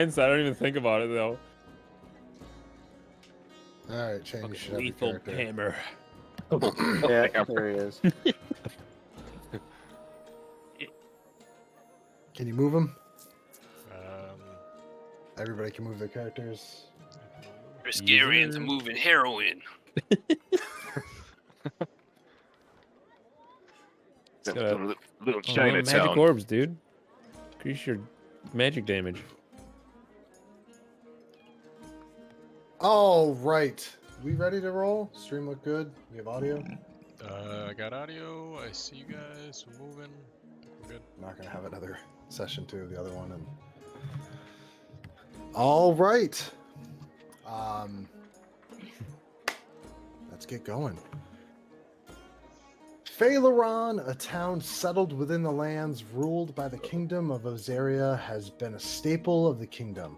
I don't even think about it though. All right, Shane, you should have your Lethal character. hammer. Yeah, there he is. Can you move him? Um, Everybody can move their characters. Triscarians are moving heroin. It's got a Little magic Chinatown. orbs, dude. Increase your magic damage. All right. We ready to roll? Stream look good? We have audio? I got audio. I see you guys. We're moving. We're good. I'm not going to have another session two, the other one. And all right. Let's get going. Phaleron, a town settled within the lands ruled by the kingdom of Ozaria, has been a staple of the kingdom.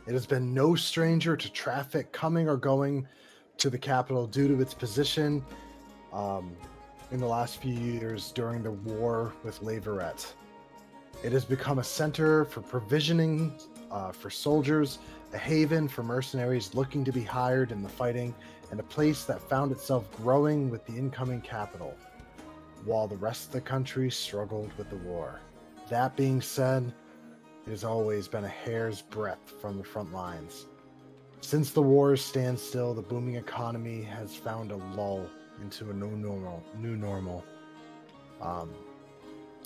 It has been no stranger to traffic coming or going to the capital due to its position in the last few years during the war with Leveret. It has become a center for provisioning for soldiers, a haven for mercenaries looking to be hired in the fighting, and a place that found itself growing with the incoming capital, while the rest of the country struggled with the war. That being said, it has always been a hair's breadth from the front lines. Since the war's standstill, the booming economy has found a lull into a new normal.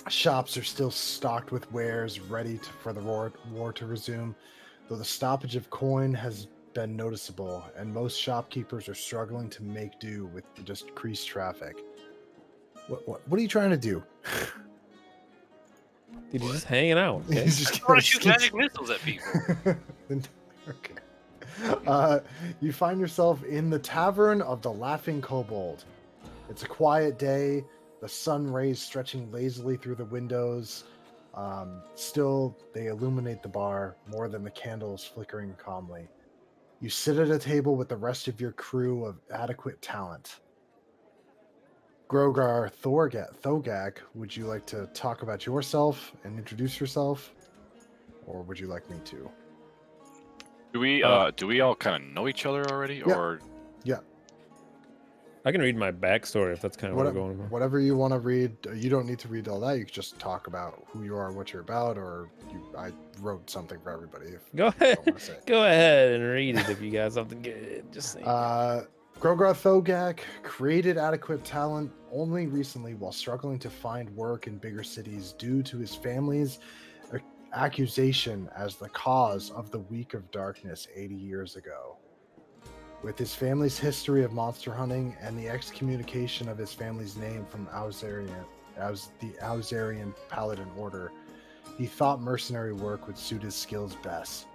Shops are still stocked with wares ready for the war to resume, though the stoppage of coin has been noticeable, and most shopkeepers are struggling to make do with the decreased traffic. What are you trying to do? Dude, he's just hanging out. Okay? He's just I want to shoot magic missiles at people. Okay. You find yourself in the Tavern of the Laughing Kobold. It's a quiet day, the sun rays stretching lazily through the windows. Still, they illuminate the bar more than the candles flickering calmly. You sit at a table with the rest of your crew of adequate talent. Grogar Thogak, would you like to talk about yourself and introduce yourself? Or would you like me to? Do we all kind of know each other already, Yeah. or Yeah. I can read my backstory if that's kind of what we're going for. Whatever you want to read. You don't need to read all that. You can just talk about who you are, what you're about, or I wrote something for everybody. Go ahead. Go ahead and read it if you got something good. Just saying. Grogar Thogak created adequate talent only recently while struggling to find work in bigger cities due to his family's accusation as the cause of the Week of Darkness 80 years ago. With his family's history of monster hunting and the excommunication of his family's name from the Auzarian Paladin Order, he thought mercenary work would suit his skills best.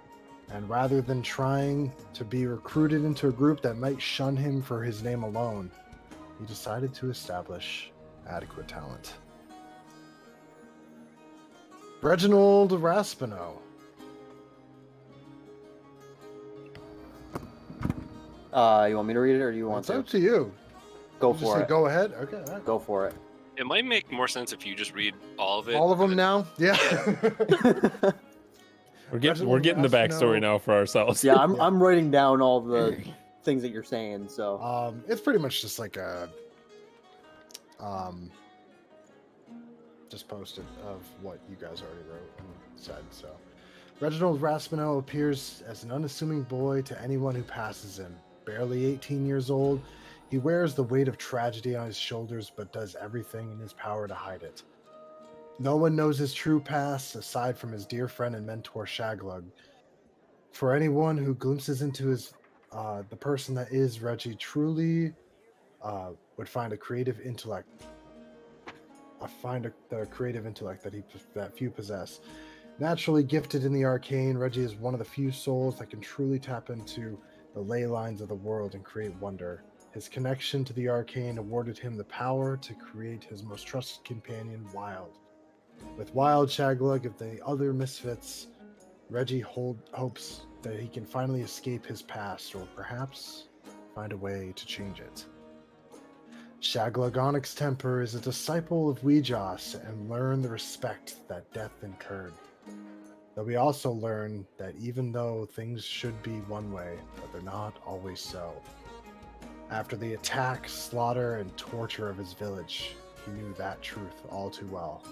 And rather than trying to be recruited into a group that might shun him for his name alone, he decided to establish adequate talent. Reginald Raspino. You want me to read it, or do you want It's up to you. Go You just for say it. go ahead. Okay. All right. Go for it. it might make more sense if you just read all of it. All of them now? Yeah. We're getting the backstory now for ourselves. Yeah, I'm writing down all the things that you're saying. So It's pretty much just like a just posted of what you guys already wrote and said. So Reginald Raspino appears as an unassuming boy to anyone who passes him. Barely 18 years old, he wears the weight of tragedy on his shoulders but does everything in his power to hide it. No one knows his true past aside from his dear friend and mentor Shaglug. For anyone who glimpses into his the person that is Reggie truly would find a creative intellect. The creative intellect that few possess. Naturally gifted in the arcane, Reggie is one of the few souls that can truly tap into the ley lines of the world and create wonder. His connection to the arcane awarded him the power to create his most trusted companion, Wild. With Wild, Shaglug, and the other misfits, Reggie hopes that he can finally escape his past, or perhaps find a way to change it. Shaglug Onyx Temper is a disciple of Weejoss and learned the respect that death incurred. Though we also learn that even though things should be one way, but they're not always so. After the attack, slaughter, and torture of his village, he knew that truth all too well.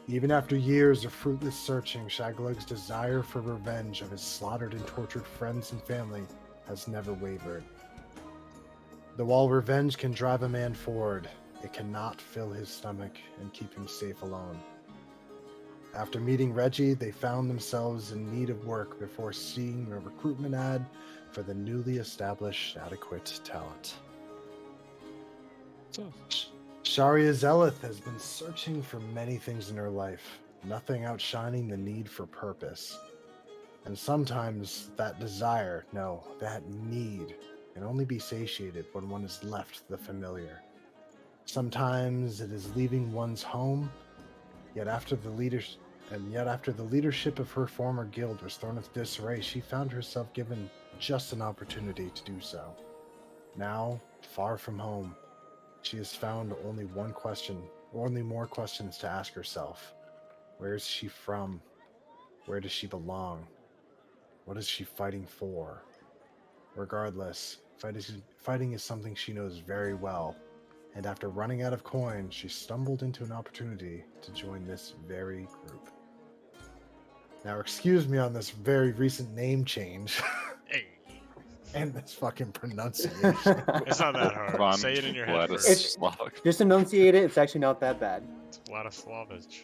Even after years of fruitless searching, Shaglug's desire for revenge of his slaughtered and tortured friends and family has never wavered. Though while revenge can drive a man forward, it cannot fill his stomach and keep him safe alone. After meeting Reggie, they found themselves in need of work before seeing a recruitment ad for the newly established adequate talent. Sharia Zeleth has been searching for many things in her life, nothing outshining the need for purpose. And sometimes that desire, no, that need, can only be satiated when one is left the familiar. Sometimes it is leaving one's home, yet after the leadership of her former guild was thrown into disarray, she found herself given just an opportunity to do so. Now, far from home, she has found only more questions to ask herself. Where is she from? Where does she belong? What is she fighting for? Regardless, fighting is something she knows very well, and after running out of coin, she stumbled into an opportunity to join this very group. Now, excuse me on this very recent name change. Hey, And this fucking pronunciation. it's not that hard. Von Say it in your head first. Vladislav. Just enunciate it. It's actually not that bad. It's Vladislavich.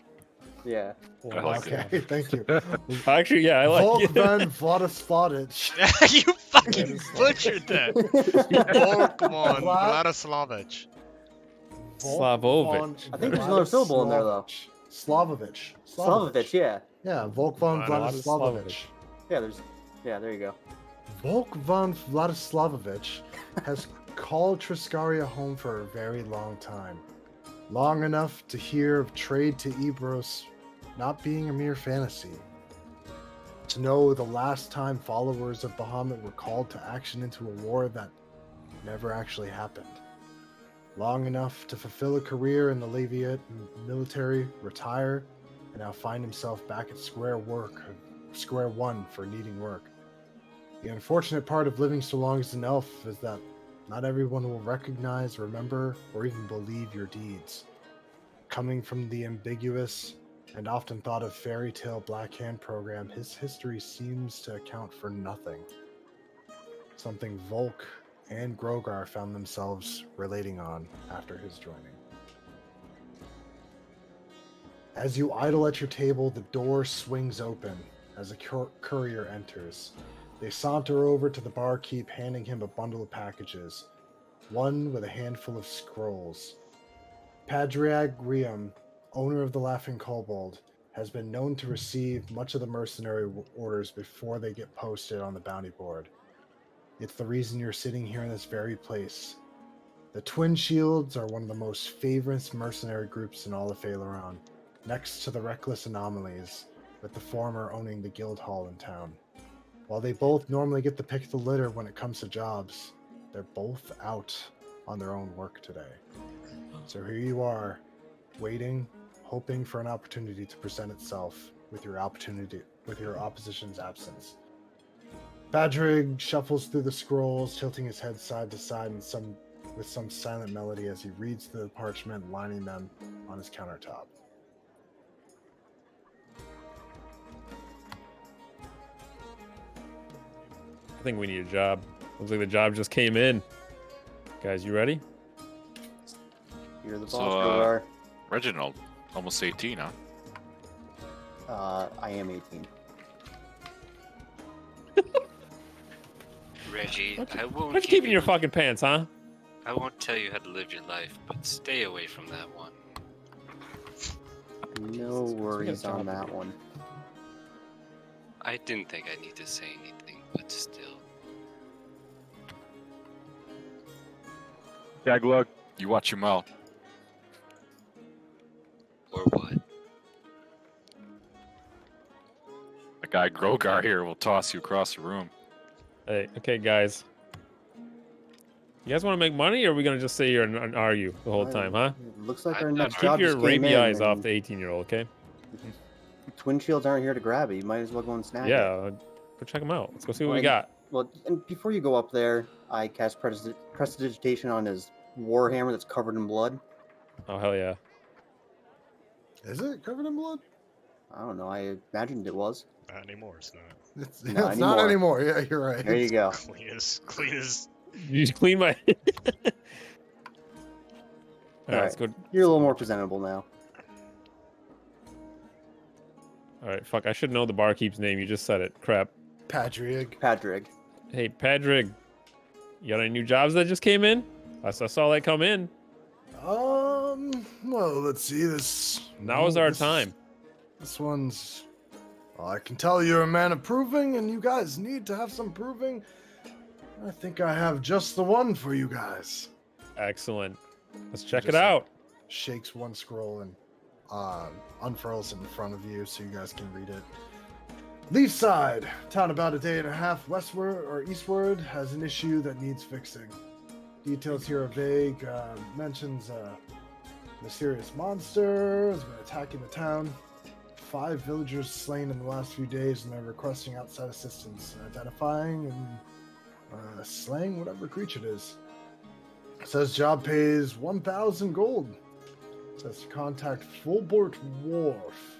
Yeah. I like Okay, thank you. Actually, yeah, I like it. Volkvan Vladislavich. You fucking butchered that. Volkmon Vladislavich. Slavovic. I think there's another syllable in there, though. Slavovich. Slavovich, yeah. Yeah, Volkvan Vladislavovich. Vladislavovich. Yeah, there you go. Volkvan Vladislavovich has called Triscaria home for a very long time. Long enough to hear of trade to Ebros not being a mere fantasy. To know the last time followers of Bahamut were called to action into a war that never actually happened. Long enough to fulfill a career in the Leviate military, retire, and now find himself back at square one for needing work. The unfortunate part of living so long as an elf is that not everyone will recognize, remember, or even believe your deeds. Coming from the ambiguous and often thought of fairy tale Black Hand program, his history seems to account for nothing. Something Volk and Grogar found themselves relating on after his joining. As you idle at your table, the door swings open as a courier enters. They saunter over to the barkeep, handing him a bundle of packages, one with a handful of scrolls. Padriag Riam, owner of the Laughing Kobold, has been known to receive much of the mercenary orders before they get posted on the bounty board. It's the reason you're sitting here in this very place. The Twin Shields are one of the most famous mercenary groups in all of Phaleron, next to the Reckless Anomalies, with the former owning the guild hall in town. While they both normally get the pick of the litter when it comes to jobs, they're both out on their own work today. So here you are, waiting, hoping for an opportunity to present itself with your opposition's absence. Badrig shuffles through the scrolls, tilting his head side to side with some silent melody as he reads through the parchment, lining them on his countertop. I think we need a job. Looks like the job just came in. Guys, you ready? You're the boss, So, Grogar. Reginald, almost 18, huh? I am 18. Reggie, I won't What's give keeping you- your fucking pants, huh? I won't tell you how to live your life, but stay away from that one. No worries on that one. I didn't think I need to say anything, but still. Jaglug, you watch your mouth. Or what? The guy Grogar here will toss you across the room. Hey, okay, guys. You guys want to make money, or are we gonna just sit here and argue the whole time, huh? It looks like our I'm not next trying- job Keep your just came rapey in, eyes off and the 18-year-old, okay? twin shields aren't here to grab it. You might as well go and snag it. Yeah, go check them out. Let's go see what we Well, got. Well, and before you go up there, I cast prestidigitation on his warhammer that's covered in blood. Oh hell yeah! Is it covered in blood? I don't know. I imagined it was. Not anymore. It's not. It's, Not it's not anymore. anymore. Yeah, you're right. There you go. Clean as. You just clean my. All right, let's go. You're a little more presentable now. All right, fuck. I should know the barkeep's name. You just said it. Crap. Patrick. Padrig. Hey, Patrick. You got any new jobs that just came in? I saw that come in. Well, let's see this. Now is our this- time. This one's. Well, I can tell you're a man of proving, and you guys need to have some proving. I think I have just the one for you guys. Excellent. Let's check it Just- out. Shakes one scroll and unfurls it in front of you so you guys can read it. Leafside, town about a day and a half westward or eastward, has an issue that needs fixing. Details here are vague. Mentions a mysterious monster has been attacking the town. 5 villagers slain in the last few days, and they're requesting outside assistance in identifying and slaying whatever creature it is. Says job pays 1,000 gold. Says to contact Fulbort Wharf,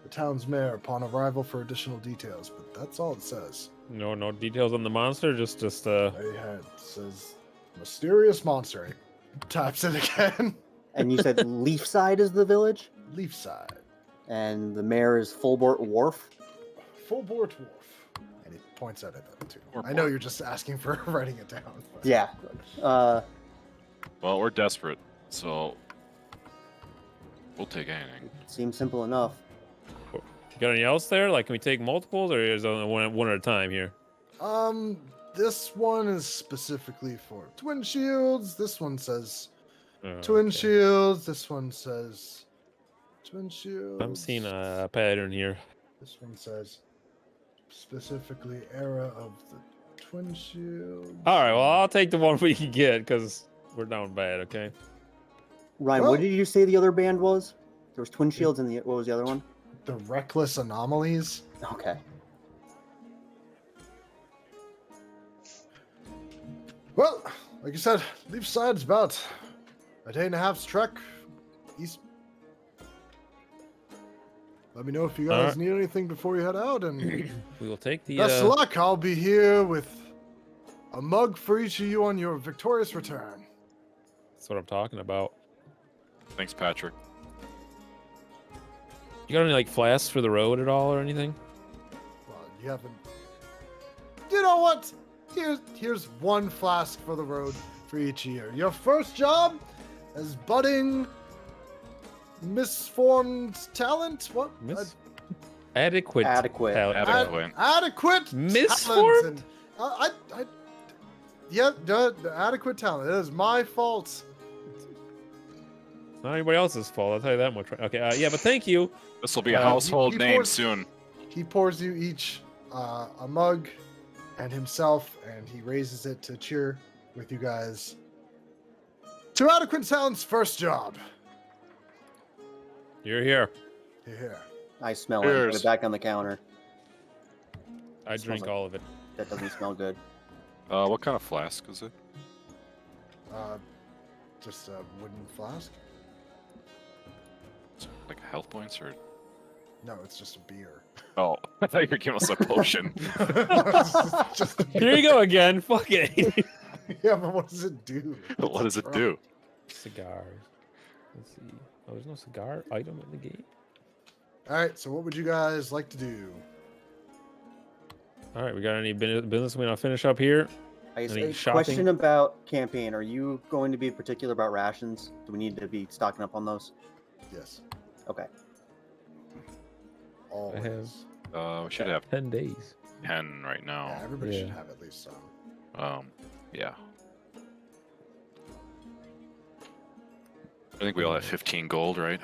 the town's mayor, upon arrival for additional details. But that's all it says. No details on the monster. Just There you had it. Says mysterious monster. He types it again. And you said Leafside is the village, Leafside. and the mayor is Fulbort Wharf. Fulbort Wharf. And he points out at them too. Or I know Bort. you're just asking for writing it down. but- Yeah. Well, we're desperate, so we'll take anything. Seems simple enough. you got any else there? Like, can we take multiples, or is it only one at a time here? This one is specifically for twin shields. This one says twin Okay. shields. This one says twin shields. I'm seeing a pattern here. This one says specifically era of the twin shields. All right, well, I'll take the one we can get because we're down bad. Okay. Ryan, Well- what did you say the other band was? There was Twin Shields and what was the other one? The reckless anomalies. Okay. Well, like you said, Leafside's about a day and a half's trek east. Let me know if you guys Alright. need anything before you head out, and We will take the. best of luck. I'll be here with a mug for each of you on your victorious return. That's what I'm talking about. Thanks, Patrick. You got any like flasks for the road at all or anything? Well, you haven't. You know what? Here's one flask for the road for each year. Your first job as budding misformed talent. What? Adequate. Adequate. Adequate. Adequate Misformed? talent. Yeah, the adequate talent. It is my fault. It's not anybody else's fault. I'll tell you that much. Okay. Yeah, but thank you. This will be a he household name pours- soon. He pours you each a mug and himself, and he raises it to cheer with you guys. To adequate talent's first job. You're here. Here. I smell it. Put Cheers. it back on the counter. I Smells drink like- all of it. That doesn't smell good. What kind of flask is it? Just a wooden flask. Like health points or? No, it's just a beer. Oh, I thought you were giving us a potion. It's just a Here you go again. Fuck it. Yeah, but what does it do? What does it do? Cigars. Let's see. Oh, there's no cigar item in the game. All right, so what would you guys like to do? All right, we got any business we want to finish up here? I guess Any a shopping? question about campaign. Are you going to be particular about rations? Do we need to be stocking up on those? Yes. Okay. Always. We should have 10 days. 10 right now. Yeah, everybody should Yeah. have at least some. Yeah. I think we all have 15 gold, right?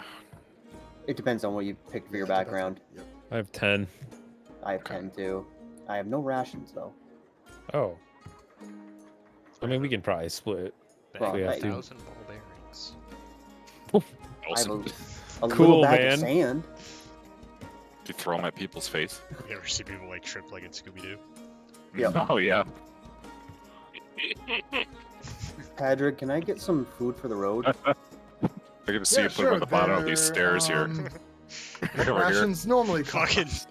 It depends on what you picked for your Yeah, it depends. background. Yep. I have 10. I have Okay. 10 too. I have no rations though. Oh. I mean, we can probably split. Well, we have I- to. 1,000 ball bearings. I have Awesome. a Cool, little bag man. of sand. You throw them at people's face. You ever see people like trip like in Scooby Doo? Yep. Oh yeah. Patrick, can I get some food for the road? I get to see you put them at the bottom of these stairs here. Right over here. Rations normally Fucking, cost.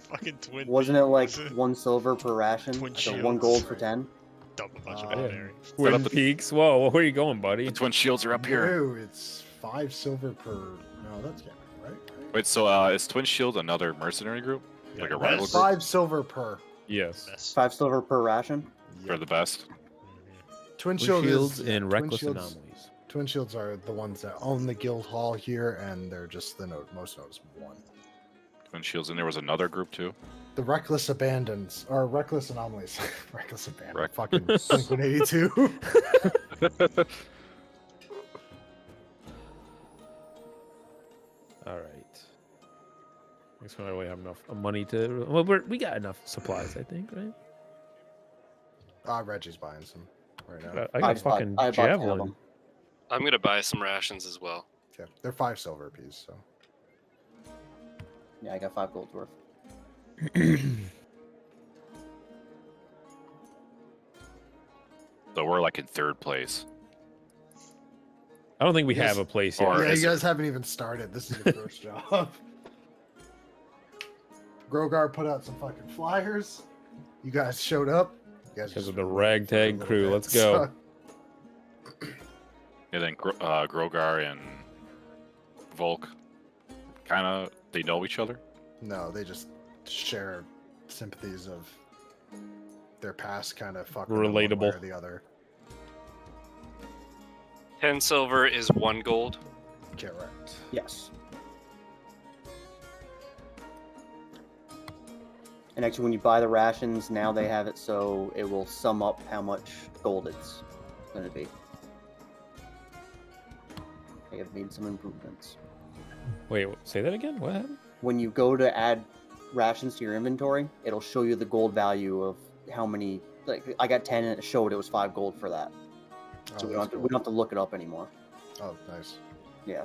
fucking twin. Wasn't it like beams. 1 silver per ration? Twin So 1 gold for 10? Dump a bunch of Yeah. barbarians. Set Twin up the- Peaks. Whoa, where are you going, buddy? The twin shields are up here. No, it's 5 silver per. No, that's yeah, right? Wait, so is Twin Shield another mercenary group? Like a Yeah, rival That's group? 5 silver per. Yes. Best. 5 silver per ration? They're the best. Mhm. Twin Blue Shield shields is, and Twin reckless Shields- anomalies. Twin Shields are the ones that own the guild hall here, and they're just the most noticeable one. Twin Shields, and there was another group too. The Reckless Abandons, or Reckless Anomalies. Reckless Abandon. Rec- Fucking Blink-182. All right. Next one, we have enough money to. Well, we got enough supplies, I think, right? Reggie's buying some right now. I got a just bought- fucking I bought 10 of javelin. them. I'm gonna buy some rations as well. Okay, they're 5 silver apiece, so. Yeah, I got 5 gold worth. So we're like in third place. I don't think we Yes. have a place Or yet. Yeah, is you it- guys haven't even started. This is your first job. Grogar put out some fucking flyers. You guys showed up. You guys Because just of the were waiting for a ragtag little crew. bit, Let's go. And then Grogar and Volk, kind of, they know each other. No, they just share sympathies of their past, kind of fucking them one way Relatable. or the other. 10 silver is 1 gold. Correct. Yes. And actually, when you buy the rations, now they have it so it will sum up how much gold it's going to be. They have made some improvements. Wait, say that again? What happened? When you go to add rations to your inventory, it'll show you the gold value of how many. Like, I got 10 and it showed it was 5 gold for that. So Oh, we don't, have that's to, cool. we don't have to look it up anymore. Oh, nice. Yeah.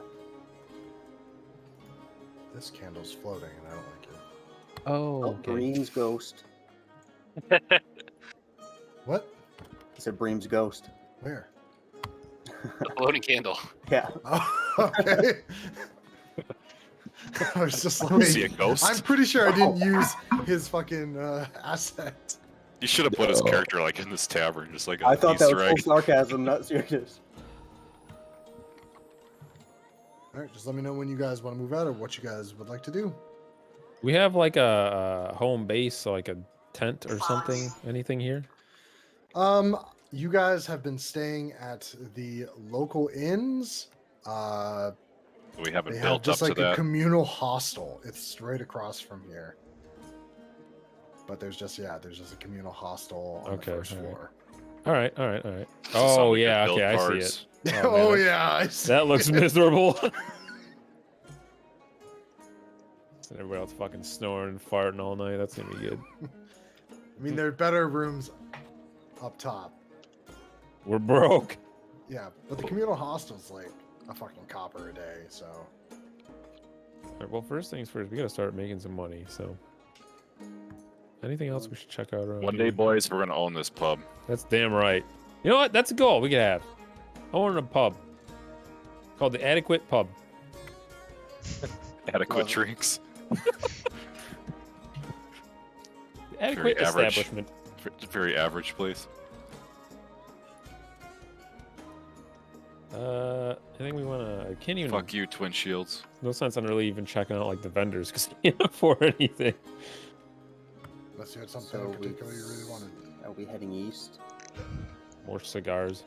This candle's floating, and I don't like it. Oh, Oh, okay. Bream's ghost. What? He said Bream's ghost. Where? The floating candle. Yeah. Oh, okay. I was just like, See a ghost? I'm pretty sure I didn't use his fucking asset. You should have put his character like in this tavern, just like I an thought that Easter was egg. full sarcasm, not serious. All right, just let me know when you guys want to move out or what you guys would like to do. We have like a home base, so like a tent or something. Anything here? You guys have been staying at the local inns. We haven't They have built up just to like a that. communal hostel. It's right across from here. But there's just a communal hostel on Okay, the first all right. floor. All right, all right, all right. This is something Oh we could yeah, build okay, I see parts. it. Oh, man, that- yeah, I see That looks it. miserable. And everybody else fucking snoring and farting all night. That's gonna be good. I mean, there are better rooms up top. We're broke. Yeah, but the communal hostel's like a fucking copper a day, so. All right, well, first things first, we gotta start making some money. So, anything else we should check out around One day, here? boys, we're gonna own this pub. That's damn right. You know what? That's a goal we could have. I want a pub called the Adequate Pub. Adequate Well- drinks. The Adequate average. Establishment. Very average place. I think we wanna. I can't even. Fuck you, Twin Shields. No sense on really even checking out like the vendors because I can't afford anything. Unless you had something So in particular you really wanted. Are we heading east? More cigars.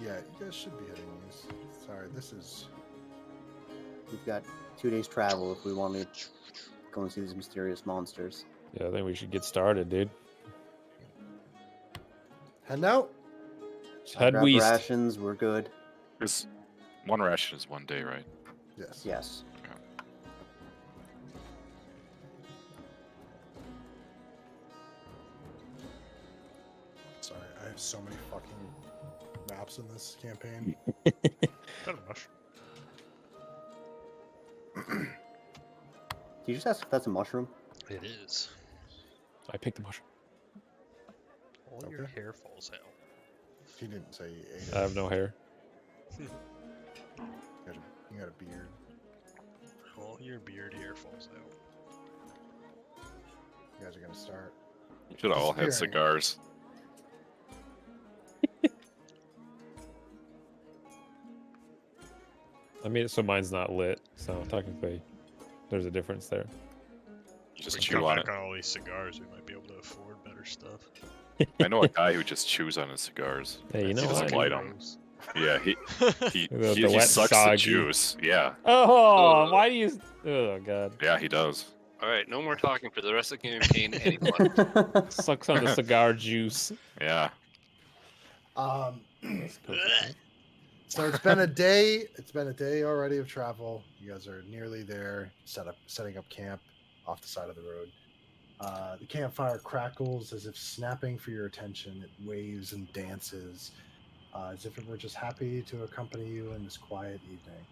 Yeah, you guys should be heading east. Sorry, this is. We've got 2 days travel if we want to go and see these mysterious monsters. Yeah, I think we should get started, dude. Heading out? Head Grab west. rations, we're good. There's one ration is 1 day, right? Yes. Yes. Sorry, I have so many fucking maps in this campaign. Not a rush. Do you just ask if that's a mushroom? It is. I picked the mushroom. All your Okay. hair falls out. He didn't say you ate it. I have no hair. You got a beard. All your beard hair falls out. You guys are gonna start. Should have all had Disappearing. cigars. I made it so mine's not lit, so technically there's a difference there. You just We chew cut on back it. on all these cigars, we might be able to afford better stuff. I know a guy who just chews on his cigars. Hey, you He know doesn't what? light 'em. Gross. Yeah, he The he wet, sucks soggy. the juice. Yeah, Oh, Ugh. why do you? Oh god, yeah, he does. All right, no more talking for the rest of the campaign. Anyone? sucks on the cigar juice. Yeah. That's perfect. So it's been a day. It's been a day already of travel. You guys are nearly there. Setting up camp off the side of the road. The campfire crackles as if snapping for your attention. It waves and dances as if it were just happy to accompany you in this quiet evening.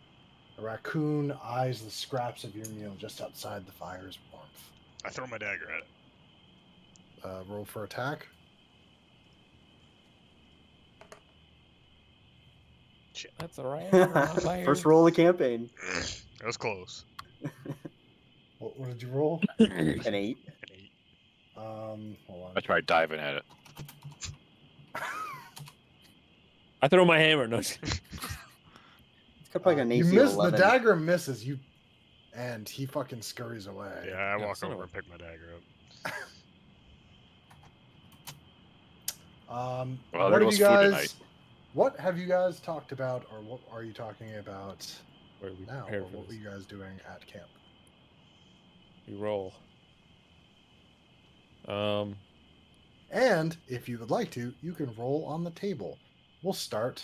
A raccoon eyes the scraps of your meal just outside the fire's warmth. I throw my dagger at it. Roll for attack. That's alright. First roll of the campaign. That was close. What did you roll? An 8. An 8. Hold on. I tried diving at it. I throw my hammer. No, It's got probably an AC you of miss the 11. dagger misses you, and he fucking scurries away. Yeah, I Yeah, walk son of over a- and pick my dagger up. Well, what there have goes you food guys? tonight. What have you guys talked about, or what are you talking about where we now? prepare Or for what were this. you guys doing at camp? We roll. And if you would like to, you can roll on the table. We'll start.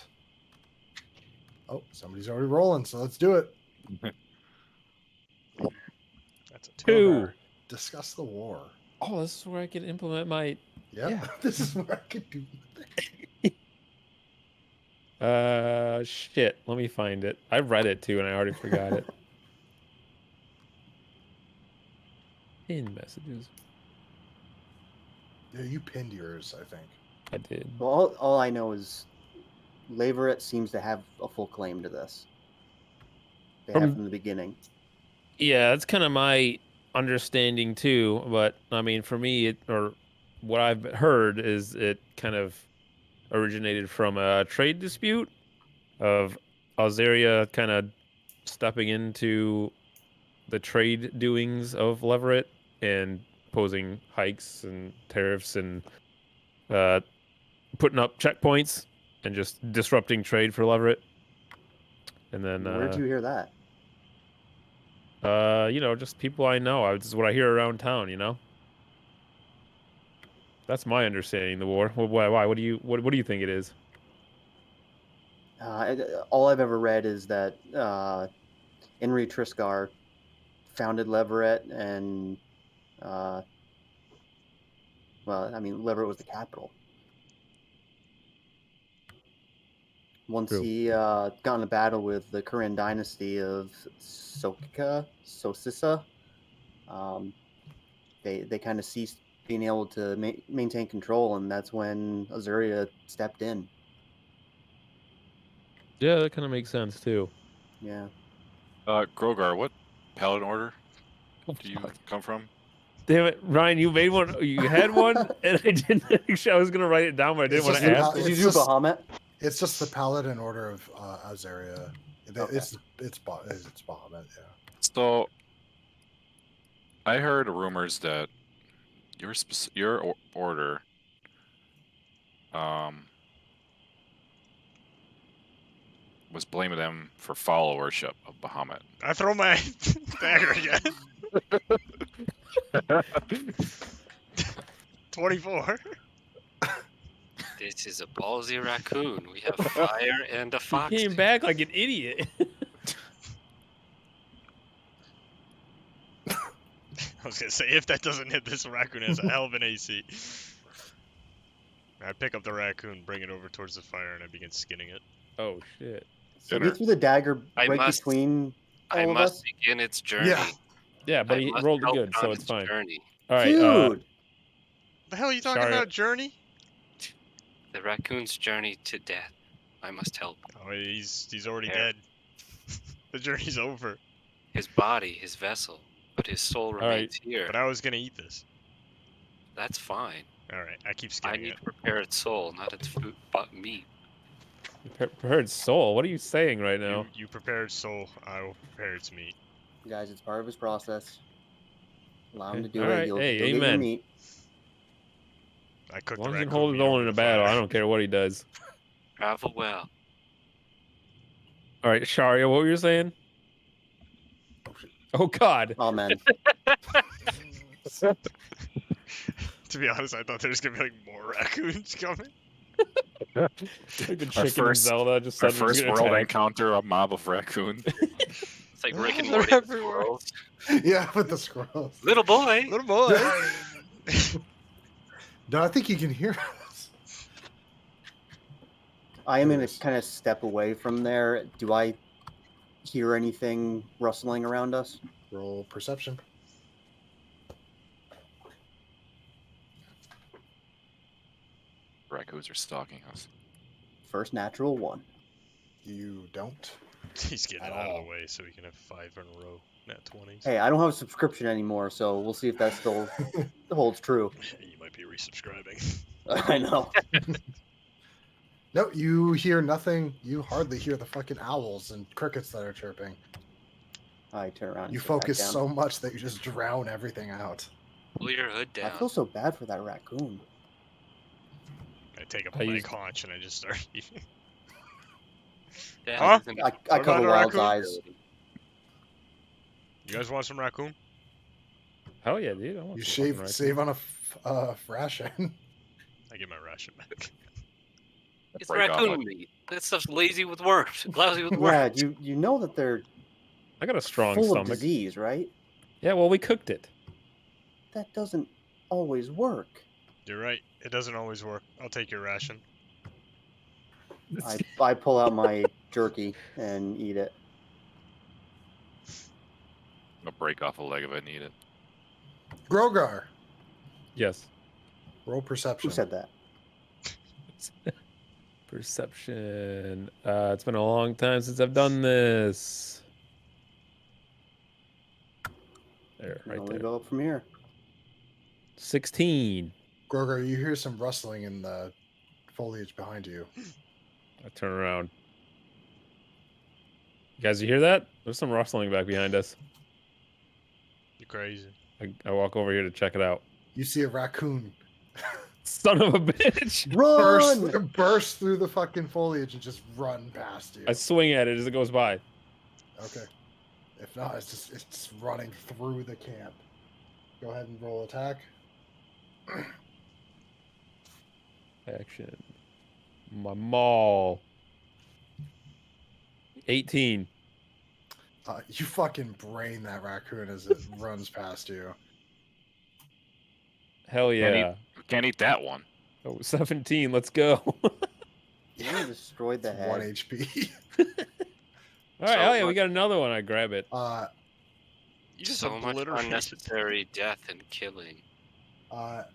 Oh, somebody's already rolling, so let's do it. That's a 2. Two. Discuss the war. Oh, this is where I can implement my. Yep. Yeah. This is where I could do. Shit. Let me find it. I read it too, and I already forgot it. In messages. Yeah, you pinned yours, I think. I did. Well, all I know is Laverit seems to have a full claim to this. They have from the beginning. Yeah, that's kind of my understanding too. But I mean, for me, or what I've heard is it kind of originated from a trade dispute of Alzeria kind of stepping into the trade doings of Leverett and posing hikes and tariffs and putting up checkpoints and just disrupting trade for Leverett. And then Where'd you hear that? just people I know. This is what I hear around town. That's my understanding of the war. Why? What do you think it is? All I've ever read is that Henry Triscar founded Leverett, and Leverett was the capital. Once True. he got in a battle with the Korean dynasty of Sosissa, they kind of ceased being able to maintain control, and that's when Azuria stepped in. Yeah, that kind of makes sense too. Yeah. Grogar, what paladin order do you Fuck. come from? Damn it, Ryan! You made one. You had one, and I didn't. Actually, I was gonna write it down, but I didn't It's want just to the ask. pal- Did It's you do just- Bahamut? It's just the paladin order of Azaria. Okay. It's Bahamut, yeah. So, I heard rumors that your order was blaming them for followership of Bahamut. I throw my dagger again. 24. This is a ballsy raccoon. We have fire and a He fox. came back like an idiot. I was gonna say, if that doesn't hit, this raccoon has a hell of an AC. I pick up the raccoon, bring it over towards the fire, and I begin skinning it. Oh shit! So Dinner. you threw the dagger I right must- between I all of must us? begin its journey. Yeah. Yeah, but I he must rolled help good, it so on it's its fine. journey. All right, Dude, The hell are you talking Sharia- about, Journey? The raccoon's journey to death. I must help. Oh, he's already There. dead. The journey's over. His body, his vessel, but his soul right. remains here. But I was gonna eat this. That's fine. All right, I keep I skinning need it. to prepare its soul, not its food, but meat. Prepared soul. What are you saying right now? You prepare its soul. I will prepare its meat. guys, it's part of his process. Allow him to Okay. do All it. right. You'll Hey, get your amen. meat. I As cooked long the as he can raccoon hold his meat own over in the a battle, fire. I don't care what he does. Travel well. All right, Sharia, what were you saying? Oh, shit. Oh God. Amen. To be honest, I thought there was gonna be like more raccoons coming. Like the Our chicken in first- Zelda just Our suddenly first gonna world attack. encounter, a mob of raccoon. It's like Rick and They're Morty with everywhere. squirrels. Yeah, with the squirrels. Little boy. Little boy. No, I think you can hear us. I am going Yes. to kind of step away from there. Do I hear anything rustling around us? Roll perception. Raccoons are stalking us. First natural one. You don't. He's getting At it out of all. the way so we can have 5 in a row. Net 20s. Hey, I don't have a subscription anymore, so we'll see if that still holds true. You might be resubscribing. I know. No, you hear nothing. You hardly hear the fucking owls and crickets that are chirping. I turn around. And You sit back focus down. so much that you just drown everything out. Pull your hood I down. feel so bad for that raccoon. I take up I my used- conch and I just start eating. Death Huh? isn't I What cover about a Wild's raccoon? eyes. You guys want some raccoon? Hell yeah, dude. I want You some fucking shave, raccoon. save on a ration. I get my ration back. It's Break off raccoon meat. That stuff's lazy with worms. Lousy with worms. Yeah, you know that they're I got a strong full of stomach. disease, right? Yeah, well, we cooked it. That doesn't always work. You're right. It doesn't always work. I'll take your ration. I pull out my jerky and eat it. I'm gonna break off a leg if I need it. Grogar, Yes. roll Who perception. said that? Perception. It's been a long time since I've done this. There, Can right only there. go up from here. 16. Grogar, you hear some rustling in the foliage behind you. I turn around. You guys, you hear that? There's some rustling back behind us. You crazy. I walk over here to check it out. You see a raccoon Son of a bitch! Run! burst through the fucking foliage and just run past you. I swing at it as it goes by. Okay. If not, it's running through the camp. Go ahead and roll attack. Action. My maul. 18. You fucking brain that raccoon as it runs past you. Hell Can't yeah. Can't eat that one. Oh, 17. Let's go. You only destroyed the It's 1 head. HP. All right, So hell yeah, we much- got another one. I grab it. You just So much obliterated. unnecessary death and killing. And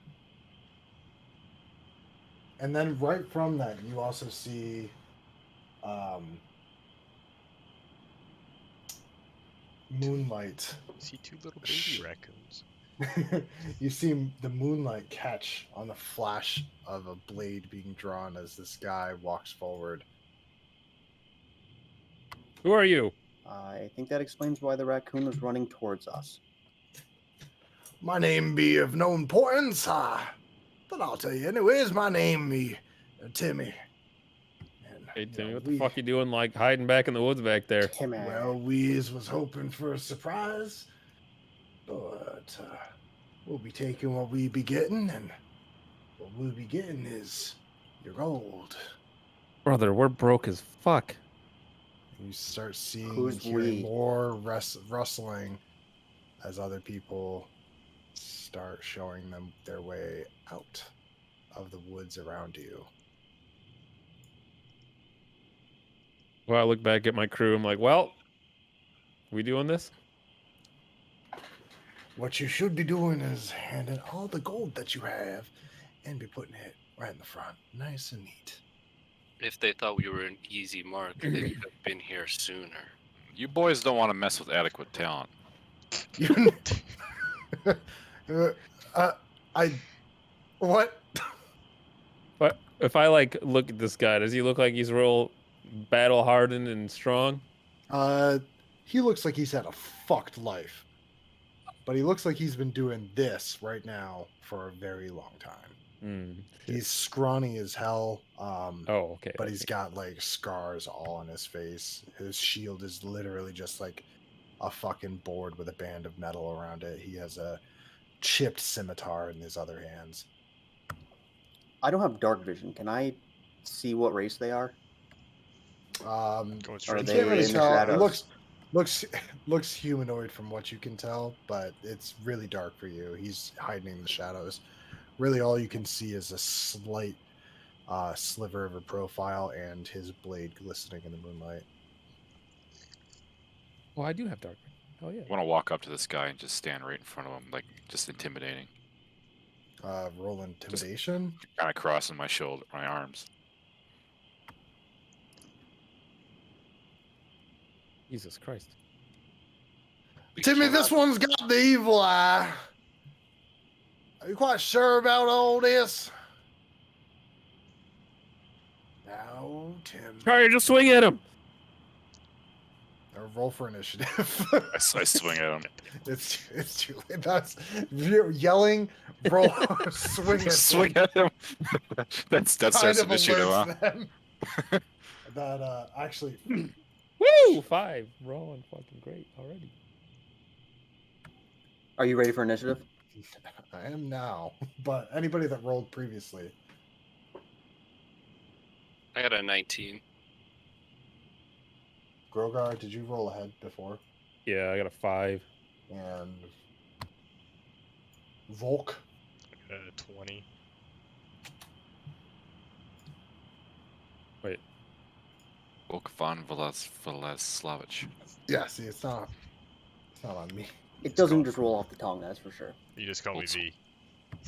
then right from that, you also see moonlight. See 2 little baby raccoons. You see the moonlight catch on the flash of a blade being drawn as this guy walks forward. Who are you? I think that explains why the raccoon was running towards us. My name be of no importance, but I'll tell you anyways. My name be Timmy. And, Hey, you Timmy, know, what the fuck you doing, like, hiding back in the woods back there? Timmy. Well, we's was hoping for a surprise, but we'll be taking what we be getting, and what we'll be getting is your gold. Brother, we're broke as fuck. And you start seeing Who's and hearing we? more rustling as other people start showing them their way out of the woods around you. Well, I look back at my crew. I'm like, well, we doing this? What you should be doing is handing all the gold that you have and be putting it right in the front. Nice and neat. If they thought we were an easy mark, they could have been here sooner. You boys don't want to mess with adequate talent. You- I what? But if I like look at this guy, does he look like he's real battle hardened and strong? He looks like he's had a fucked life. But he looks like he's been doing this right now for a very long time. Shit. He's scrawny as hell. Oh, okay. But okay. he's got like scars all on his face. His shield is literally just like a fucking board with a band of metal around it. He has a chipped scimitar in his other hands. I don't have dark vision. Can I see what race they are? Going You straight they can't really in the tell. It shadows? looks humanoid from what you can tell, but it's really dark for you. He's hiding in the shadows. Really, all you can see is a slight sliver of a profile and his blade glistening in the moonlight. Well, I do have dark vision. Oh yeah. I want to walk up to this guy and just stand right in front of him, like just intimidating. Roll intimidation. Kind of crossing my arms. Jesus Christ. We Timmy, cannot- this one's got the evil eye. Are you quite sure about all this? Now, Tim. Try just swing at him. Roll for initiative. I swing at him. It's too late. That's you're yelling. Roll, swing at Swing at him. that starts kind of initiative, huh? alerts them that actually Woo! 5. Rolling fucking great already. Are you ready for initiative? I am now. But anybody that rolled previously, I got a 19. Grogar, did you roll ahead before? Yeah, I got a 5. And Volk, 20. Wait. Volk von Veleslavich. yeah. See, it's not on me. It doesn't just roll off the tongue, that's for sure. You just call me V.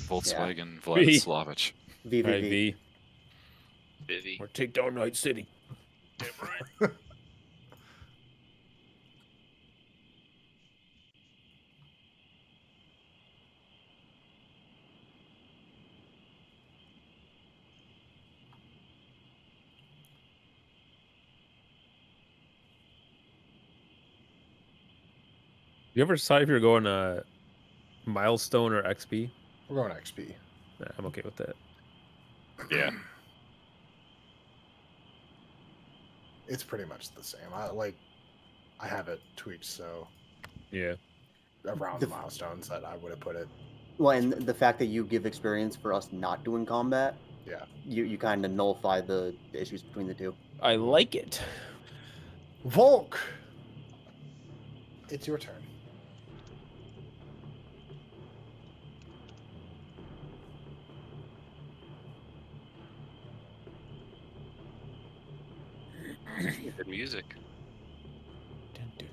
Volkswagen V. Vladislavich. VVV. Right, V. Bivy. Or take down Night City. Damn right. You ever decide if you're going milestone or XP? We're going XP. Nah, I'm okay with that. Yeah. It's pretty much the same. I have it tweaked so Yeah. around the milestones that I would have put it. Well, and the fact that you give experience for us not doing combat, Yeah. you kind of nullify the issues between the two. I like it. Volk, it's your turn. Good music.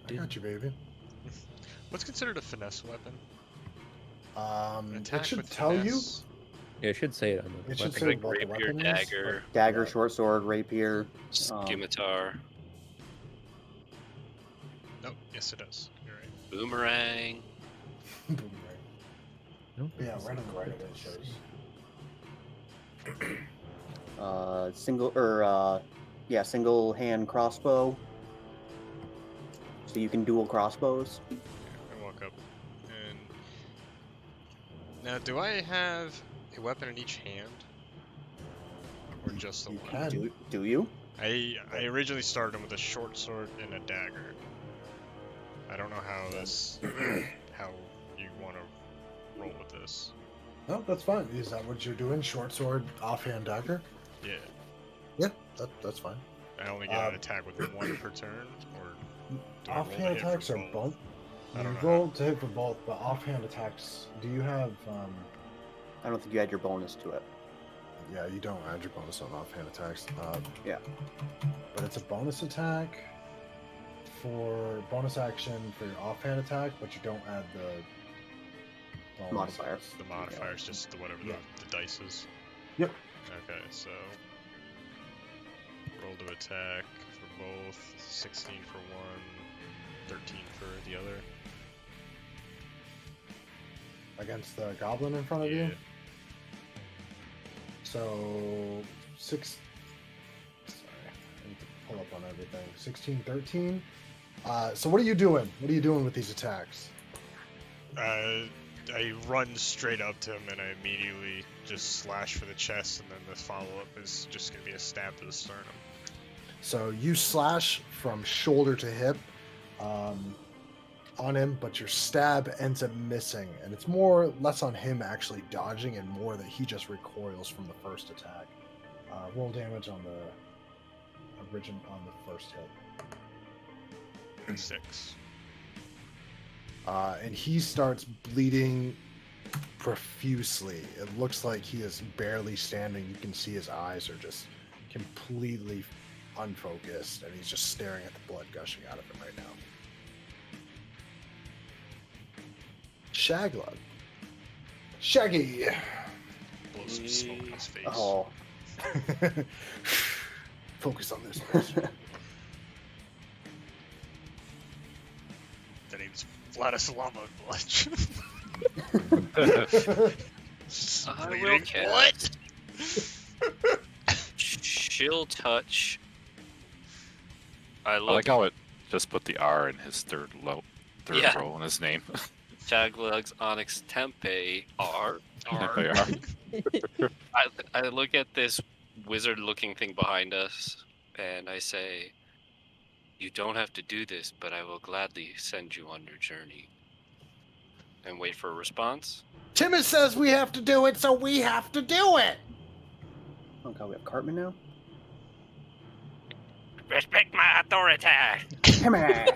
I got you, baby. What's considered a finesse weapon? An It attack should with tell you. finesse? Yeah, it should say it on the It should weapon. say Like what the rapier, weapon is. dagger, Dagger, Yeah. short sword, rapier. scimitar, Nope. Yes, it does. You're right. boomerang. Boomerang. Nope. Yeah, right on the right of it shows. Single hand crossbow. So you can dual crossbows. I walk up. And now, do I have a weapon in each hand, or just the You one? can. Do you? I originally started with a short sword and a dagger. I don't know how how you want to roll with this. No, that's fine. Is that what you're doing? Short sword, offhand dagger? Yeah, Yeah, that's fine. I only get an attack with one per turn, or do I roll to Offhand hit for attacks are both? both. I You don't know roll to hit for both, but offhand attacks. Do you have? I don't think you add your bonus to it. Yeah, you don't add your bonus on offhand attacks. Yeah. But it's a bonus attack for bonus action for your offhand attack, but you don't add the Well, Modifier. The modifier is just whatever Yeah. the dice is. Yep. Okay, so roll to attack for both. 16 for one, 13 for the other. Against the goblin in front of Yeah. you. So 6. Sorry, I need to pull up on everything. 16, 13. So what are you doing? What are you doing with these attacks? I run straight up to him and I immediately just slash for the chest, and then the follow-up is just gonna be a stab to the sternum. So you slash from shoulder to hip on him, but your stab ends up missing, and it's less on him actually dodging and more that he just recoils from the first attack. Roll damage on the first hit. 6. And he starts bleeding profusely. It looks like he is barely standing. You can see his eyes are just completely unfocused, and he's just staring at the blood gushing out of him right now. Shaglug. Shaggy! Blow some smoke in his face. Oh, Focus on this person. The name's Vladislava Bludge. I will Bleeding cast Chill Touch. I I look like how it just put the R in his third Yeah. row in his name. Shaglug's Onyx Tempe R. They are. I look at this wizard-looking thing behind us, and I say, "You don't have to do this, but I will gladly send you on your journey." And wait for a response. Timmy says we have to do it, so we have to do it! oh god, we have Cartman now? Respect my authority. Come here!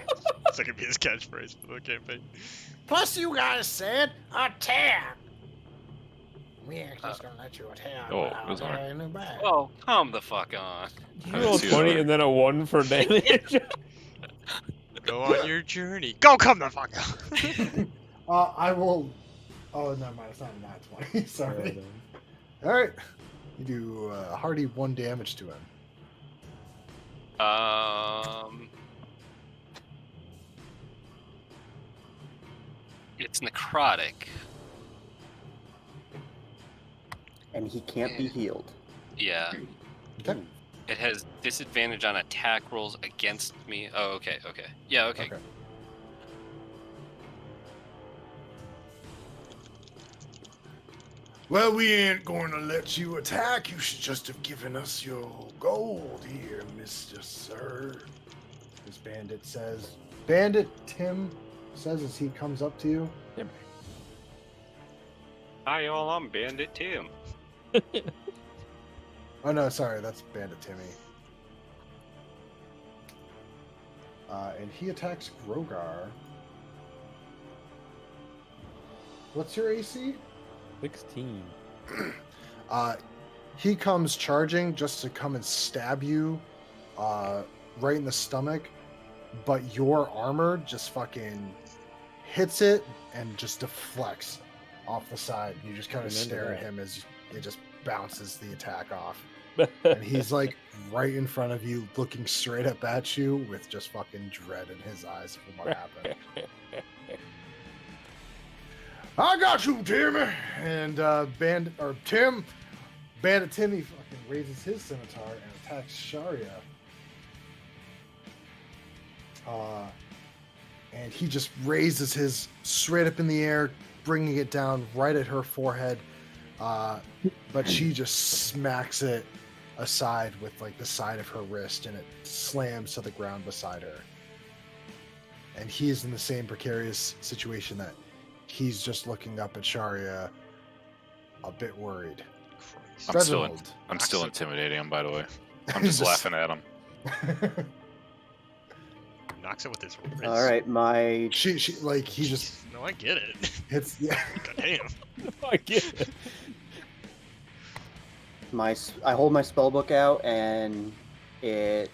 It's gonna be his catchphrase for the campaign. Plus, you guys said attack! We ain't just gonna let you attack. Oh, without Wizard. getting it back. Oh, come the fuck on. You roll see 20 that. and then a 1 for damage. Go on your journey. Go, come the fuck out. I will. Oh, never mind. It's not a nat 20. Sorry. Alright. You do hearty 1 damage to him. It's necrotic. And he can't be healed. Yeah. Okay. It has disadvantage on attack rolls against me. Oh, okay, okay. Yeah, okay. Well, we ain't going to let you attack. You should just have given us your gold here, Mr. Sir. This bandit says. Bandit Tim says as he comes up to you. Hi, y'all. I'm Bandit Tim. Oh, no, sorry. That's Bandit Timmy. And he attacks Grogar. What's your AC? 16. He comes charging just to come and stab you right in the stomach, but your armor just fucking hits it and just deflects off the side. You just kind of Remember stare at that. him as it just bounces the attack off. And he's like right in front of you, looking straight up at you with just fucking dread in his eyes from what happened. I got you, Timmy! And Bandit Timmy fucking raises his scimitar and attacks Sharia. And he just raises his straight up in the air, bringing it down right at her forehead. But she just smacks it aside with like the side of her wrist, and it slams to the ground beside her. And he is in the same precarious situation that he's just looking up at Sharia, a bit worried. Christ. I'm still intimidating him, by the way. I'm He's just laughing at him. Knocks it with his wrist. All right, my she like he just No, I get it. hits. Yeah. God damn. I get it. I hold my spell book out and it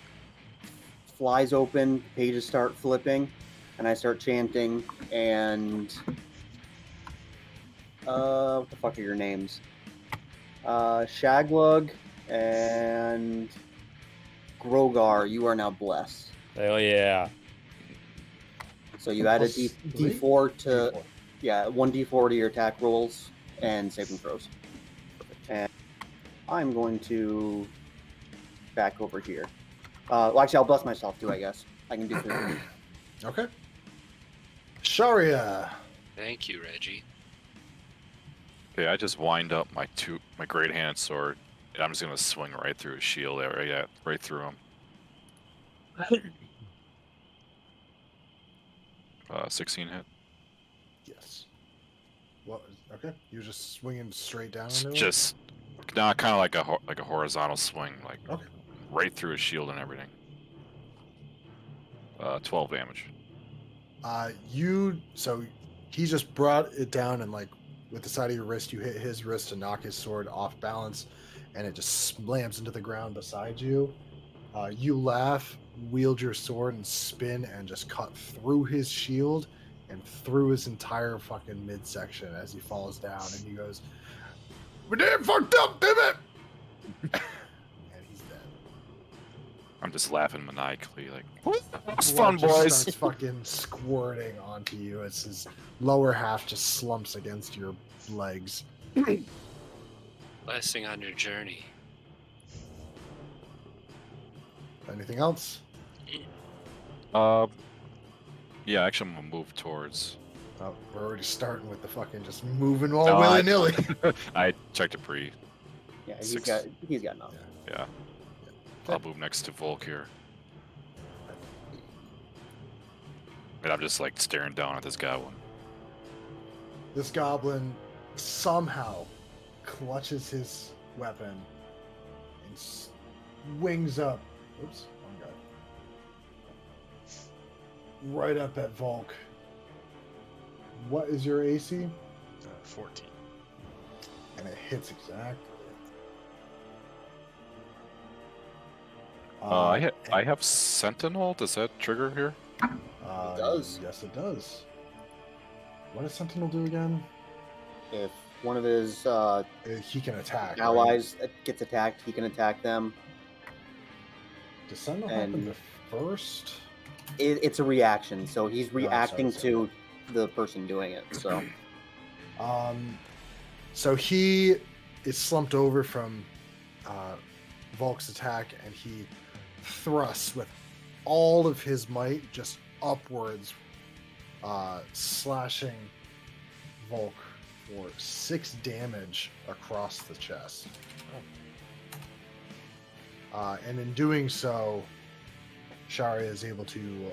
flies open. Pages start flipping, and I start chanting. And What the fuck are your names? Shaglug and Grogar, you are now blessed. Hell yeah. So you add a Plus D4 to D4. yeah, 1d4 to your attack rolls and saving throws. And I'm going to back over here. Well, actually, I'll bless myself too. I guess I can do 3. Okay. Sharia. Thank you, Reggie. Okay, I just wind up my great hand sword, and I'm just gonna swing right through his shield area, yeah, right through him. 16 hit. Yes. What? Okay. You're just swinging straight down It's into it. just not kind of like a horizontal swing, like Okay. right through his shield and everything. 12 damage. So he just brought it down and like with the side of your wrist, you hit his wrist to knock his sword off balance, and it just slams into the ground beside you. You laugh, wield your sword, and spin and just cut through his shield and through his entire fucking midsection as he falls down, and he goes, "We're damn fucked up, damn it!" And he's dead. I'm just laughing maniacally, like, it's Blood fun, just boys. starts fucking squirting onto you as his lower half just slumps against your legs. Blessing on your journey. Anything else? Yeah, actually, I'm gonna move towards. Oh, we're already starting with the fucking just moving all No, willy nilly. I checked it pre. Yeah, he's 6. got enough. Yeah. I'll move next to Volk here. And I'm just like staring down at this goblin. This goblin somehow clutches his weapon and swings up. Oops, wrong guy. Right up at Volk. What is your AC? 14. And it hits exactly. I have Sentinel. Does that trigger here? It does. Yes, it does. What does Sentinel do again? If one of his He can attack. Right? allies gets attacked, he can attack them. Does Sentinel and- happen first? It's a reaction, so he's reacting sorry. to the person doing it. So So he is slumped over from Volk's attack, and he thrusts with all of his might just upwards, slashing Volk for 6 damage across the chest. And in doing so, Sharia is able to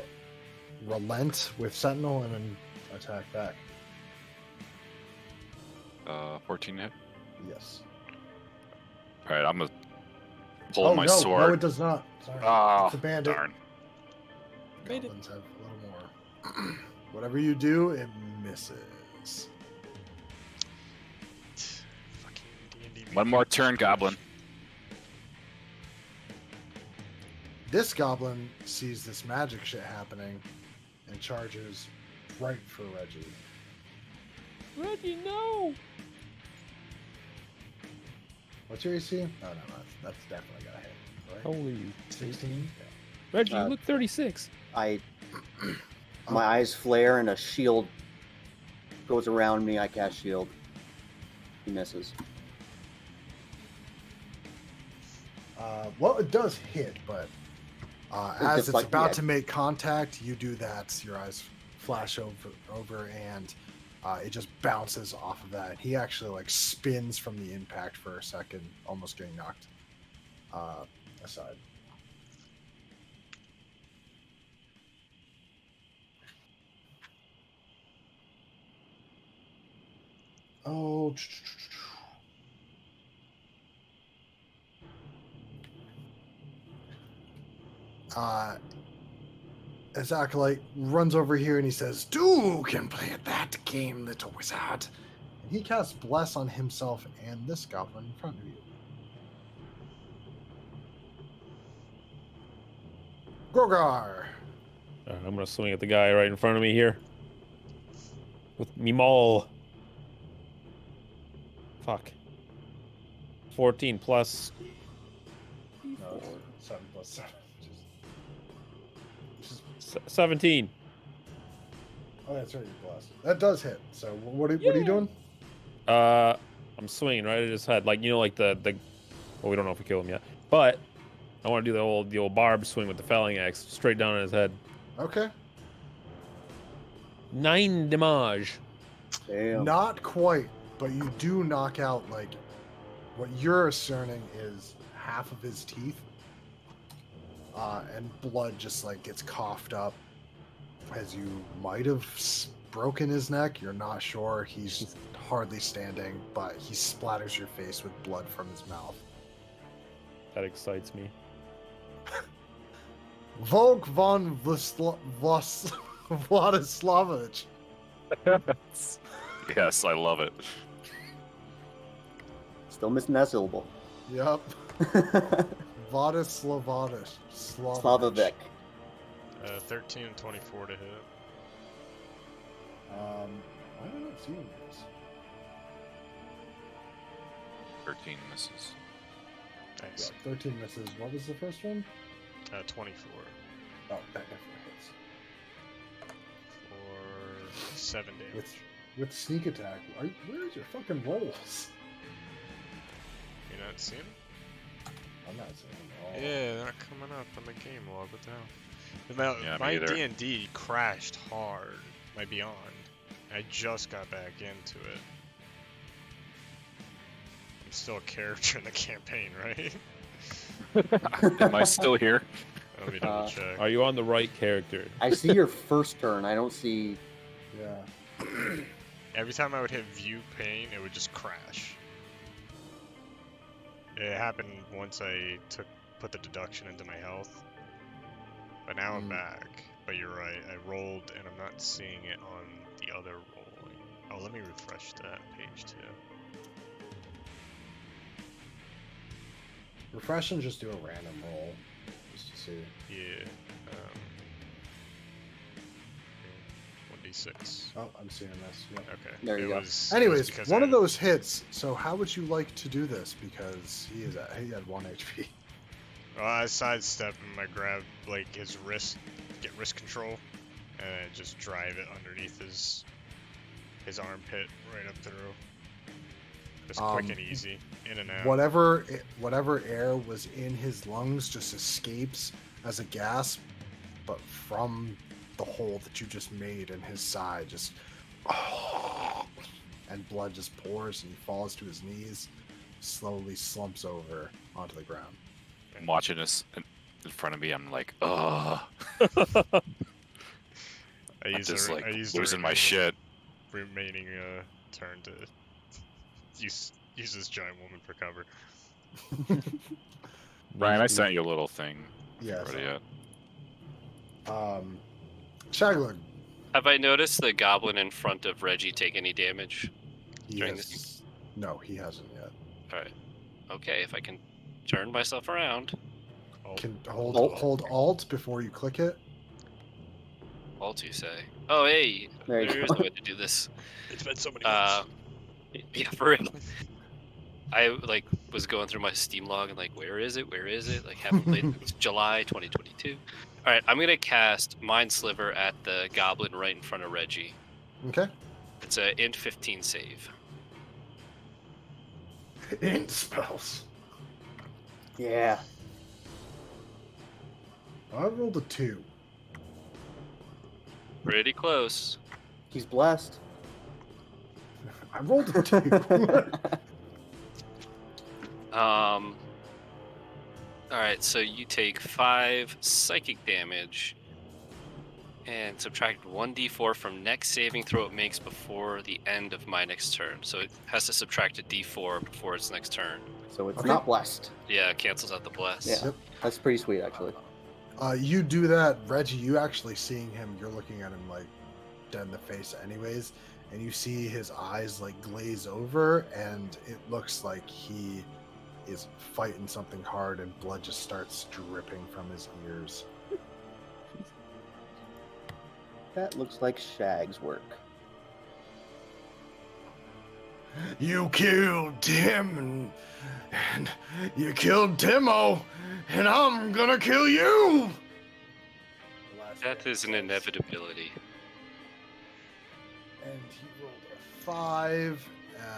relent with Sentinel and then attack back. 14 hit. Yes. All right, I'm gonna pull my sword. No, it does not. Sorry. Oh, It's a bandit. darn. Goblins have a little more. Whatever you do, it misses. Fucking D&D. One more turn, goblin. This goblin sees this magic shit happening and charges right for Reggie. Reggie, no! What's your AC? Oh, no, that's definitely got a hit, right? Holy 16? Reggie, you look 36. My eyes flare and a shield goes around me. I cast shield. He misses. Well, it does hit, but as just it's like- about yeah. to make contact, you do that. Your eyes flash over, and it just bounces off of that. He actually like spins from the impact for a second, almost getting knocked aside. Oh. As Acolyte runs over here and he says, "Do can play at that game, little wizard." And he casts Bless on himself and this goblin in front of you. Grogar. I'm gonna swing at the guy right in front of me here with me maul. Fuck. 14 plus No, it's 7 plus 7. Just 17. oh, that's right, you're blessed. That does hit. So what are you doing? I'm swinging right at his head, like like the. Well, we don't know if we kill him yet, but I want to do the old barb swing with the felling axe straight down on his head. Okay. 9 damage. Damn. Not quite, but you do knock out like what you're discerning is half of his teeth, and blood just like gets coughed up as you might have broken his neck. You're not sure. He's hardly standing, but he splatters your face with blood from his mouth. That excites me. Volk von Vladislavovich. Yes, I love it. Still missing that syllable. Yep. Vladislavovich. Slavovic. 13 and 24 to hit. Why am I not seeing this? 13 misses. Nice. Yeah, 13 misses. What was the first one? 24 Oh, that definitely hits. for 7 damage. With sneak attack. Where's your fucking rolls? You're not seeing them? I'm not seeing them at all. Yeah, they're not coming up on the game log. What the hell? Yeah, me My either. D&D crashed hard. My Beyond. I just got back into it. I'm still a character in the campaign, right? Am I still here? Let me double check. Are you on the right character? I see your first turn. I don't see. Yeah. Every time I would hit view pane, it would just crash. It happened once I put the deduction into my health. But now I'm back. But you're right, I rolled and I'm not seeing it on the other rolling. Oh, let me refresh that page too. Refresh and just do a random roll. Just to see. Yeah. 1d6. Oh, I'm seeing this. Yep. Okay. There you go. Anyways, because one I- of those hits. So how would you like to do this? Because he had 1 HP. Well, I sidestep him, I grab like his wrist, get wrist control, and I just drive it underneath his armpit right up through. Just quick and easy, in and out. Whatever air was in his lungs just escapes as a gasp, but from the hole that you just made in his side, just and blood just pours and he falls to his knees, slowly slumps over onto the ground. I'm watching this in front of me. I'm like, ugh. I I'm used just the, like I used the losing my remaining- shit. remaining turn to use this giant woman for cover. Ryan, I sent you a little thing. if you Yes. read it yet. Shaglin. Have I noticed the goblin in front of Reggie take any damage? He During has, no, he hasn't yet. Alright. Okay, if I can turn myself around. Can hold Alt. hold Alt before you click it. Alt, you say? Oh, hey, There you there's go. a way to do this. It's been so many months. Yeah, for real. I like was going through my Steam log and like, where is it? Where is it? Like, haven't played since July 2022. All right, I'm gonna cast Mind Sliver at the goblin right in front of Reggie. Okay. It's a int 15 save. Int spells. Yeah. I rolled a 2. Pretty close. He's blessed. I rolled a 2. All right, so you take 5 psychic damage and subtract 1d4 from next saving throw it makes before the end of my next turn. So it has to subtract a d4 before its next turn. So it's Okay. not blessed. Yeah, it cancels out the bless. Yeah. Yep. That's pretty sweet, actually. You do that, Reggie. You actually seeing him. You're looking at him like dead in the face, anyways, and you see his eyes like glaze over, and it looks like he is fighting something hard, and blood just starts dripping from his ears. That looks like Shag's work. You killed Tim, and you killed Timo, and I'm gonna kill you. The last Death man is an says. inevitability. And he rolled a 5,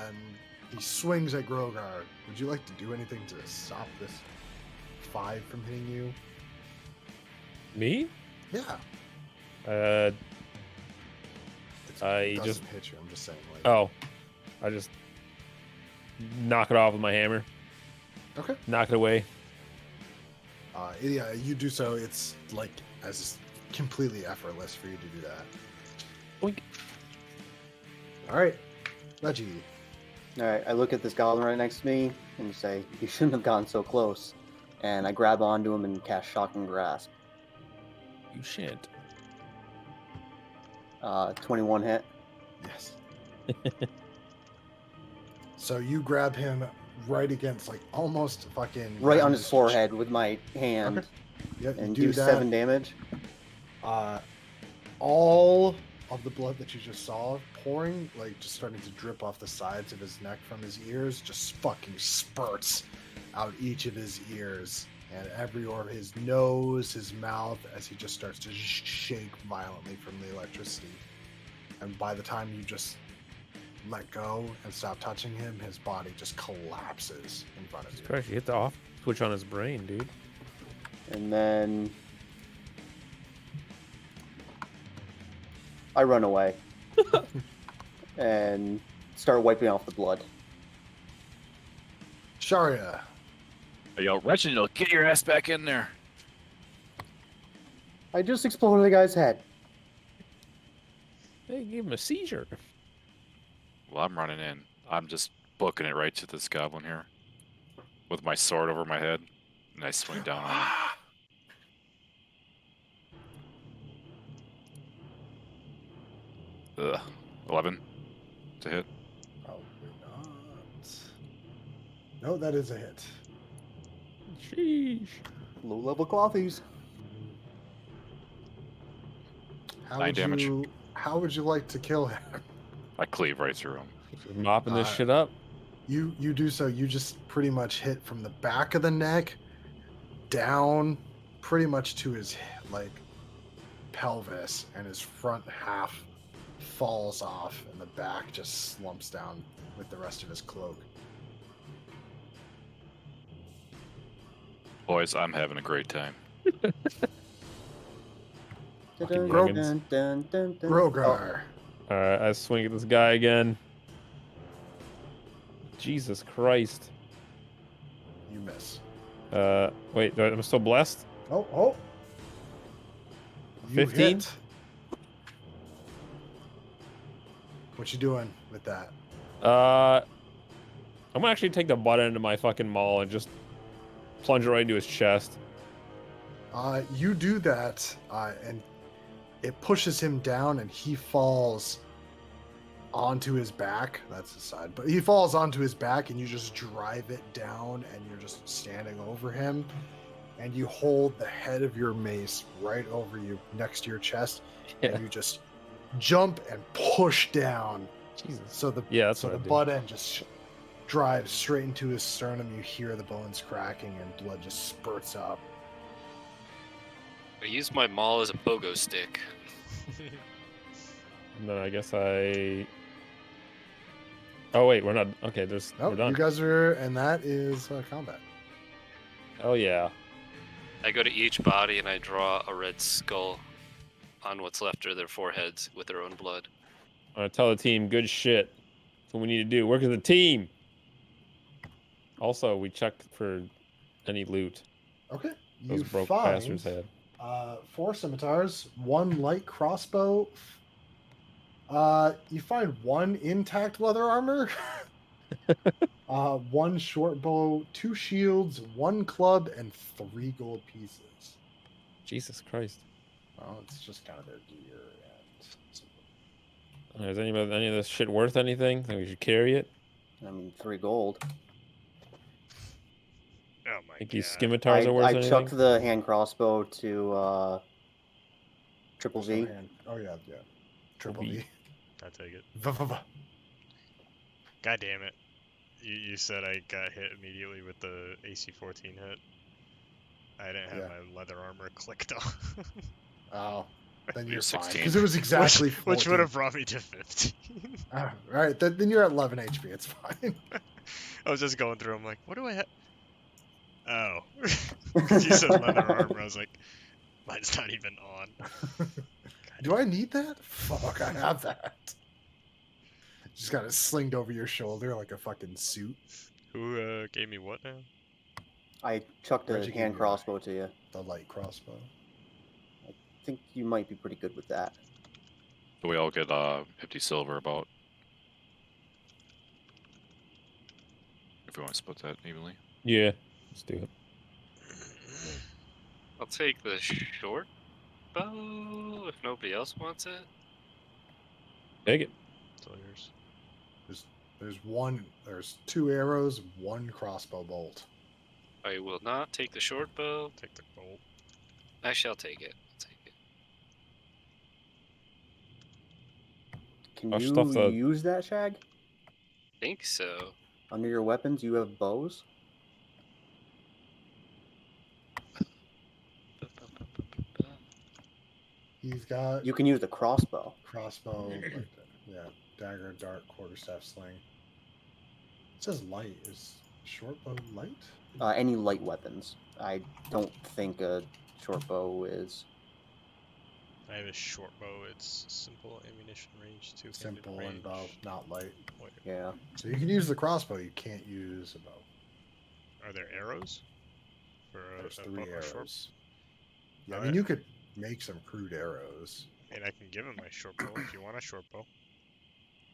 and he swings at Grogar. Would you like to do anything to stop this 5 from hitting you? Me? Yeah. Uh, It I doesn't just. hit you. I'm just saying. Like, Oh, I just knock it off with my hammer. okay. Knock it away. Yeah, you do so. It's like as completely effortless for you to do that. Oink. All right, Reggie. All right, I look at this goblin right next to me and say, "You shouldn't have gone so close." And I grab onto him and cast Shocking Grasp. You shan't. 21 hit. Yes. So you grab him right against, like, almost fucking Right on his forehead with my hand. Okay. Yep, you And do do that. 7 damage. All of the blood that you just saw pouring, like just starting to drip off the sides of his neck from his ears, just fucking spurts out each of his ears and everywhere, his nose, his mouth, as he just starts to shake violently from the electricity. And by the time you just let go and stop touching him, his body just collapses in front of you. Christ, you hit the off switch on his brain, dude. And then I run away. And start wiping off the blood. Sharia. Hey, yo, Reginald, get your ass back in there. I just exploded the guy's head. They gave him a seizure. Well, I'm running in. I'm just booking it right to this goblin here. With my sword over my head. And I swing down on him. 11 to hit. Probably not. No, that is a hit. Sheesh. Low-level clothies. How 9 would damage. How would you like to kill him? I cleave right through him. Just mopping this shit up. You do so. You just pretty much hit from the back of the neck down, pretty much to his like pelvis, and his front half falls off, and the back just slumps down with the rest of his cloak. Boys, I'm having a great time. Dun, youngins. dun, dun, dun, dun. Grogar. Alright, I swing at this guy again. Jesus Christ. You miss. Wait, I'm still blessed? Oh. You 15? hit. What you doing with that? I'm gonna actually take the butt end of my fucking maul and just plunge it right into his chest. You do that, and it pushes him down, and he falls onto his back. That's his side, but he falls onto his back, and you just drive it down, and you're just standing over him, and you hold the head of your mace right over you, next to your chest, Yeah. and you just jump and push down. Jesus. So the Yeah, that's so what the I do. butt end just drives straight into his sternum. You hear the bones cracking, and blood just spurts up. I use my maul as a pogo stick. And then I guess I... Oh, wait, we're not... Okay, Oh, we're done. you guys are, and that is combat. Oh, yeah. I go to each body and I draw a red skull on what's left of their foreheads with their own blood. I'm gonna tell the team, good shit. That's what we need to do. Work as a team. Also, we checked for any loot Okay, those you broke find bastards had. 4 scimitars, 1 light crossbow. You find 1 intact leather armor, 1 short bow, 2 shields, 1 club, and 3 gold pieces. Jesus Christ. Well, it's just kind of their gear. And Is any of this shit worth anything? Think we should carry it? I mean, 3 gold. Oh my Think these god. scimitars are worth I anything? chucked the hand crossbow to Triple there's no V. hand. Oh yeah. Triple V. V. I take it. V. God damn it. You said I got hit immediately with the AC-14 hit. I didn't have Yeah. my leather armor clicked on. Oh, then you're fine. 16. Because it was exactly 14. which would have brought me to 15. All right, then you're at 11 HP. It's fine. I was just going through. I'm like, what do I have? Oh, because you said leather armor. I was like, mine's not even on. Do I need that? Fuck, I have that. Just got it slinged over your shoulder like a fucking suit. Who gave me what now? I chucked a Reggie gave hand you crossbow to you. the light crossbow. I think you might be pretty good with that. So we all get 50 silver about. If we want to split that evenly. Yeah, let's do it. I'll take the short bow if nobody else wants it. Take it. It's all yours. There's 2 arrows, 1 crossbow bolt. I will not take the short bow. Take the bolt. Actually, I'll take it. I'll take it. Can I'll you stuff the- use that, Shag? Think so. Under your weapons, you have bows? He's got You can use the crossbow. crossbow, yeah, dagger, dart, quarterstaff, sling. It says light. Is short bow light? Any light weapons. I don't think a short bow is. I have a short bow. It's simple ammunition range, two-handed Simple range. and bow, not light. Wait, Yeah. So you can use the crossbow. You can't use a bow. are there arrows? For There's a 3 bow, a short? arrows. Yeah, I Alright. mean you could make some crude arrows. And I can give him my short bow if you want a short bow.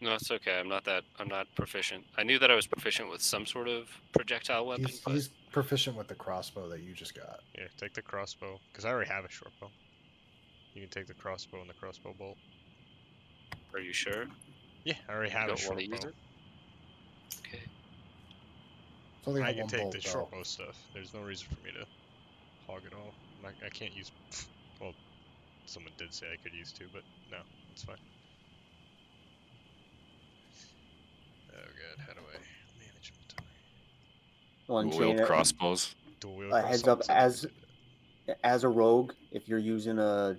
No, it's okay. I'm not proficient. I knew that I was proficient with some sort of projectile weapon, but He's proficient with the crossbow that you just got. Yeah, take the crossbow. Because I already have a short bow. You can take the crossbow and the crossbow bolt. are you sure? Yeah, I already You have a don't short want to use bow. it? Okay. It's only got I can 1 take bolt, the though. short bow stuff. There's no reason for me to hog it all. I can't use. Well, someone did say I could use 2, but no, it's fine. Oh god, how do I manage inventory? One Wheeled chain. crossbows. Dual wield Heads up, crossbows? as a rogue, if you're using a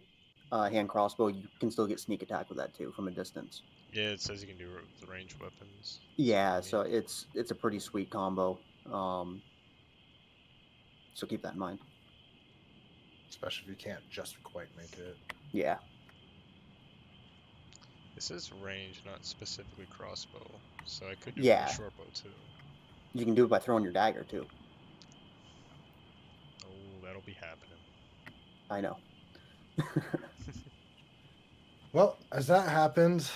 hand crossbow, you can still get sneak attack with that too from a distance. Yeah, it says you can do the ranged weapons. Yeah, I so mean, it's a pretty sweet combo. So keep that in mind. Especially if you can't just quite make it. Yeah. this is range, not specifically crossbow. So I could do Yeah. my short bow too. You can do it by throwing your dagger too. Oh, that'll be happening. I know. Well, as that happened,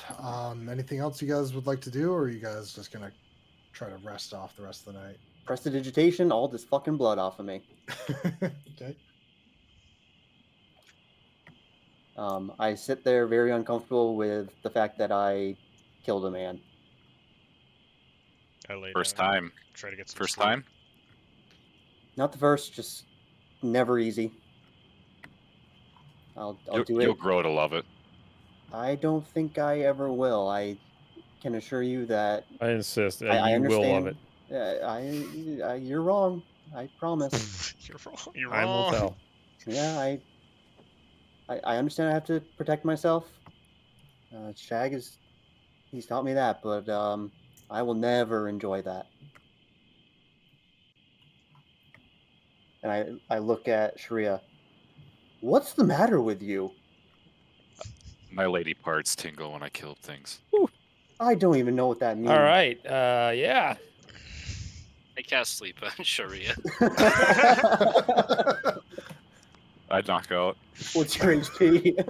anything else you guys would like to do, or are you guys just gonna try to rest off the rest of the night? Prestidigitation, all this fucking blood off of me. Okay. I sit there very uncomfortable with the fact that I killed a man. I lay First down and time. try to get some First sleep. time. Not the first, just never easy. I'll do You'll it. grow to love it. I don't think I ever will. I can assure you that I insist. I You will love understand. it. You're wrong. I promise. You're wrong. You're Time will wrong. tell. Yeah, I understand I have to protect myself. Shag he's taught me that, but I will never enjoy that. And I look at Sharia. What's the matter with you? My lady parts tingle when I kill things. I don't even know what that means. All right. Yeah. I cast sleep on Sharia. I'd knock out. What's your HP?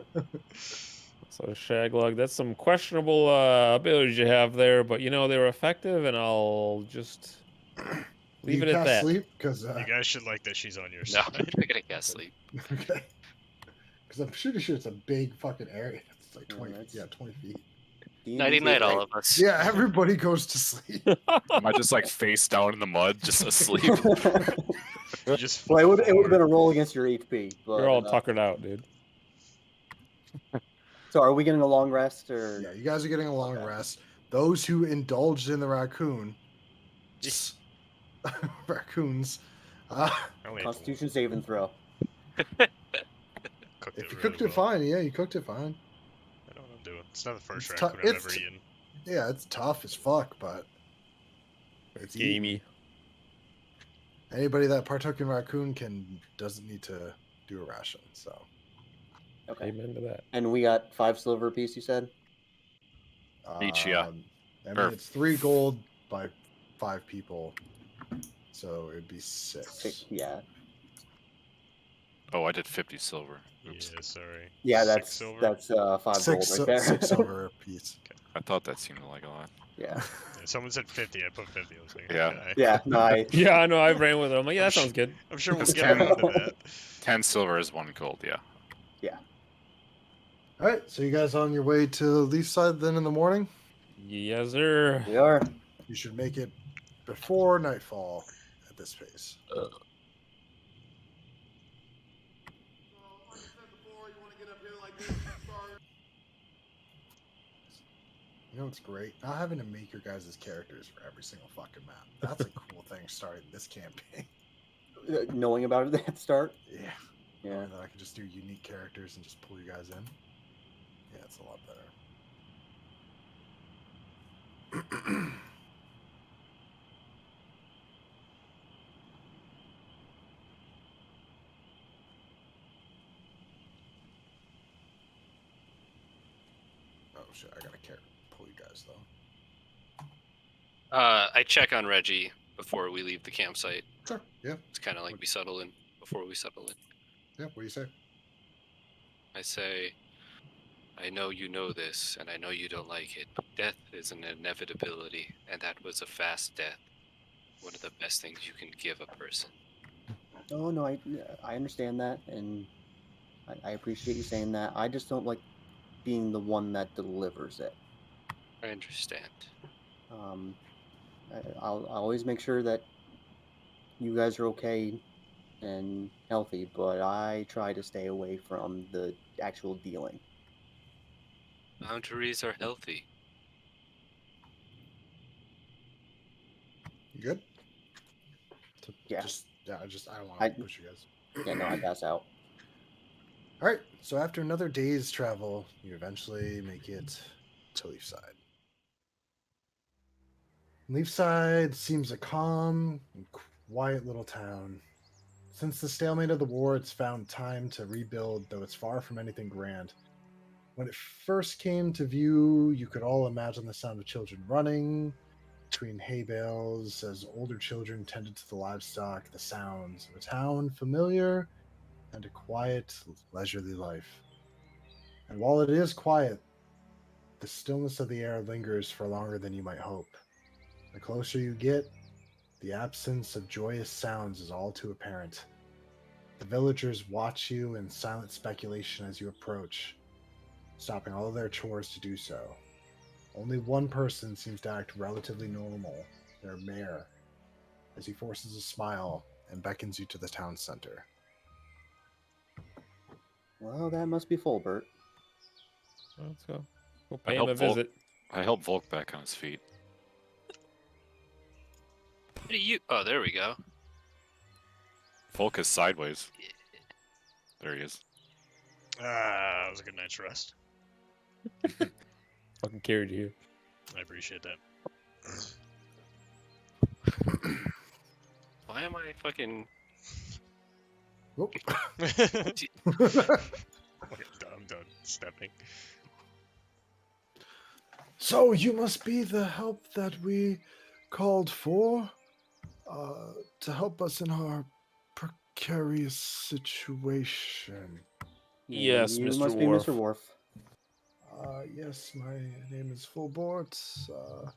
So Shaglug, that's some questionable abilities you have there, but you know they were effective, and I'll just leave you it at cast that. sleep because You guys should like that she's on your No, I'm side. not gonna cast sleep. okay. Because I'm pretty sure it's a big fucking area. It's like 20. that's- Yeah, 20 feet. Nighty night, all of us. Yeah, everybody goes to sleep. Am I just like face down in the mud, just asleep? You just Well, it would flip have been a roll against your HP. But, You're all tuckered out, dude. So are we getting a long rest or? Yeah, you guys are getting a long Okay. rest. those who indulged in the raccoons, uh, I only ate the one. Constitution saving throw. Cooked if it you really cooked it well. fine, yeah, you cooked it fine. I know what I'm doing. It's not the first It's raccoon I've ever eaten. Yeah, it's tough as fuck, but it's eaten. Gamey. Anybody that partook in raccoon doesn't need to do a ration. So Okay. Amen to that. And we got 5 silver apiece, you said? Each, yeah. I Or- mean, it's 3 gold by 5 people, so it'd be 6. Yeah. Oh, I did 50 silver. Oops. Yeah, sorry. Yeah, 6 silver. that's 5 gold right there. 6 silver a piece. I thought that seemed like a lot. Yeah. Yeah, someone said 50. I put 50. I was like, Yeah. okay. Yeah, nice. Yeah, I know. I ran with it. I'm like, yeah, that sounds good. I'm sure we'll It's get 10. around to that. 10 silver is 1 gold, yeah. All right, so you guys on your way to Leafside then in the morning? Yes, sir. We are. You should make it before nightfall at this pace. You know what's great? Not having to make your guys' characters for every single fucking map. That's a cool thing starting this campaign. Knowing about it at the start. Yeah. Yeah. And then I can just do unique characters and just pull you guys in. Yeah, it's a lot better. Oh shit, I gotta pull you guys though. I check on Reggie before we leave the campsite. Sure. Yeah. It's kind of like we settle in before we settle in. Yeah. What do you say? I say, I know you know this, and I know you don't like it, but death is an inevitability, and that was a fast death. One of the best things you can give a person. Oh no, I understand that, and I appreciate you saying that. I just don't like being the one that delivers it. I understand. I'll always make sure that you guys are okay and healthy, but I try to stay away from the actual dealing. Boundaries are healthy. You good? Yeah. I don't want I- to push you guys. Yeah, no, I pass out. All right. So after another day's travel, you eventually make it to Leafside. Leafside seems a calm and quiet little town. Since the stalemate of the war, it's found time to rebuild, though it's far from anything grand. When it first came to view, you could all imagine the sound of children running between hay bales as older children tended to the livestock, the sounds of a town familiar and a quiet, leisurely life. And while it is quiet, the stillness of the air lingers for longer than you might hope. The closer you get, the absence of joyous sounds is all too apparent. The villagers watch you in silent speculation as you approach, stopping all of their chores to do so. Only one person seems to act relatively normal, their mayor, as he forces a smile and beckons you to the town center. Well, that must be Fulbert. Let's go. We'll I pay him a helped Volk. visit. I helped Volk back on his feet. What are you? Oh, there we go. Volk is sideways. There he is. That was a good night's rest. Fucking carried you here. I appreciate that. Why am I fucking? Whoop. Okay, I'm done stepping. So you must be the help that we called for to help us in our precarious situation. Yes, You Mr. must be Worf. Mr. Worf. Yes, my name is Fulbort. I'm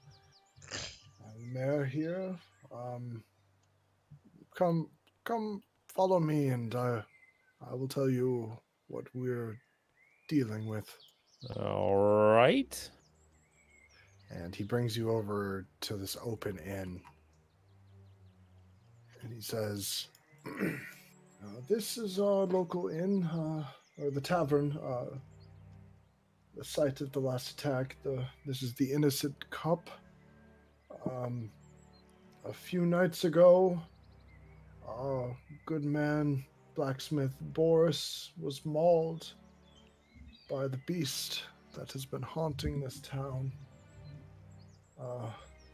the mayor here. Come, follow me, and I will tell you what we're dealing with. All right. And he brings you over to this open inn. And he says, this is our local inn, or the tavern. the site of the last attack. This is the Innocent Cup. A few nights ago, our good man, blacksmith Boris, was mauled by the beast that has been haunting this town.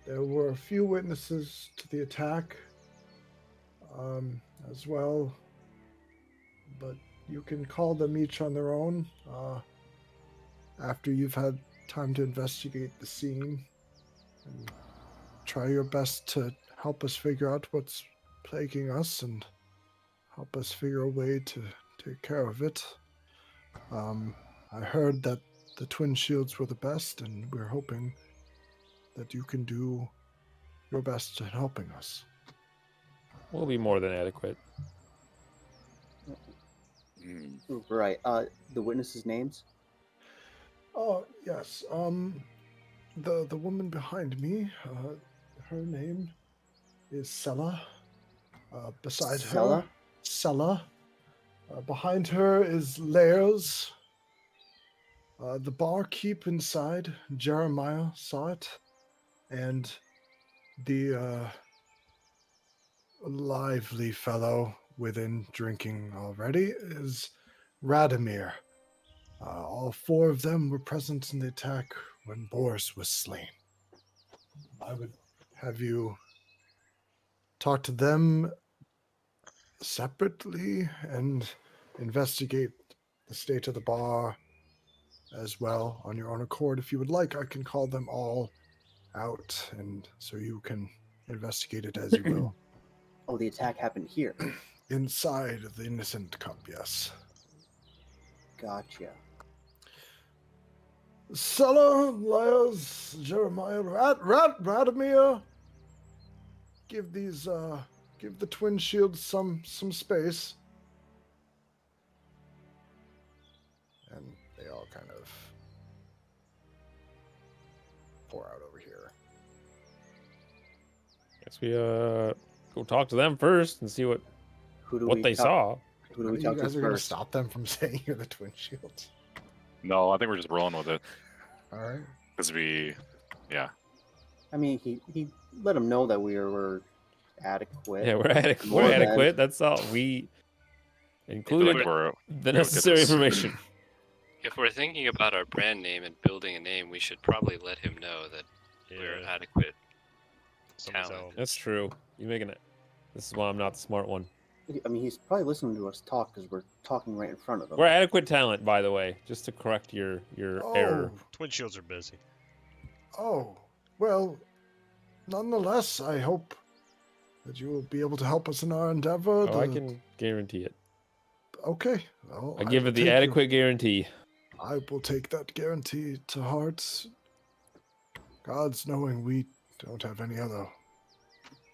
There were a few witnesses to the attack as well, but you can call them each on their own after you've had time to investigate the scene and try your best to help us figure out what's plaguing us and help us figure a way to take care of it. I heard that the twin shields were the best, and we're hoping that you can do your best in helping us. We'll be more than adequate. Right. The witnesses' names? Oh, yes. The woman behind me, her name is Sella. Beside Sella? her, Sella. Behind her is Lairs. The barkeep inside, Jeremiah, saw it. And the lively fellow within drinking already is Radomir. All four of them were present in the attack when Boris was slain. I would have you talk to them separately and investigate the state of the bar as well on your own accord. If you would like, I can call them all out, and so you can investigate it as you will. Oh, the attack happened here. Inside the Innocent Cup, yes. Gotcha. Sulla, Laios, Jeremiah, Radomir, give the twin shields some space. And they all kind of pour out over here. Guess we go talk to them first and see what they saw. Who do None we of talk you guys to are going to first? stop them from saying you're the twin shields. No, I think we're just rolling with it. All right. Because yeah. I mean, he let him know that we were adequate. Yeah, we're adequate. More We're than- adequate. That's all. We I feel included like we're the necessary information. If we're thinking about our brand name and building a name, we should probably let him know that we're Yeah. adequate. Someone talent. tell him. That's true. You're making it. This is why I'm not the smart one. I mean, he's probably listening to us talk because we're talking right in front of him. We're adequate talent, by the way, just to correct your error. Twin shields are busy. Oh, well, nonetheless, I hope that you will be able to help us in our endeavor. Oh, I can guarantee it. Okay. Well, I give will it the take adequate guarantee. I will take that guarantee to heart. God's knowing we don't have any other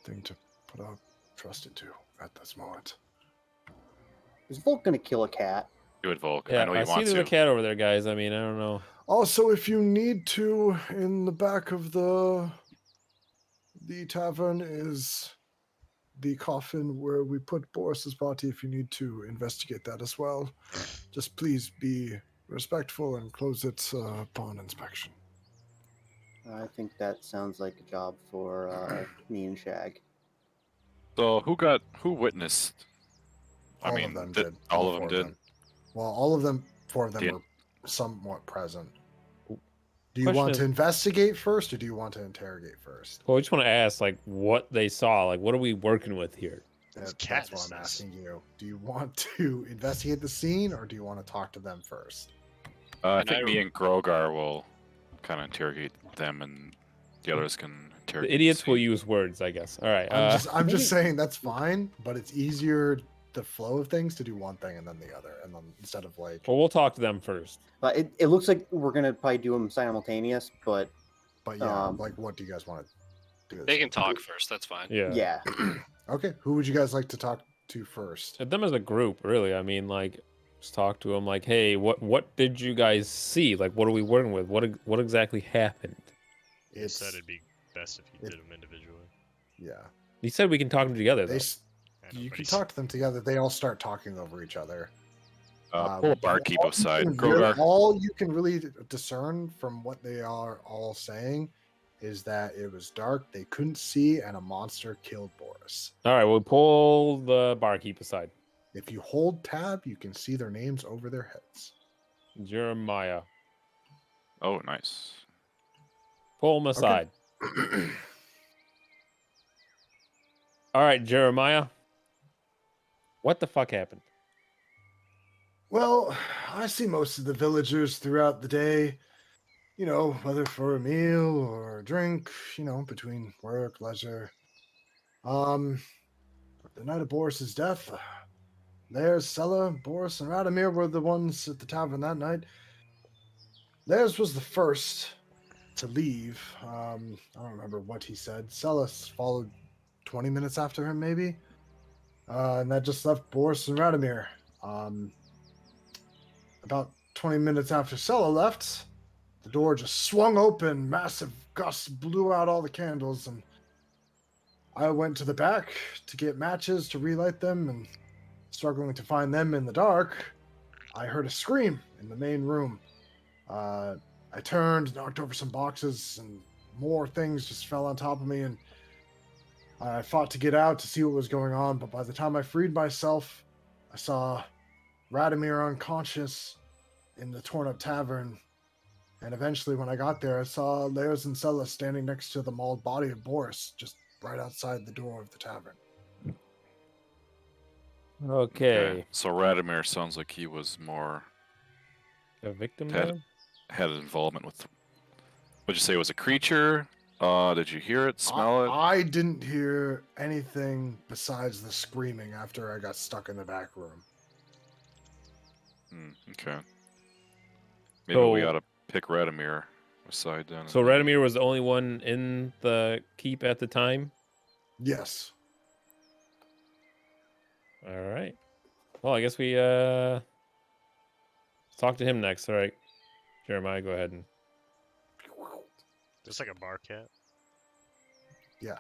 thing to put our trust into at this moment. Is Volk gonna kill a cat? do it, Volk. Yeah, I know you see want there's to. a cat over there, guys. I mean, I don't know. Also, if you need to, in the back of the tavern is the coffin where we put Boris's body. If you need to investigate that as well, just please be respectful and close it upon inspection. I think that sounds like a job for me and Shag. So who witnessed? All of them did. All of them four did. Well, all of them, four of them Did- were somewhat present. Do you Question want is- to investigate first, or do you want to interrogate first? Well, I just want to ask, like, what they saw. Like, what are we working with here? That's what I'm asking you. Do you want to investigate the scene, or do you want to talk to them first? I And think I- me and Grogar will kind of interrogate them, and the others can interrogate. The idiots will scene. use words, I guess. All right. I'm just saying that's fine, but it's easier the flow of things to do one thing and then the other, and then instead of like. Well, we'll talk to them first. But it looks like we're gonna probably do them simultaneous, but But yeah, Um, like, what do you guys want to do? They can talk first. That's fine. Yeah. yeah. Okay, who would you guys like to talk to first? At them as a group, really. I mean, like, just talk to them. Like, hey, what did you guys see? Like, what are we working with? What exactly happened? He said it'd be best if you did them individually. Yeah. He said we can talk them together. They Though. s- I know, you but can he's- talk to them together. They all start talking over each other. Pull a But barkeep aside. all you can really discern from what they are all saying is that it was dark, they couldn't see, and a monster killed Boris. All right, we'll pull the barkeep aside. If you hold tab, you can see their names over their heads. Jeremiah. Oh, nice. Pull him aside. All right, Jeremiah. What the fuck happened? Well, I see most of the villagers throughout the day, you know, whether for a meal or a drink, you know, between work, leisure. The night of Boris's death, there's Sella, Boris, and Radomir were the ones at the tavern that night. Theirs was the first to leave. I don't remember what he said. Celis followed 20 minutes after him, maybe. And that just left Boris and Radomir. About 20 minutes after Sella left, the door just swung open. Massive gusts blew out all the candles, and I went to the back to get matches to relight them, and struggling to find them in the dark, I heard a scream in the main room. I turned, knocked over some boxes, and more things just fell on top of me, and I fought to get out to see what was going on, but by the time I freed myself, I saw Radomir unconscious in the torn-up tavern, and eventually when I got there, I saw Lairs and Sella standing next to the mauled body of Boris, just right outside the door of the tavern. Okay. So Radomir sounds like he was more A victim had then? had involvement with. Would you say it was a creature? Did you hear it, smell it? I didn't hear anything besides the screaming after I got stuck in the back room. Okay. Maybe we So- ought to pick Radomir aside then. So Radomir was the only one in the keep at the time? Yes. All right. Well, I guess we talk to him next. All right. Jeremiah, go ahead and Just like a bar cat. Yeah.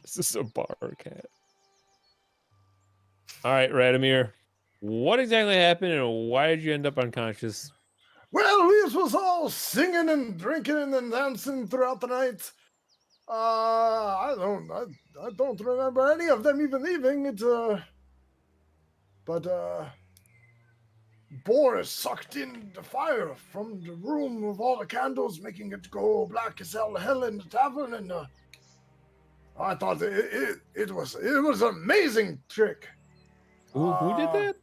this is a bar cat. All right, Radomir. What exactly happened and why did you end up unconscious? Well, we was all singing and drinking and dancing throughout the night. I don't remember any of them even leaving. But Boris sucked in the fire from the room of all the candles, making it go black as hell in the tavern, and I thought it was an amazing trick. Who did that?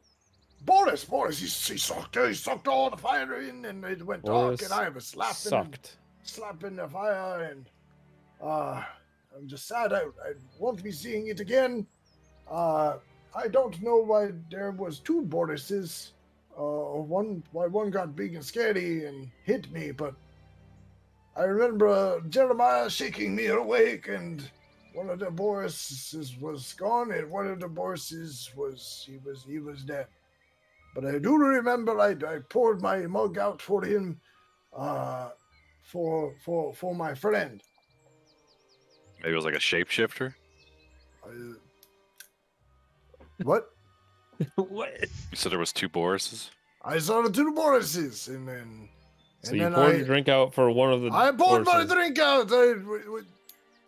Boris, he sucked all the fire in, and it went dark, and I was slapping the fire, and I'm just sad. I won't be seeing it again. I don't know why there was two Borises. Why one got big and scary and hit me, but I remember Jeremiah shaking me awake, and one of the Borises was gone, and one of the Borises was dead. But I do remember I poured my mug out for him, for my friend. Maybe it was like a shapeshifter. What? What? You said there was two Borises. I saw the two Borises, and then. So you poured your drink out for one of the. I poured my horses. drink out. This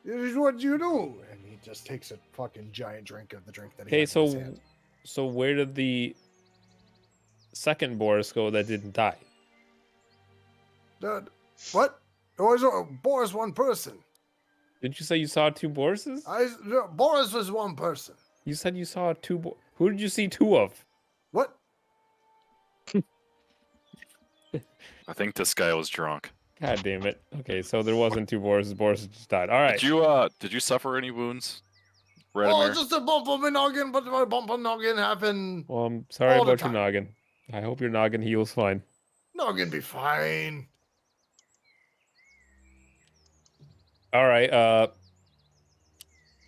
is what you do. And he just takes a fucking giant drink of the drink that he Okay, has in his hand. so where did the second Boris go that didn't die? What? Boris one person. Didn't you say you saw two Borises? Boris was one person. You said you saw two. Who did you see two of? What? I think this guy was drunk. God damn it. Okay, so there wasn't two Borises. Boris just died. All right. Did you suffer any wounds, Oh, Radomir? just a bump on my noggin, but my bump on noggin happened. Well, I'm sorry all the about your time. noggin. I hope your noggin heals fine. Noggin be fine. All right.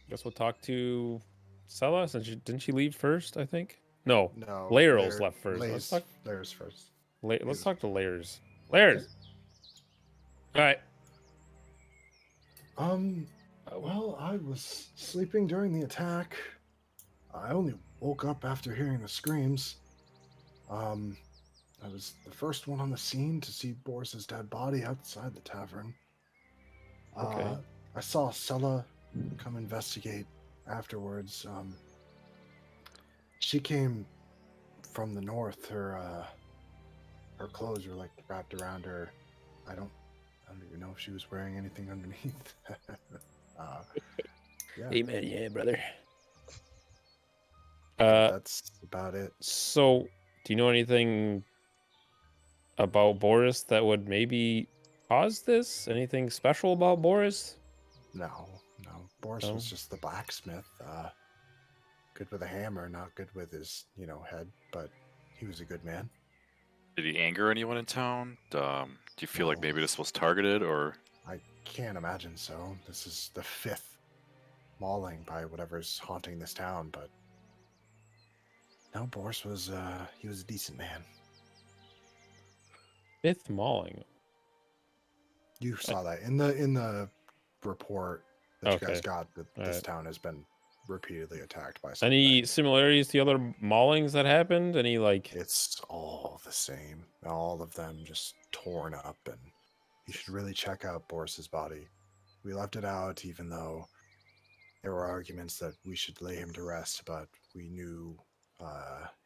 Guess we'll talk to Sella since didn't she leave first? I think. No. No. Lair's left first. Lairs first. Let's talk to Lairs. Lairs. All right. Well, I was sleeping during the attack. I only woke up after hearing the screams. I was the first one on the scene to see Boris's dead body outside the tavern. Okay. I saw Sella come investigate afterwards. She came from the north. Her clothes were like wrapped around her. I don't even know if she was wearing anything underneath. Yeah, Amen, yeah, brother. but that's about it. So do you know anything about Boris that would maybe cause this? Anything special about Boris? No. Boris No? was just the blacksmith. Good with a hammer, not good with his, head, but he was a good man. Did he anger anyone in town? Do you feel like No. maybe this was targeted, or I can't imagine so. This is the 5th mauling by whatever's haunting this town, but no, Boris was he was a decent man. 5th mauling. You saw that in the report that you guys Okay. got that All this right. town has been repeatedly attacked by something. Any similarities to the other maulings that happened? Any like It's all the same. All of them just torn up, and you should really check out Boris's body. We left it out even though there were arguments that we should lay him to rest, but we knew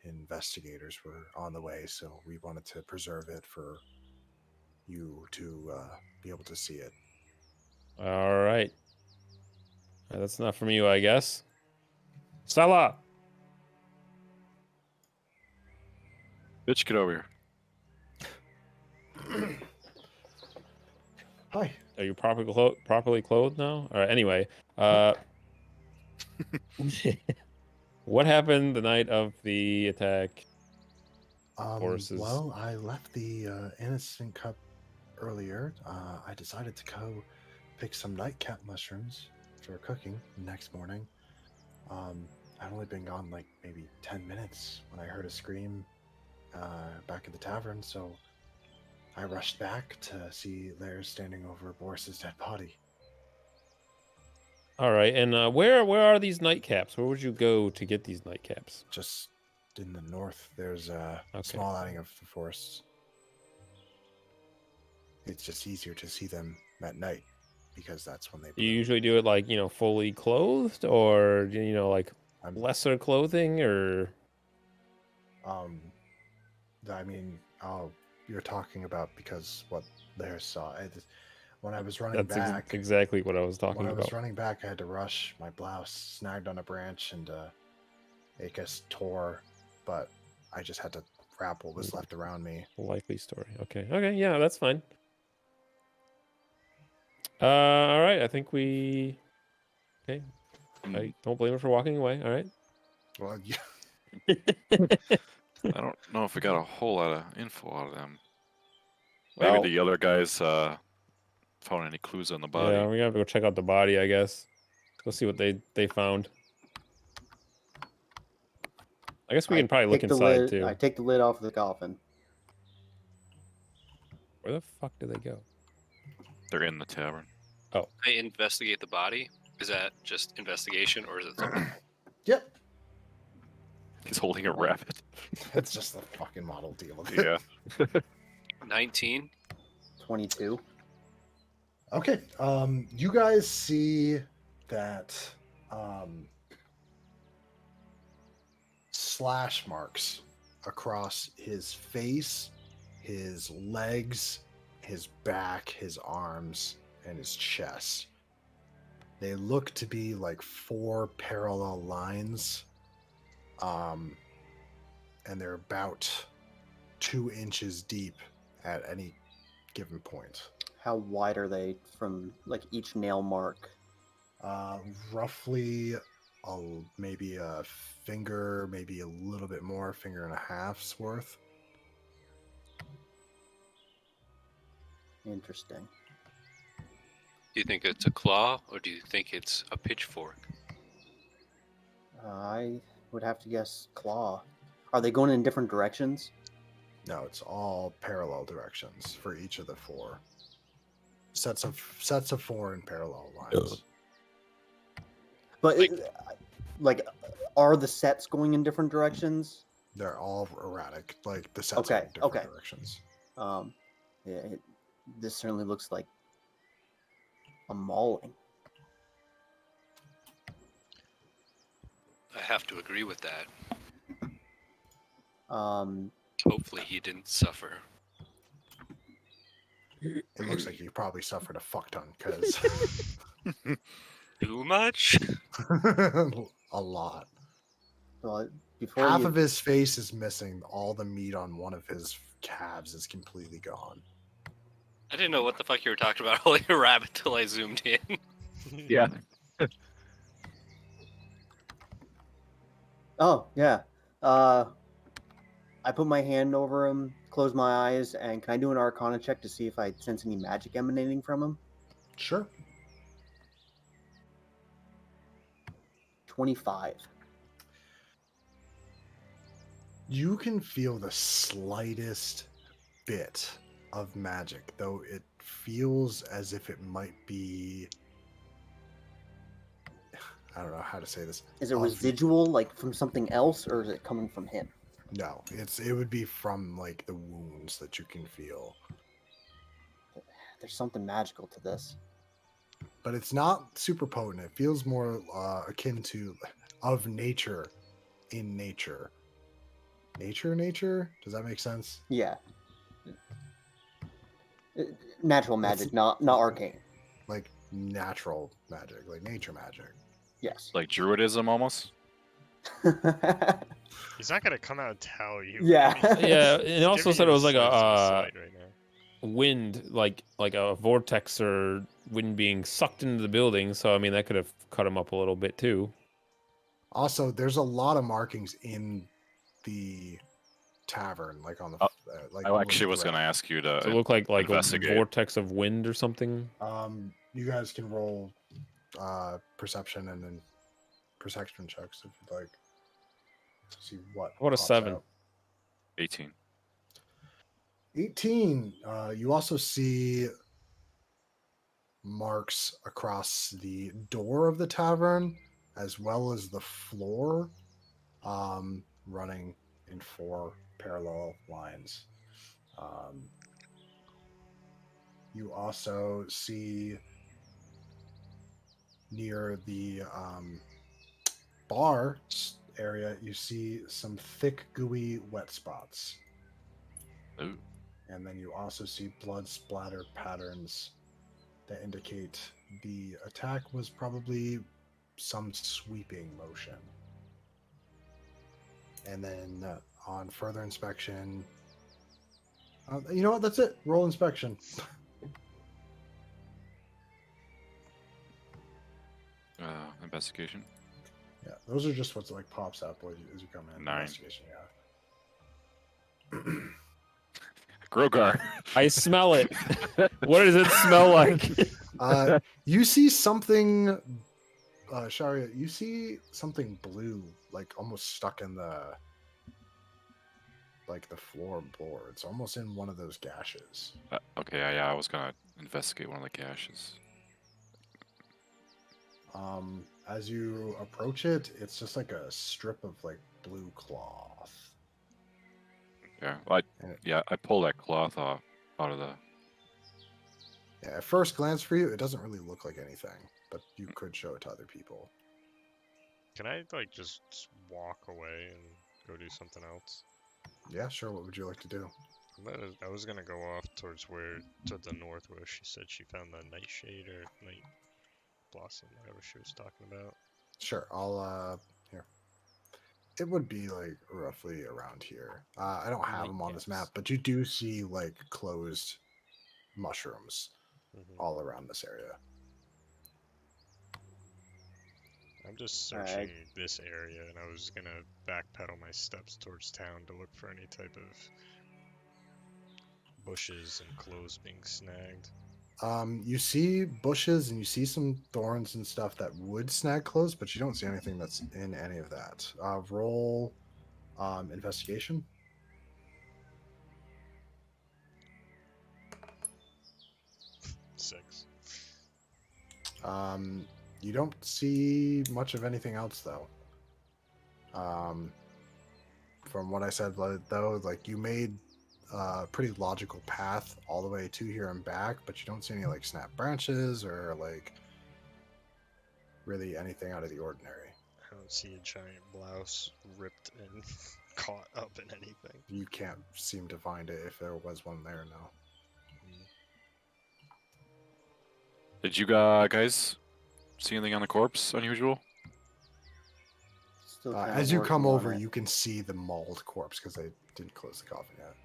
investigators were on the way, so we wanted to preserve it for you to be able to see it. all right. That's not from you, I guess. Stella! bitch, get over here? Hi. Are you properly clothed now? All right, anyway. What happened the night of the attack? Boris's... Well, I left the innocent cup earlier. I decided to go pick some nightcap mushrooms for cooking the next morning. I'd only been gone like maybe 10 minutes when I heard a scream back at the tavern, so I rushed back to see Lair standing over Boris's dead body. All right, and where are these nightcaps? Where would you go to get these nightcaps? Just in the north, there's a Okay. small outing of the forests. It's just easier to see them at night because that's when they Do you bloom. usually do it like, fully clothed, or like I'm- lesser clothing, or I mean, you're talking about because what Lair saw. When I was running that's back, exactly what I was talking when I was about. running back, I had to rush. My blouse snagged on a branch and it just tore, but I just had to wrap what was left around me. Likely story. Okay, yeah, that's fine. All right, I think we... Okay, I don't blame her for walking away, all right? Well, yeah, I don't know if we got a whole lot of info out of them. Well, Maybe the other guys found any clues on the body. yeah, we have to go check out the body, I guess. Let's go see what they found. I guess we can probably look take the inside, lid. too. I take the lid off the coffin. Where the fuck do they go? They're in the tavern. I investigate the body. Is that just investigation, or is it something? yep. He's holding a rabbit. It's just the fucking model deal of it. Yeah. 19. 22. Okay. You guys see that slash marks across his face, his legs, his back, his arms, and his chest. They look to be like 4 parallel lines. And they're about 2 inches deep at any given point. How wide are they from like each nail mark? Roughly maybe a finger, maybe a little bit more, finger and a half's worth. Interesting. Do you think it's a claw, or do you think it's a pitchfork? I would have to guess claw. Are they going in different directions? No, it's all parallel directions for each of the 4 sets of 4 in parallel lines. But like, are the sets going in different directions? They're all erratic, like the sets Okay, are in different okay. directions. Yeah, this certainly looks like a mauling. I have to agree with that. Um, Hopefully he didn't suffer. It looks like you probably suffered a fuck ton because Too much? a lot. well, before Half you, of his face is missing. All the meat on one of his calves is completely gone. I didn't know what the fuck you were talking about holding a rabbit till I zoomed in. Yeah. oh yeah, I put my hand over him, close my eyes, and can I do an Arcana check to see if I sense any magic emanating from him? Sure. 25. You can feel the slightest bit of magic, though it feels as if it might be. I don't know how to say this. Is it Of- residual, like from something else, or is it coming from him? No, it would be from like the wounds that you can feel, There's something magical to this. but it's not super potent. It feels more akin to of nature, in nature. Nature. Does that make sense? Yeah. Natural magic, not arcane. Like natural magic, like nature magic. Yes. Like druidism almost. He's not gonna come out and tell you. Yeah. Yeah, He's it also giving said you it the was like slightest of a slight right now. wind, like a vortex or wind being sucked into the building. So I mean, that could have cut him up a little bit too. Also, there's a lot of markings in the tavern, like on the Oh, like. I actually was going to thread. ask you So it to looked like a investigate. vortex of wind or something. You guys can roll perception and then perception checks if you'd like to see what. What a pops 7. out. 18. 18. You also see marks across the door of the tavern as well as the floor, running in 4 parallel lines. You also see near the bar area, you see some thick, gooey wet spots. Ooh. And then you also see blood splatter patterns that indicate the attack was probably some sweeping motion. And then on further inspection, you know what? That's it. Roll inspection. Investigation. Yeah, those are just what's like pops up as you come in. 9. Investigation, yeah. Grogar. I smell it. What does it smell like? You see something, Sharia. You see something blue, like almost stuck in the floorboard. It's almost in one of those gashes. Okay, yeah, I was going to investigate one of the caches. As you approach it, it's just like a strip of like blue cloth. Yeah, And I pull that cloth off out of the. yeah, at first glance for you, it doesn't really look like anything, but you could show it to other people. Can I like just walk away and go do something else? Yeah, sure. What would you like to do? I was gonna go off towards the north where she said she found the nightshade or night blossom, whatever she was talking about. Sure, I'll here. It would be like roughly around here. I don't have them on this map, but you do see like closed mushrooms all around this area. I'm just searching this area, and I was gonna backpedal my steps towards town to look for any type of bushes and clothes being snagged. You see bushes and you see some thorns and stuff that would snag clothes, but you don't see anything that's in any of that. Roll investigation. 6. You don't see much of anything else though. from what I said, though, like you made a pretty logical path all the way to here and back, but you don't see any like snap branches or like really anything out of the ordinary. I don't see a giant blouse ripped and caught up in anything. You can't seem to find it if there was one there now. Did you guys see anything on the corpse unusual? Still kinda As you come working on over, it. you can see the mauled corpse because they didn't close the coffin yet.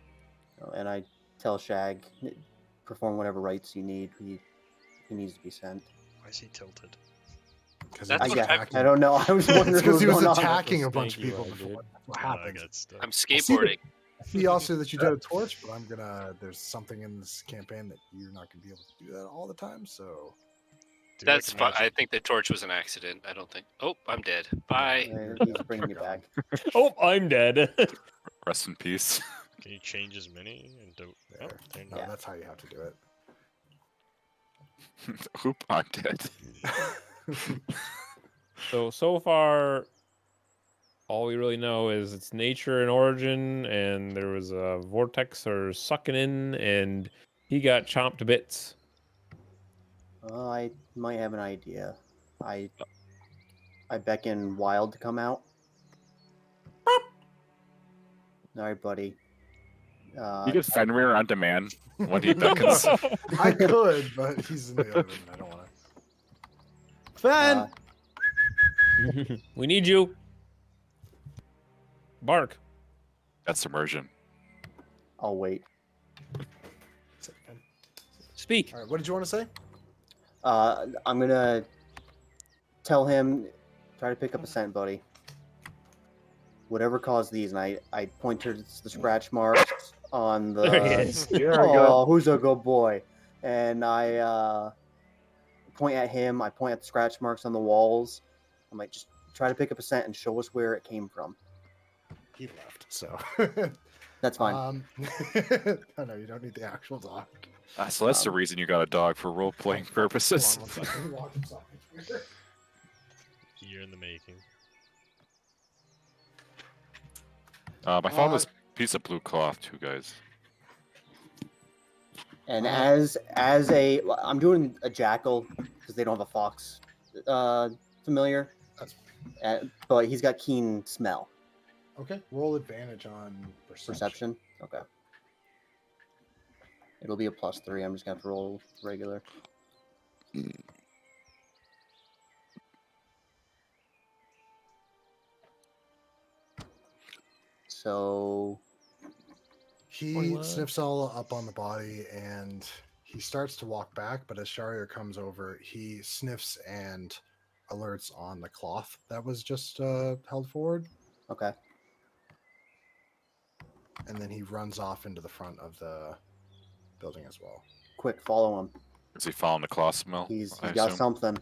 And I tell Shag, perform whatever rites you need. He needs to be sent. Why is he tilted? Because That's what I don't know. I was wondering it's because he was going on. attacking a That's bunch of stanky people leg, before. dude. That's what I happens. got stuck. I'm see skateboarding. I see also that you did a torch, but I'm gonna. There's something in this campaign that you're not gonna be able to do that all the time. So Do That's like fine. magic. I think the torch was an accident. I don't think. Oh, I'm dead. Bye. He's bringing you back. Oh, I'm dead. Rest in peace. Can you change his mini and do? Oh, there. there No, Yeah. that's how you have to do it. Oop, I'm dead. So far, all we really know is its nature and origin, and there was a vortex or sucking in, and he got chomped to bits. I might have an idea. I beckon Wild to come out. All right, buddy. You get Fenrir on demand when he beckons. I could, but he's in the other room. And I don't want to. Fen. We need you. Bark. That's immersion. I'll wait. Speak. All right. What did you want to say? I'm gonna tell him, try to pick up a scent, buddy. Whatever caused these, and I point to the scratch marks on the. There he is. Oh, who's a good boy? And I point at him. I point at the scratch marks on the walls. I'm like, just try to pick up a scent and show us where it came from. He left. So That's fine. Oh, no, you don't need the actual dog. So that's the reason you got a dog for role-playing purposes. Hold on 1 second. Walk inside. Year in the making. I found this piece of blue cloth too, guys. And as I'm doing a jackal because they don't have a fox familiar, but he's got keen smell. Okay. Roll advantage on Perception. Okay. It'll be a +3. I'm just gonna have to roll regular. So He 21. sniffs all up on the body and he starts to walk back, but as Shariar comes over, he sniffs and alerts on the cloth that was just held forward, okay. and then he runs off into the front of the building as well. Quick, follow him. Is he following the cloth smell? He's I got assume? something.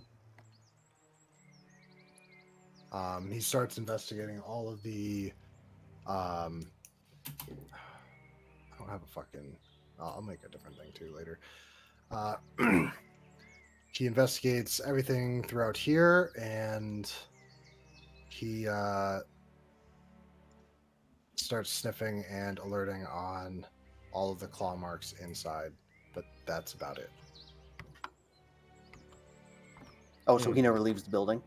He starts investigating all of the. I don't have a fucking. I'll make a different thing too later. He investigates everything throughout here, and he starts sniffing and alerting on all of the claw marks inside. But that's about it. Oh, so he never leaves the building?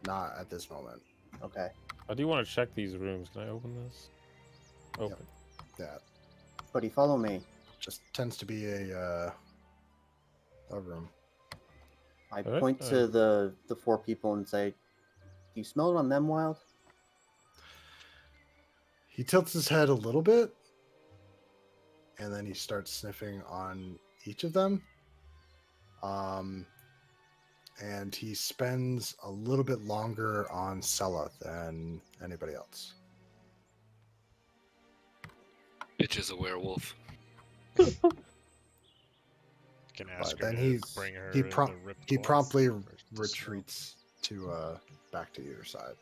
Not at this moment. Okay. I do want to check these rooms. Can I open this? Open. That Buddy, follow me. just tends to be a room. I Alright, point to the 4 people and say, "Do you smell it on them, Wild?" He tilts his head a little bit, and then he starts sniffing on each of them. And he spends a little bit longer on Sella than anybody else. Bitch is a werewolf. Can ask But her then to bring her he the ripped he cloth promptly for us to smell. retreats to back to your side.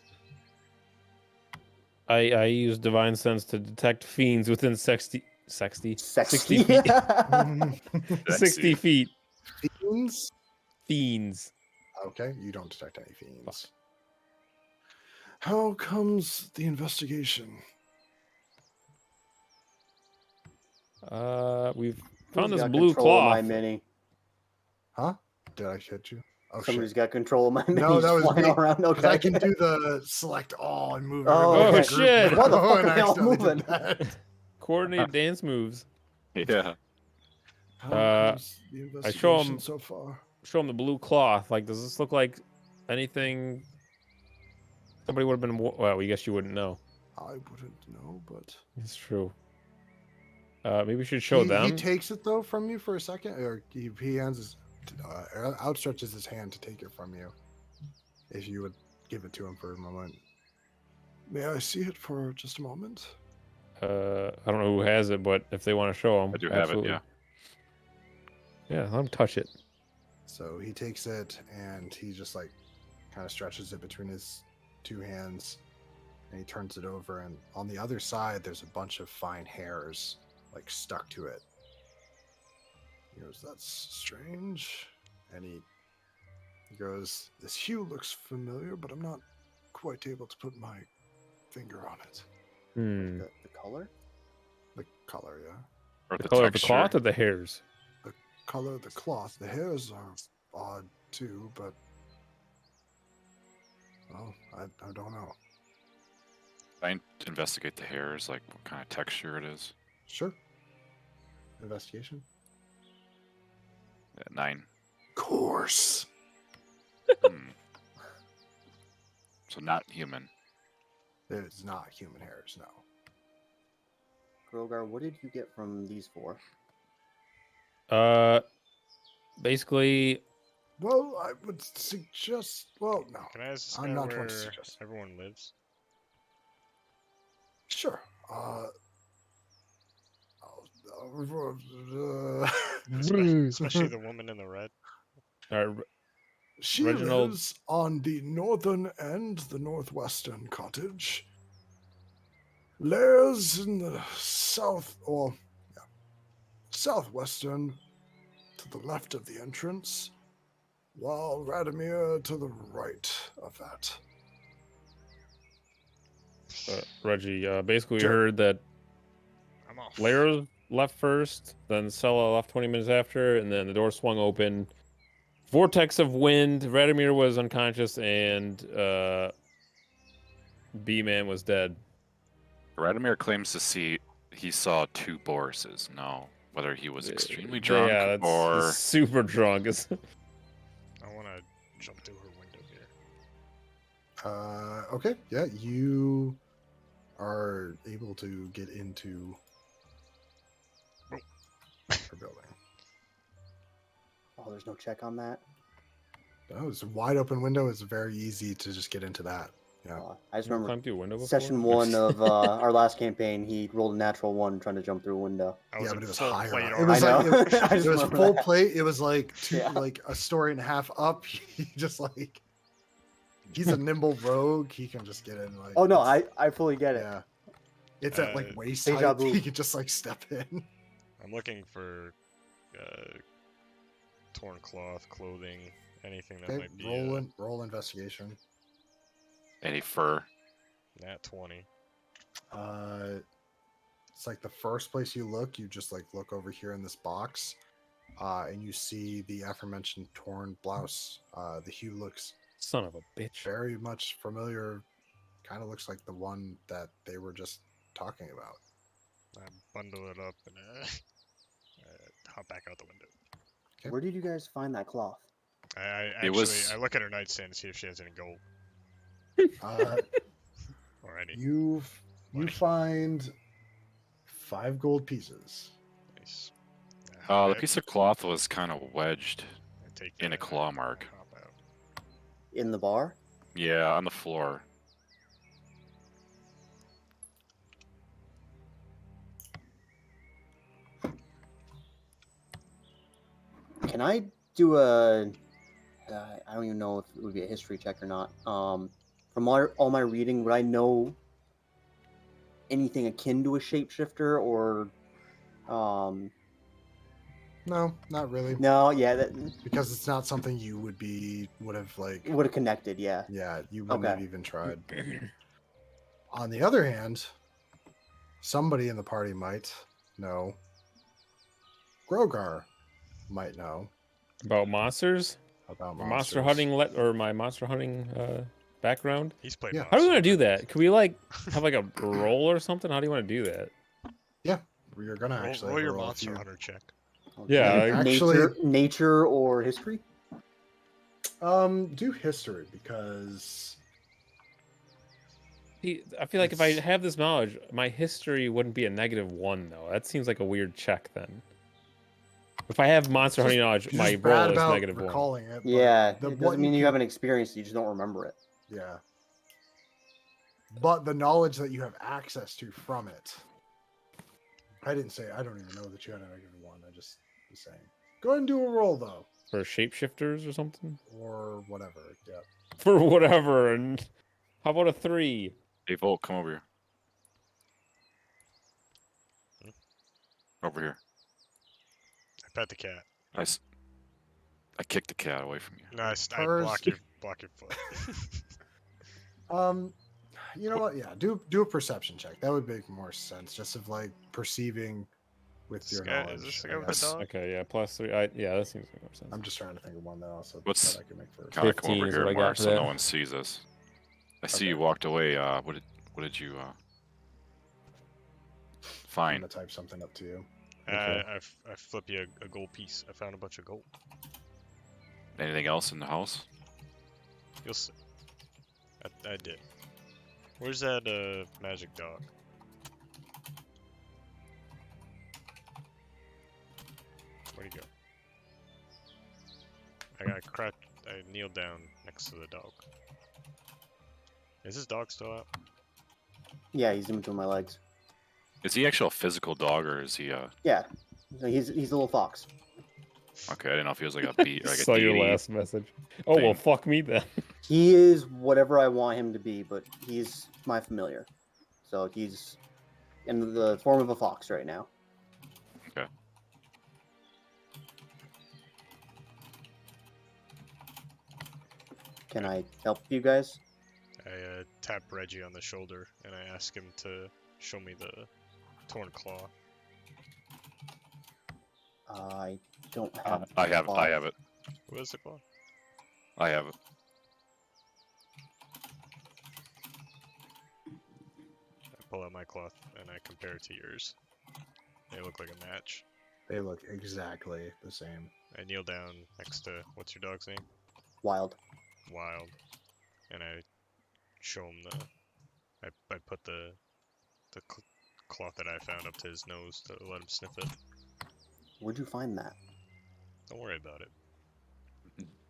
I use divine sense to detect fiends within 60 Sexy. 60 feet. 60 Sexy. feet. Fiends? Fiends. Okay, you don't detect any fiends. How comes the investigation? We've Who's found this got blue control of my cloth. mini? Huh? Did I hit you? Oh Somebody's shit! got control of my mini. No, that was flying me. all around. Because Okay. I can do the select all and move Oh, everybody in okay. the group shit. now, Why the fuck and are I they all accidentally moving? did that. Coordinated dance moves. Yeah. How Uh, goes the I show investigation 'em- so far? Show him the blue cloth. Like, does this look like anything somebody would have been? Well, I guess you wouldn't know. I wouldn't know, but It's true. Maybe we should show he them. takes it though from you for a second, or he hands his outstretches his hand to take it from you. If you would give it to him for a moment. May I see it for just a moment? I don't know who has it, but if they want to show him, I do have it, yeah. Yeah, let him touch it. So he takes it and he just like kind of stretches it between his two hands, and he turns it over, and on the other side there's a bunch of fine hairs like stuck to it. He goes, "That's strange," and he goes, "This hue looks familiar, but I'm not quite able to put my finger on it." Hmm. The color? The color, yeah. Or The the color of the texture. cloth or the hairs? Color of the cloth. The hairs are odd too, but well, I don't know. I investigate the hairs, like what kind of texture it is. Sure. Investigation. 9. Course. Hmm. So not human. It's not human hairs, no. Grogar, what did you get from these four? Basically, Well, I would suggest. Well, no. Can I ask this I'm guy not going to where suggest. everyone lives? Sure. Especially the woman in the red. She Reginald- lives on the northern end, the northwestern cottage. Lairs in the south, or yeah, southwestern, to the left of the entrance, while Radomir to the right of that. Reggie, basically we Sure. heard that I'm off. Lair left first, then Sella left 20 minutes after, and then the door swung open. Vortex of wind. Radomir was unconscious, and B-Man was dead. Radomir claims to see he saw 2 Borises. No, whether he was extremely Yeah, drunk that's or he's super drunk. I want to jump through her window here. Okay, yeah, you are able to get into her building. Oh, there's no check on that. Oh, it's a wide open window. It's very easy to just get into that. Yeah. I just You ever remember climbed through a window before? session 1 of our last campaign. He rolled a natural 1 trying to jump through a window. I was Yeah, in but it was full higher. plate Up. It was I like know. it, I just it was remember full that. plate. It was like Yeah. like a story and a half up. He just like he's a nimble rogue. He can just get in. Like Oh no, it's- I fully get it. yeah. It's at like waist Deja height. vu. He could just like step in. I'm looking for torn cloth, clothing, anything that Okay, might be roll investigation. any fur. nat 20. It's like the first place you look, you just like look over here in this box, and you see the aforementioned torn blouse. The hue looks Son of a bitch. very much familiar. Kind of looks like the one that they were just talking about. I bundle it up and hop back out the window. Okay. Where did you guys find that cloth? It was- I look at her nightstand to see if she has any gold or any. You Money. find 5 gold pieces. Nice. The piece of cloth was kind of wedged I take in a that claw and mark. hop out. In the bar? Yeah, on the floor. Can I do a? I don't even know if it would be a history check or not. From all my reading, would I know anything akin to a shapeshifter or? No, not really. No, yeah, that Because it's not something you would have like. would have connected. Yeah. Yeah, you wouldn't Okay. have even tried. On the other hand, somebody in the party might know Grogar might know About monsters? about Or monsters. monster hunting or my monster hunting background? He's played Yeah. How do we Monster want to do Hunter. that? Can we like have like a roll or something? How do you want to do that? Yeah, you're gonna Roll, actually roll your roll a Monster few. Hunter check. Yeah, Okay. actually- nature or history. Do history because See, I feel like if I It's- have this knowledge, my history wouldn't be a -1 though. That seems like a weird check then. If I have monster hunting knowledge, you're my just bad roll is about -1. recalling it. but Yeah, the, it what doesn't mean you can- haven't experienced it. You just don't remember it. Yeah. But the knowledge that you have access to from it. I didn't say I don't even know that you had a -1. I just was saying. Go ahead and do a roll though. For shapeshifters or something? Or whatever. Yeah. For whatever. And how about a 3? Hey, Volt, come over here. Hmm? Over here. I pet the cat. I kicked the cat away from you. No, I Hers- block your foot. You know what? Yeah, do a perception check. That would make more sense. Just of like perceiving with This your guy- is knowledge. this the I guy with the guess. dog? Okay, yeah, +3. Yeah, that seems to make more sense. I'm just trying to think of one that also What's- that I can make first. Kind of come 15 over is here, what I got Mark, for so no that. one sees us. I see Okay. you walked away. What did you I'm find? gonna type something up to you. Okay. I flip you a gold piece. I found a bunch of gold. Anything else in the house? You'll see. I did. Where's that magic dog? Where'd he go? I kneeled down next to the dog. Is this dog still out? Yeah, he's in between my legs. Is he actually a physical dog or is he Yeah, so he's a little fox. Okay, I didn't know if he was like a bee, like a Saw your deity. last message. Oh, well, thing. fuck me then. He is whatever I want him to be, but he's my familiar. So he's in the form of a fox right now. Okay. Can I help you guys? I tap Reggie on the shoulder and I ask him to show me the torn claw. I don't have. I have claw. it. What is the claw? I have it. I pull out my cloth and I compare it to yours. They look like a match. They look exactly the same. I kneel down next to what's your dog's name? Wild. Wild, and I show him I put the cloth that I found up to his nose to let him sniff it. Where'd you find that? Don't worry about it.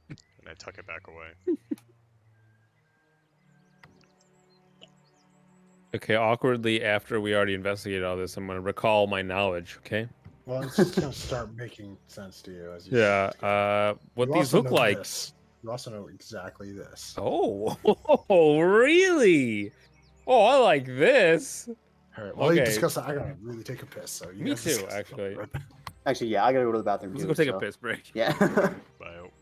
And I tuck it back away. Okay, awkwardly after we already investigated all this, I'm gonna recall my knowledge. Okay. Well, it's just gonna start making sense to you as you. Yeah. What You these also look know like? this. You also know exactly this. Oh, really? Oh, I like this. All right. While you Okay. discuss that, I gotta really take a piss. So you Me guys too, discuss that. actually. Actually, yeah, I gotta go to the bathroom Let's too. go take so- a piss break. Yeah. But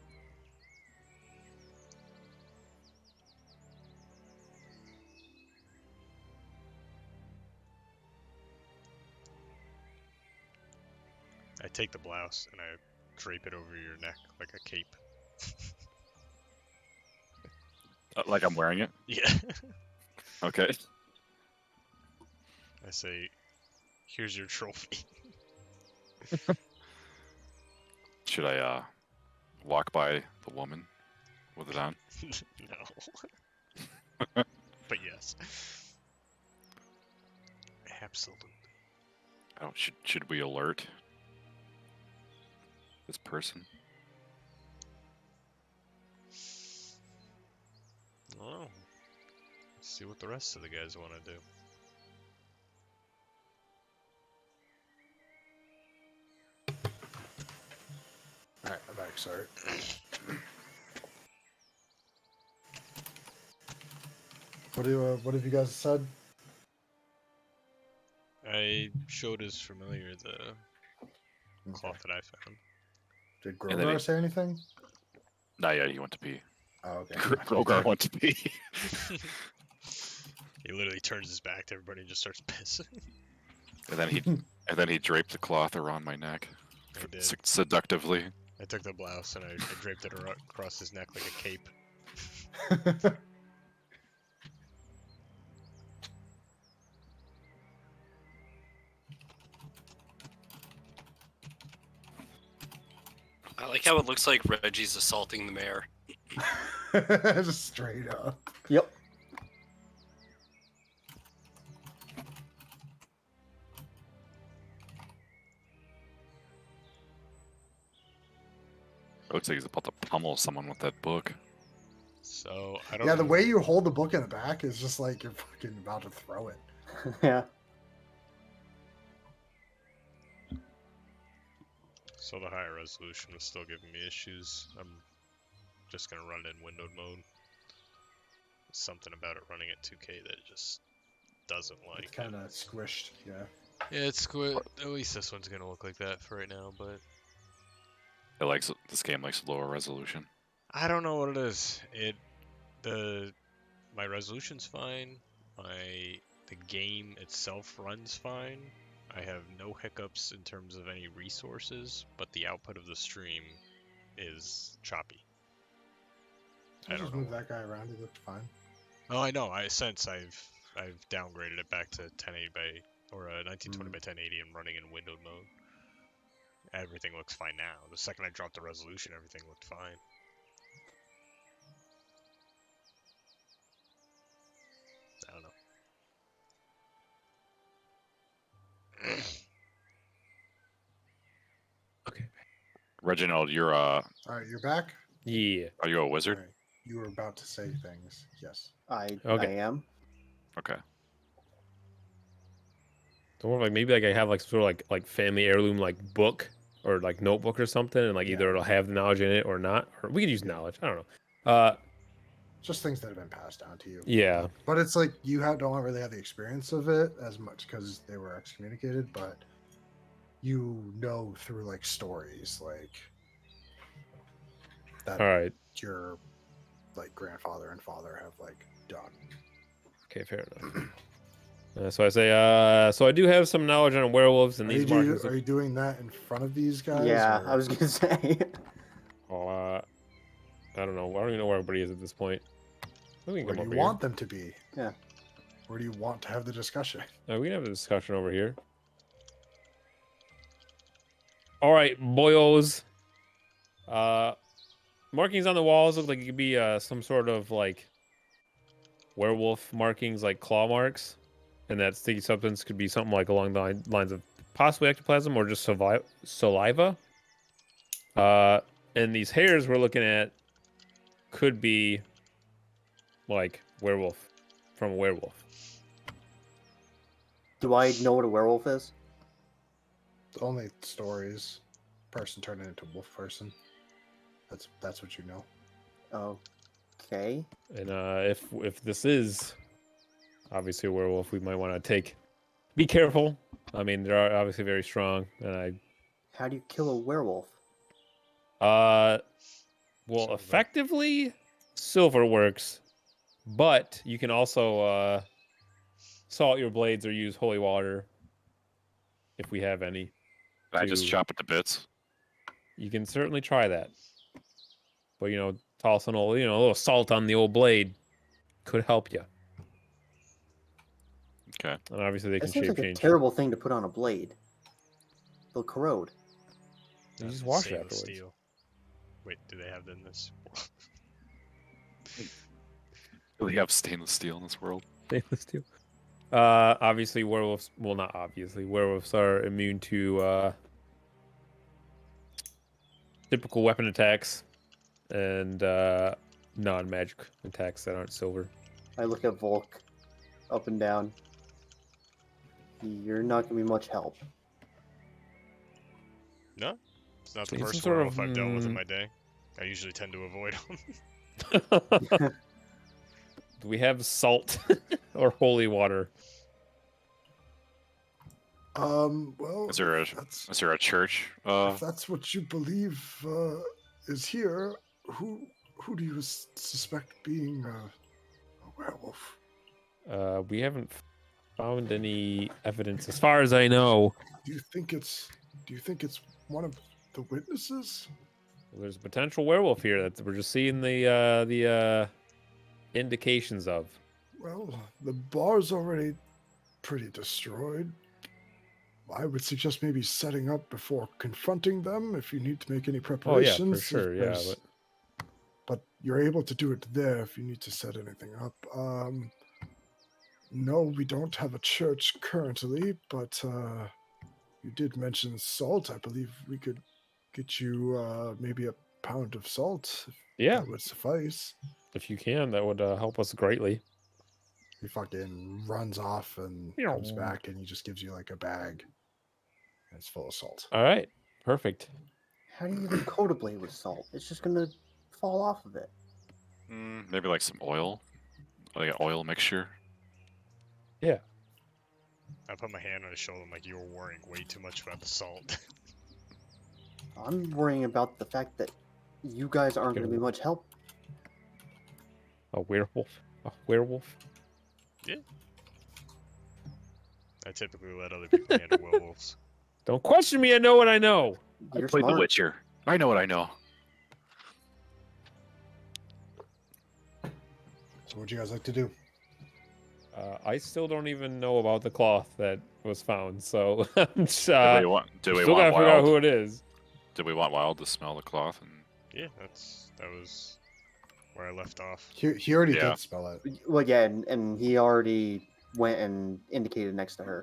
I take the blouse and I drape it over your neck like a cape. Like I'm wearing it. Yeah. Okay. I say, here's your trophy. Should I walk by the woman with it on? No. But yes. Absolutely. Oh, should we alert this person? Oh. See what the rest of the guys want to do. All right, I'm back. Sorry. What have you guys said? I showed his familiar the cloth that I found. Did And then Grogar say anything? Not yet. He went to pee. Oh, okay. Grogar went to pee. He literally turns his back to everybody and just starts pissing. And then he draped the cloth around my neck. I did. Seductively. I took the blouse and I draped it across his neck like a cape. I like how it looks like Reggie's assaulting the mayor. Just straight up. Yep. It looks like he's about to pummel someone with that book. So I don't. Yeah, the know. way you hold the book in the back is just like you're fucking about to throw it. Yeah. So the higher resolution is still giving me issues. I'm just gonna run it in windowed mode. Something about it running at 2K that it just doesn't It's like. kind of squished. Yeah. Yeah, it's squid. At least this one's gonna look like that for right now, but This game likes lower resolution. I don't know what it is. My resolution's fine. The game itself runs fine. I have no hiccups in terms of any resources, but the output of the stream is choppy. I I'll don't just know. move that guy around. He looked fine. Oh, I know. I've downgraded it back to 1080 by or 1920 by 1080 and running in windowed mode. Everything looks fine now. The second I dropped the resolution, everything looked fine. I don't know. Okay. Reginald, All right, you're back. Yeah. are you a All wizard? right. You were about to say things. Yes. I Okay. am. Okay. So like maybe like I have like some sort of like family heirloom like book or like notebook or something, and like either Yeah. it'll have the knowledge in it or not, or we could use knowledge. I don't know. Just things that have been passed down to you. Yeah. But it's like you don't really have the experience of it as much because they were excommunicated, but you know through like stories like that All right. your like grandfather and father have like done. Okay, fair enough. So I say, so I do have some knowledge on werewolves and these markings. Are you doing that in front of these guys? Yeah, or- I was gonna say. Oh, I don't know. I don't even know where everybody is at this point. We can Where come do over you want them to be? Yeah. Where do you want to have the discussion? here. We can have a discussion over here. All right, boyos. Markings on the walls look like it could be some sort of like werewolf markings, like claw marks, and that sticky substance could be something like along the lines of possibly ectoplasm or just saliva. And these hairs we're looking at could be like werewolf from a werewolf. Do I know what a werewolf is? Only stories. Person turning into wolf person. That's what you know. Okay. And if this is obviously a werewolf, we might want to be careful. I mean, they're obviously very strong, and How do you kill a werewolf? well, Silver. effectively, silver works, but you can also salt your blades or use holy water if we have any. Can I just to- chop it to bits? You can certainly try that, but toss a little salt on the old blade could help you. Okay. And obviously they That can seems shape like a change. terrible thing to put on a blade. They'll corrode. You just It's wash it stainless afterwards. steel. Wait, do they have that in this? Do we have stainless steel in this world? Stainless steel. Obviously werewolves. Well, not obviously. Werewolves are immune to typical weapon attacks and non-magic attacks that aren't silver. I look at Volk up and down. You're not gonna be much help. No, it's not the Need some first sort werewolf of, I've dealt with in my day. I usually tend to avoid them. Do we have salt or holy water? Well, Is there a that's is there a church? if that's what you believe is here, who do you suspect being a werewolf? We haven't found any evidence, as far as I know. Do you think it's one of the witnesses? Well, there's a potential werewolf here that we're just seeing the indications of. Well, the bar's already pretty destroyed. I would suggest maybe setting up before confronting them if you need to make any Oh preparations. yeah, for if sure. Yeah, there's- but you're able to do it there if you need to set anything up. No, we don't have a church currently, but you did mention salt. I believe we could get you maybe a pound of salt. If yeah. that would suffice. If you can, that would help us greatly. He fucking runs off and comes back, and he just gives you like a bag. And it's full of salt. All right, perfect. How do you even coat a blade with salt? It's just gonna fall off of it. Maybe like some oil, like an oil mixture. Yeah. I put my hand on his shoulder. I'm like, you were worrying way too much about the salt. I'm worrying about the fact that you guys aren't going to be much help. A werewolf. A werewolf. I typically let other people handle werewolves. Don't question me. I know what I know. You're I played The smart. Witcher. I know what I know. So, what'd you guys like to do? I still don't even know about the cloth that was found, so I'm just, Do we want still gotta figure out Wild? who it is. Do we want Wild to smell the cloth? And Yeah, that was where I left off. He already Yeah. did spell it. Well, yeah, and he already went and indicated next to her.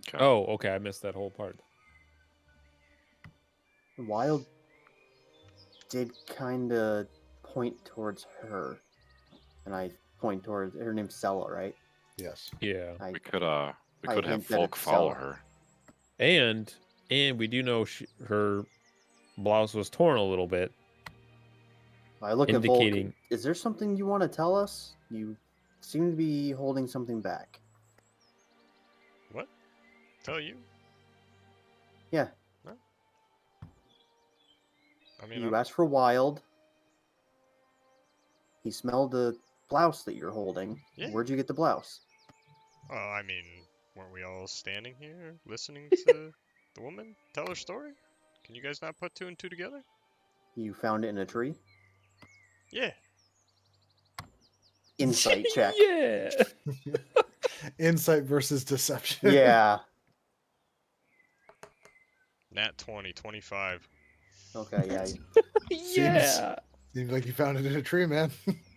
okay. Oh, okay. I missed that whole part. Wild did kind of point towards her, and I point towards her name's Sella, right? Yes. Yeah. we could I have hint that folk it's follow Sella. her. And we do know her blouse was torn a little bit. I look indicating- at Volk. Is there something you want to tell us? You seem to be holding something back. What? Tell you? Yeah. No? I mean, You asked for Wild. He smelled the blouse that you're holding. Yeah. Where'd you get the blouse? I mean, weren't we all standing here listening to the woman tell her story? Can you guys not put two and two together? You found it in a tree? Yeah. Insight check. Yeah. Insight versus deception. Yeah. Nat 20, 25. Okay, yeah. Yeah. Seems like you found it in a tree, man.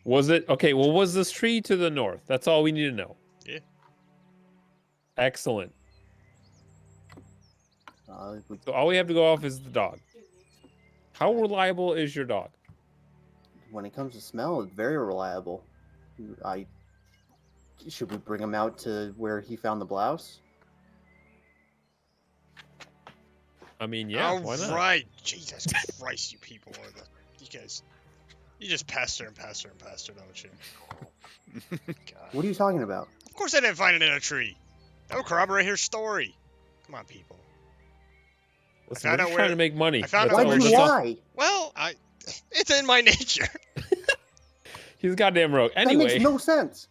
Was it okay? Well, was this tree to the north? That's all we need to know. Yeah. Excellent. We- So all we have to go off is the dog. How reliable is your dog? when it comes to smell, it's very reliable. Should we bring him out to where he found the blouse? I mean, yeah, why not? Alright. Jesus Christ, you people are you guys. You just pester and pester and pester, don't you? God. What are you talking about? Of course I didn't find it in a tree. That would corroborate her story. Come on, people. Listen, found we're out just where- trying to make money. I found That's out all Why where we're do you doing. lie? Well, it's in my nature. He's goddamn rogue. That Anyway, makes no sense.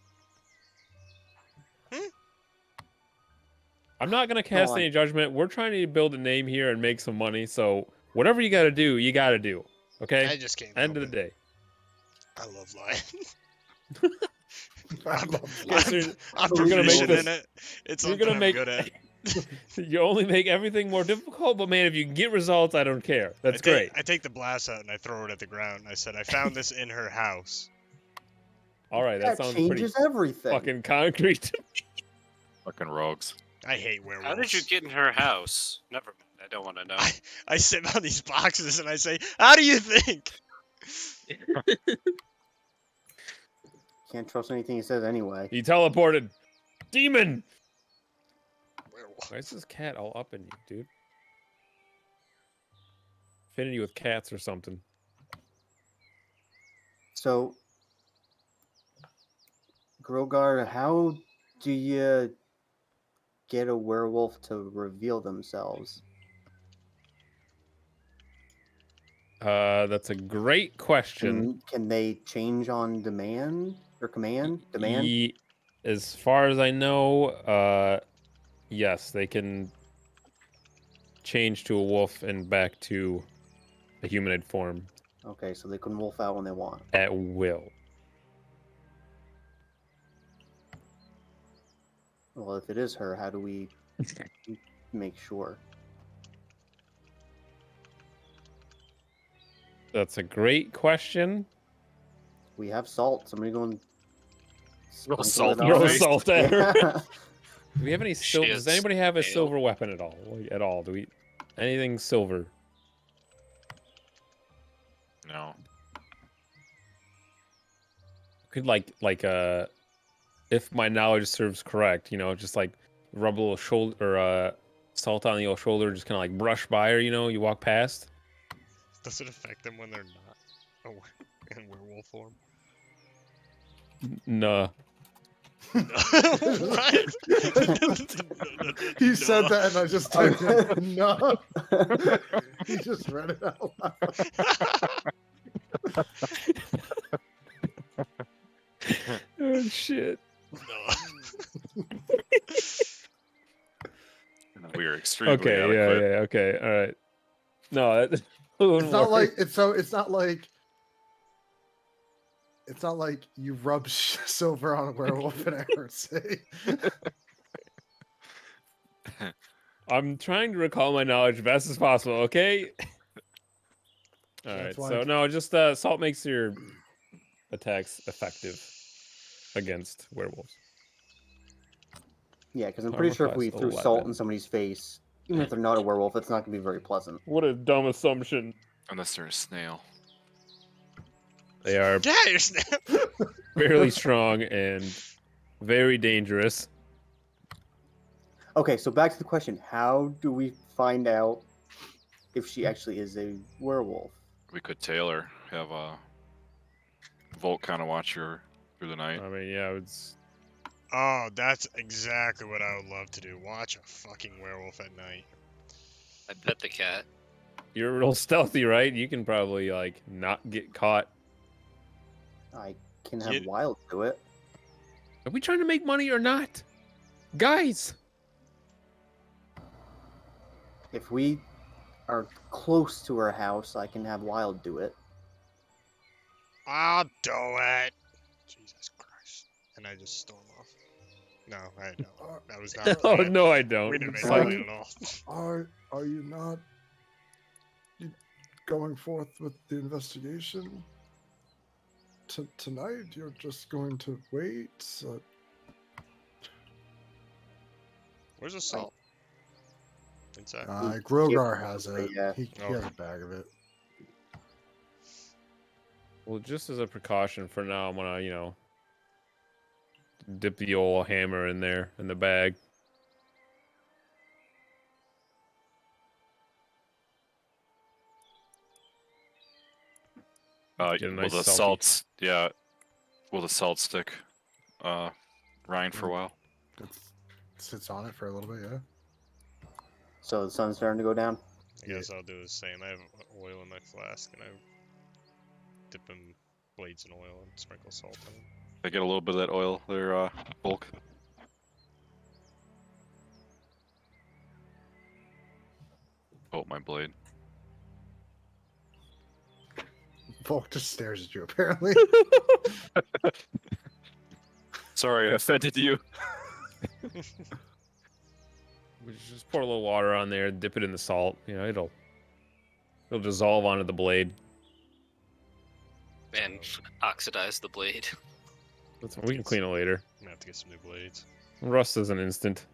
I'm not gonna cast on. any judgment. We're trying to build a name here and make some money. So whatever you got to do, you got to do. Okay. I just can't. End help of the it. day. I love lying. I love Guess I'm, you're- I'm we're gonna make proficient this- in it. It's you're something gonna I'm make- good at. You only make everything more difficult, but man, if you can get results, I don't care. That's great. I take the blast out and I throw it at the ground. I said, I found this in her house. All right, that That sounds pretty changes everything. fucking concrete. Fucking rogues. I hate werewolves. How did you get in her house? Never mind. I don't want to know. I sit on these boxes and I say, how do you think? Can't trust anything he says anyway. He teleported. Demon. Werewolf. Why is this cat all up in you, dude? Affinity with cats or something. So, Grogar, how do you get a werewolf to reveal themselves? That's a great question. Can they change on demand or command? Demand? As far as I know, yes, they can change to a wolf and back to a humanoid form Okay, so they can wolf out when they want. at will. Well, if it is her, how do we make sure? That's a great question. We have salt. Somebody go and Throw sprinkle salt it in your on Throw her. face. salt at her. Yeah. Do we have any She silver? has Does anybody have a ale. silver weapon at all? Like, at all? Do we anything silver? No. Could if my knowledge serves correct, you know, just like rub a little shoulder or salt on the old shoulder, just kind of like brush by her, you know, you walk past. Does it affect them when they're not in werewolf form? Nah. What? He said that, and I just typed in no. He just read it out loud. Oh shit. No. We are extremely Okay, adequate. yeah, okay, all right. No, that It's not like it's not like you rub silver on a werewolf and it hurts. I'm trying to recall my knowledge best as possible, okay? All right, That's why so I'm- no, just salt makes your attacks effective against werewolves. Yeah, because I'm Armor pretty sure if class we threw 11. salt in somebody's face, even if they're not a werewolf, it's not going to be very pleasant. What a dumb assumption. Unless they're a snail. They are Yeah, you're snap. fairly strong and very dangerous. Okay, so back to the question. How do we find out if she actually is a werewolf? We could tail her. Have Volt kind of watch her through the night. I mean, yeah, it's Oh, that's exactly what I would love to do. Watch a fucking werewolf at night. I bet the cat. you're real stealthy, right? You can probably like not get caught. I can have Get- Wild do it. Are we trying to make money or not? Guys! If we are close to her house, I can have Wild do it. I'll do it. Jesus Christ. And I just storm off. No, I don't. That was not. Oh we- no, I don't. We didn't make It's a like, plan at all. Are you not going forth with the investigation tonight? You're just going to wait. Where's the salt? Inside. Grogar has it. Yeah. He has a bag of it. well, just as a precaution for now, I'm gonna, you know, dip the old hammer in there in the bag. Get a Will nice the salty- salts? Yeah. Will the salt stick? Ryan for a while. It sits on it for a little bit, yeah. So the sun's starting to go down. I guess I'll do the same. I have oil in my flask, and I dip in blades in oil and sprinkle salt on them. I get a little bit of that oil there, Bulk. Oh, my blade. Volk just stares at you, apparently. Sorry, I offended you. We just pour a little water on there, dip it in the salt. You know, it'll dissolve onto the blade. And oxidize the blade. That's we can clean it later. I'm gonna have to get some new blades. Rust is an instant.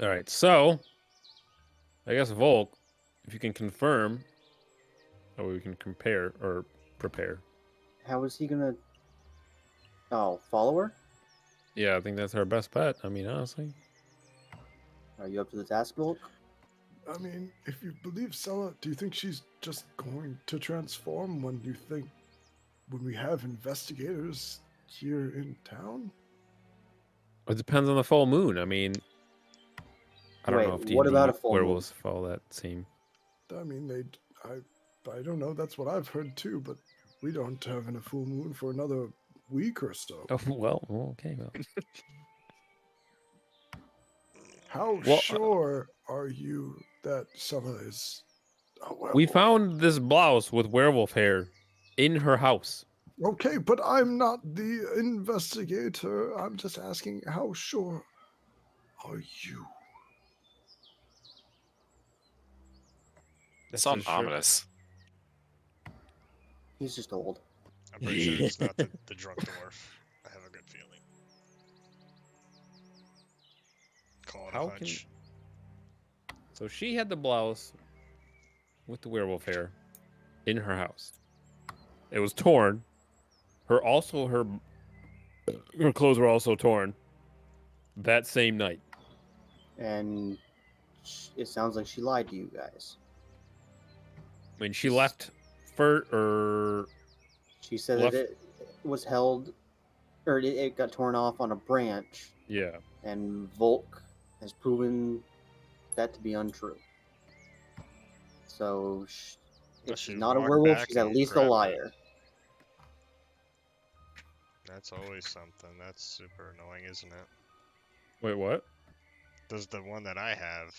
All right, so I guess Volk, if you can confirm, or we can compare or prepare. How is he gonna? Oh, follow her? Yeah, I think that's our best bet. I mean, honestly. Are you up to the task, Bulk? I mean, if you believe Sella, do you think she's just going to transform when we have investigators here in town? It depends on the full moon. I mean, I don't know Wait, if D&D what about a full moon? werewolves follow that same. I mean, I don't know. That's what I've heard too, but we don't have a full moon for another week or so. Oh, well, okay. Well, How Well, sure are you that Sella is a we werewolf? found this blouse with werewolf hair in her house. Okay, but I'm not the investigator. I'm just asking, how sure are you? That's Sound a sure. ominous. He's just old. I'm pretty sure it's not the drunk dwarf. I have a good feeling. Call it a How can? hunch. So she had the blouse with the werewolf hair in her house. It was torn. Her clothes were also torn that same night. And it sounds like she lied to you guys. I mean, she left for or She said left. that it was held, or it got torn off on a branch, Yeah. and Volk has proven that to be untrue. So Well, if she she's not a walked werewolf, back she's at and least a grabbed it. liar. That's always something. That's super annoying, isn't it? Wait, what? Does the one that I have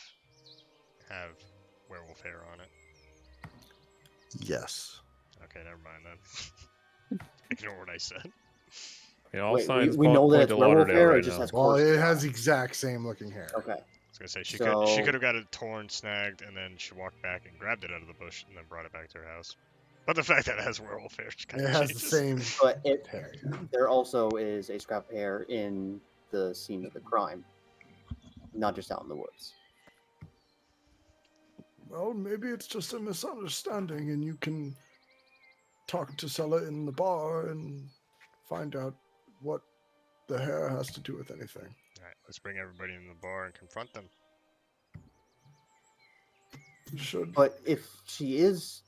werewolf hair on it? Yes. Okay, never mind then. Ignore what I said. I mean, all Wait, signs we know point that to it's werewolf Lauderdale hair, or it right just now. has Well, coarse it hair? has the exact same looking hair. Okay. I was gonna say she So- could have got it torn, snagged, and then she walked back and grabbed it out of the bush and then brought it back to her house. But the fact that it has werewolf hair It kind of has changes. the same But hair. there also is a scrap of hair in the scene of the crime, not just out in the woods. Well, maybe it's just a misunderstanding, and you can talk to Sella in the bar and find out what the hair has to do with anything. Alright, let's bring everybody in the bar and confront them. Should But if she is,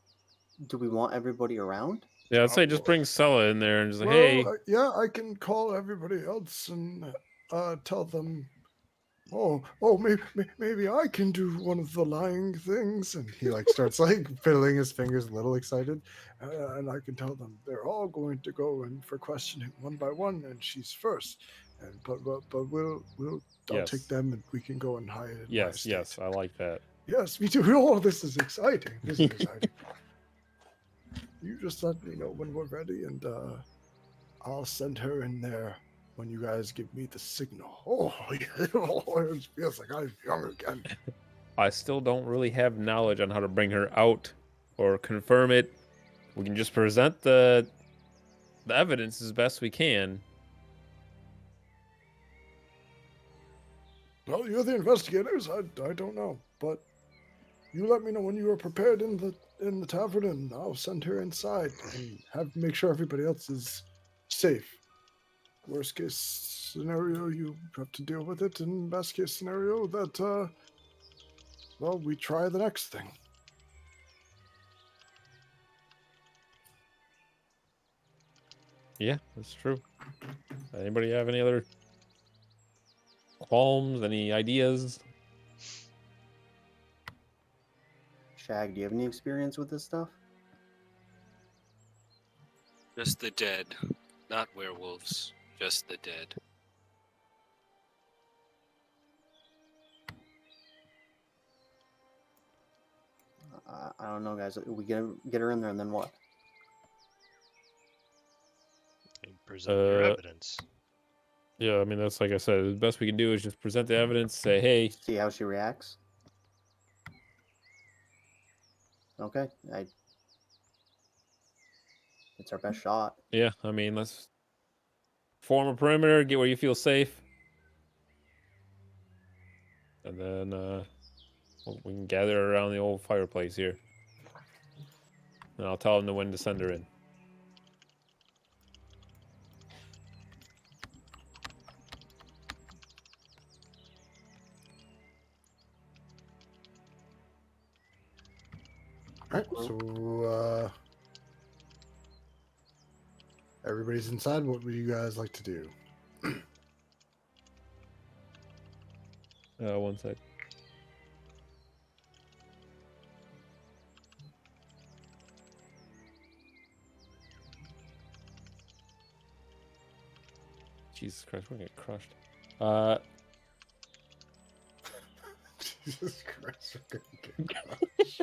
do we want everybody around? Yeah, I'd say just bring Sella in there and just like, well, hey, yeah, I can call everybody else and tell them. Maybe I can do one of the lying things, and he like starts like fiddling his fingers, a little excited, and I can tell them they're all going to go in for questioning one by one, and she's first, and but we'll I'll Yes. take them and we can go and hide in my yes, estate. yes, I like that. Yes, me too. Oh, this is exciting. This is exciting. You just let me know when we're ready, and I'll send her in there when you guys give me the signal. Oh, it feels like I'm young again. I still don't really have knowledge on how to bring her out or confirm it. We can just present the evidence as best we can. Well, you're the investigators. I don't know, but you let me know when you are prepared in the tavern, and I'll send her inside and make sure everybody else is safe. Worst case scenario, you have to deal with it, and best case scenario, that well, we try the next thing. Yeah, that's true. Anybody have any other qualms, any ideas? Shag, do you have any experience with this stuff? Just the dead, not werewolves. Just the dead. I don't know, guys. We get her in there, and then what? And present your Uh, evidence. Yeah, I mean, that's like I said, the best we can do is just present the evidence, say, hey, See how she reacts. Okay, it's our best shot. yeah, I mean, let's form a perimeter, get where you feel safe. And then we can gather around the old fireplace here. And I'll tell them when to send her in. All right, so everybody's inside. What would you guys like to do? One sec. Jesus Christ, we're gonna get crushed. Jesus Christ, we're gonna get crushed.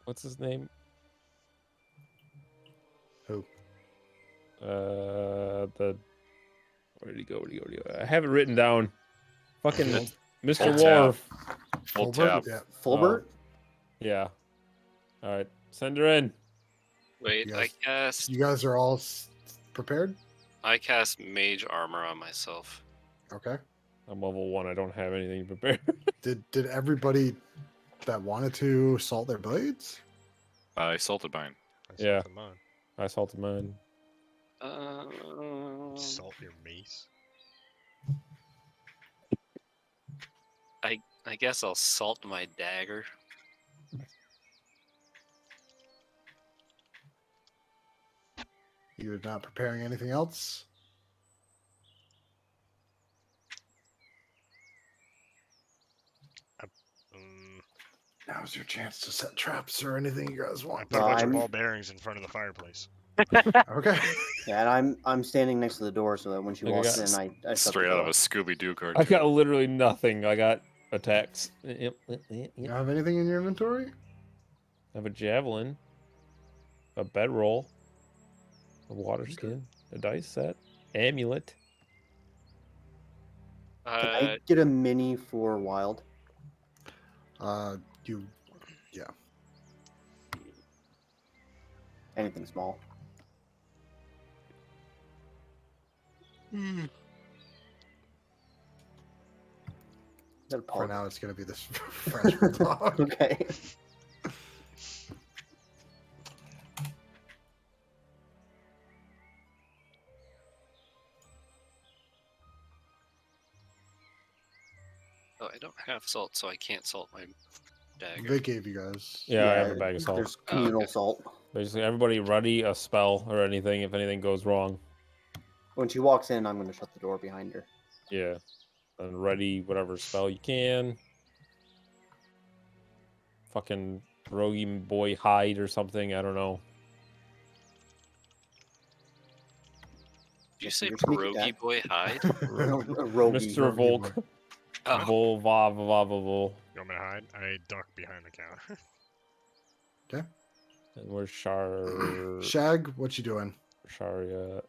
What's his name? Who? The where did he go? Where did he go? Where did he go? I have it written down. Fucking Full- Mr. Full tab. Worf. Full Fulbert? tab. Yeah. Fulbert? Yeah. All right, send her in. Wait, Yes. You guys are all prepared? I cast mage armor on myself. Okay. I'm level 1. I don't have anything prepared. Did everybody that wanted to salt their blades? I salted mine. Yeah. Come on. I salted mine. Salt your mace. I guess I'll salt my dagger. You're not preparing anything else? Now's your chance to set traps or anything you guys I want. put a bunch of I'm- ball bearings in front of the fireplace. Okay. Yeah, and I'm standing next to the door so that when she Like I walks got- in, I shut the Straight out of door. a Scooby-Doo I cartoon. got literally nothing. I got attacks. Yep. You don't have anything in your inventory? I have a javelin, a bedroll, a water skin, a dice set, amulet. Can I get a mini for wild? You. Yeah. Anything small? Is that a For pug? now, it's gonna be this French bulldog. Okay. Oh, I don't have salt, so I can't salt my dagger. They gave you guys. Yeah, I have a bag of salt. There's communal okay. salt. Basically, everybody ready a spell or anything if anything goes wrong. When she walks in, I'm going to shut the door behind her. Yeah. And ready whatever spell you can. Fucking roguey boy hide or something. I don't know. Did you say Your sneak pierogi attack. boy hide? Mr. Volk. Oh, Vol, va, va, va, va, vol. You want me to hide? I duck behind the counter. And where's Shar? Shag, what you doing? Sharia.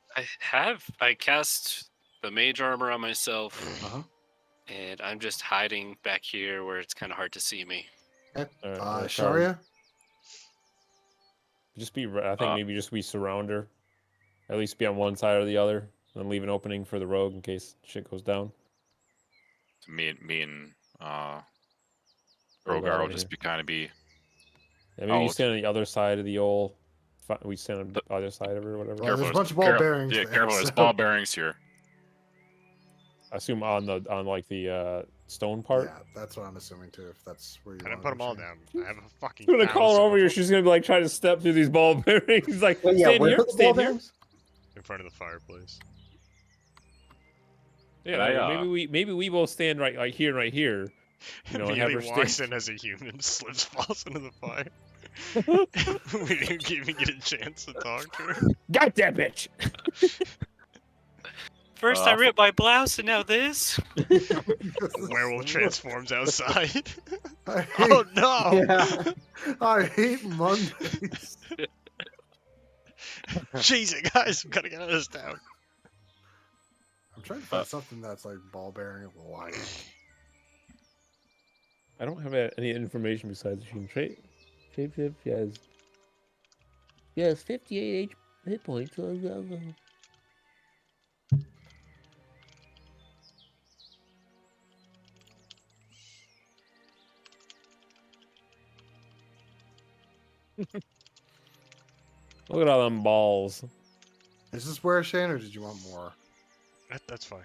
I cast the mage armor on myself, Uh-huh. and I'm just hiding back here where it's kind of hard to see me. Alright, Sharia? Just be. I think maybe just we surround her. At least be on one side or the other, and leave an opening for the rogue in case shit goes down. Me and Rogar Rogar will over just here. be Yeah, maybe you out. stand on the other side of the old. We stand on the other side of it or whatever. Well, there's a Careful, bunch of ball bearings. Yeah, there, careful. There's so- ball bearings here. I assume on like the stone part. Yeah, that's what I'm assuming too. If that's where you. I didn't want put them all to down. I have a fucking. I'm gonna call her 1,000 over of here. them She's gonna be like trying to step through these ball bearings. Like, Wait, yeah, stand where here, are the ball stand here. bearings? in front of the fireplace. Yeah, Can I, maybe we both stand right here and right here. You know, and have her Immediately walks stand. in as a human, slips, falls into the fire. We didn't even get a chance to talk to her. Got that bitch. First, I ripped my blouse, and now this. Werewolf transforms outside. I hate, Oh no! Yeah. I hate Mondays. Jesus, guys, we gotta get out of this town. I'm trying to find something that's like ball bearing light. I don't have any information besides she can trade. Shape yes, 58 hit points. Look at all them balls. Is this where, Shane, or did you want more? That's fine.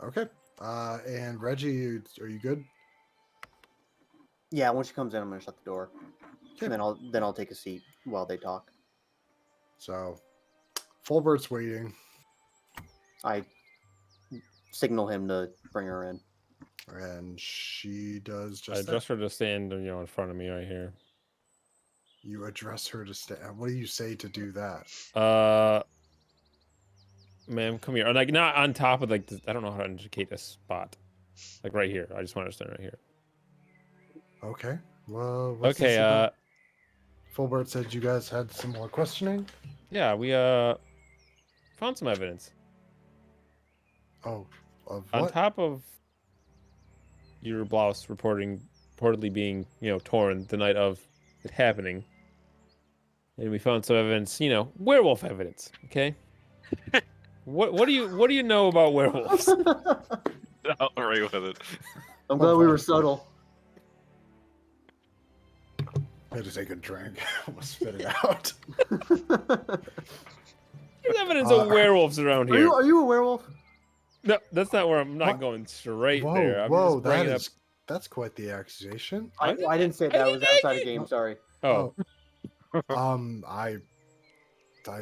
Okay. And Reggie, are you good? Yeah, when she comes in, I'm gonna shut the door. Okay. And then I'll take a seat while they talk. So, Fulbert's waiting. I signal him to bring her in. And she does I just that. address her to stand, in front of me right here. You address her to stay. What do you say to do that? Ma'am, come here. Or, like, not on top of, like, I don't know how to indicate a spot. Like, right here. I just want her to stand right here. Okay. Well, what's Okay, this about? Fulbert said you guys had some more questioning. yeah, we, found some evidence. Oh, of On what? top of your blouse reportedly being, torn the night of it happening. And we found some evidence, werewolf evidence, okay? What do you know about werewolves? Outright with it. I'm glad we were subtle. I had to take a drink. I almost spit it out. There's evidence of werewolves around here. Are you a werewolf? No, that's not where I'm not What? going straight Whoa, there. I'm whoa, just bringing up. that's quite the accusation. I didn't say that. I was outside of game. Sorry. Oh, I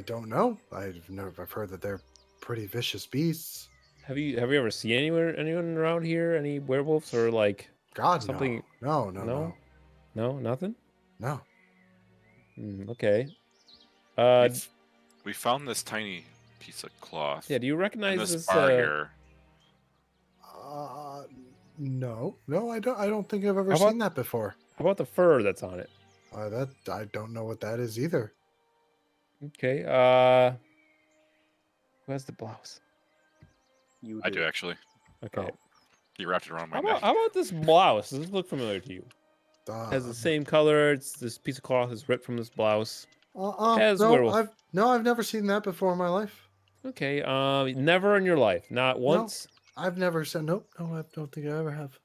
don't know. I've heard that they're pretty vicious beasts. have you ever seen anyone around here? Any werewolves or like God, something? no, No, nothing. no. Okay. We found this tiny piece of cloth. Yeah. Do you in recognize this this? bar here. No, I don't think I've ever How about- seen that before. How about the fur that's on it? That I don't know what that is either. Okay. Who has the blouse? You I do actually. Okay. Oh, you wrapped it around my How neck. about this blouse? Does this look familiar to you? Has the same color. It's this piece of cloth is ripped from this blouse. Has werewolf. I've never seen that before in my life. Okay. Never in your life, not once. I've never said nope. No, I don't think I ever have.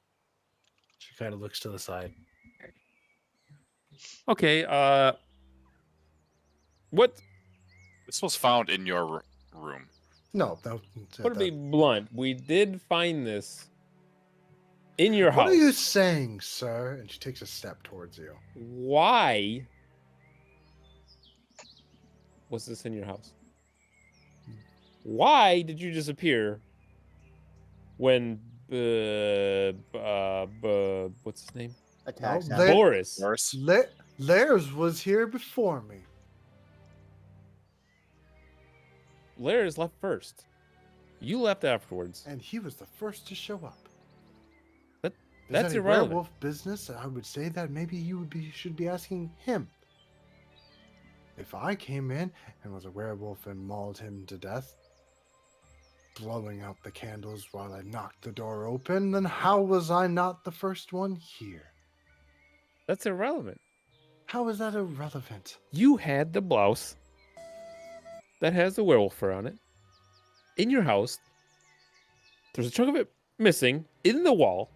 She kind of looks to the side. Okay. What? This was found in your room. No. What to be blunt, we did find this in your house. What are you saying, sir? And she takes a step towards you. Why was this in your house? Why did you disappear when what's his name? Attacks. No, happen. Boris. Lairs was here before me. Lairs left first. You left afterwards. And he was the first to show up. That- If there's that's any irrelevant. werewolf business, I would say that maybe you should be asking him. If I came in and was a werewolf and mauled him to death, blowing out the candles while I knocked the door open, then how was I not the first one here? That's irrelevant. How is that irrelevant? You had the blouse that has the werewolf fur on it in your house. There's a chunk of it missing in the wall.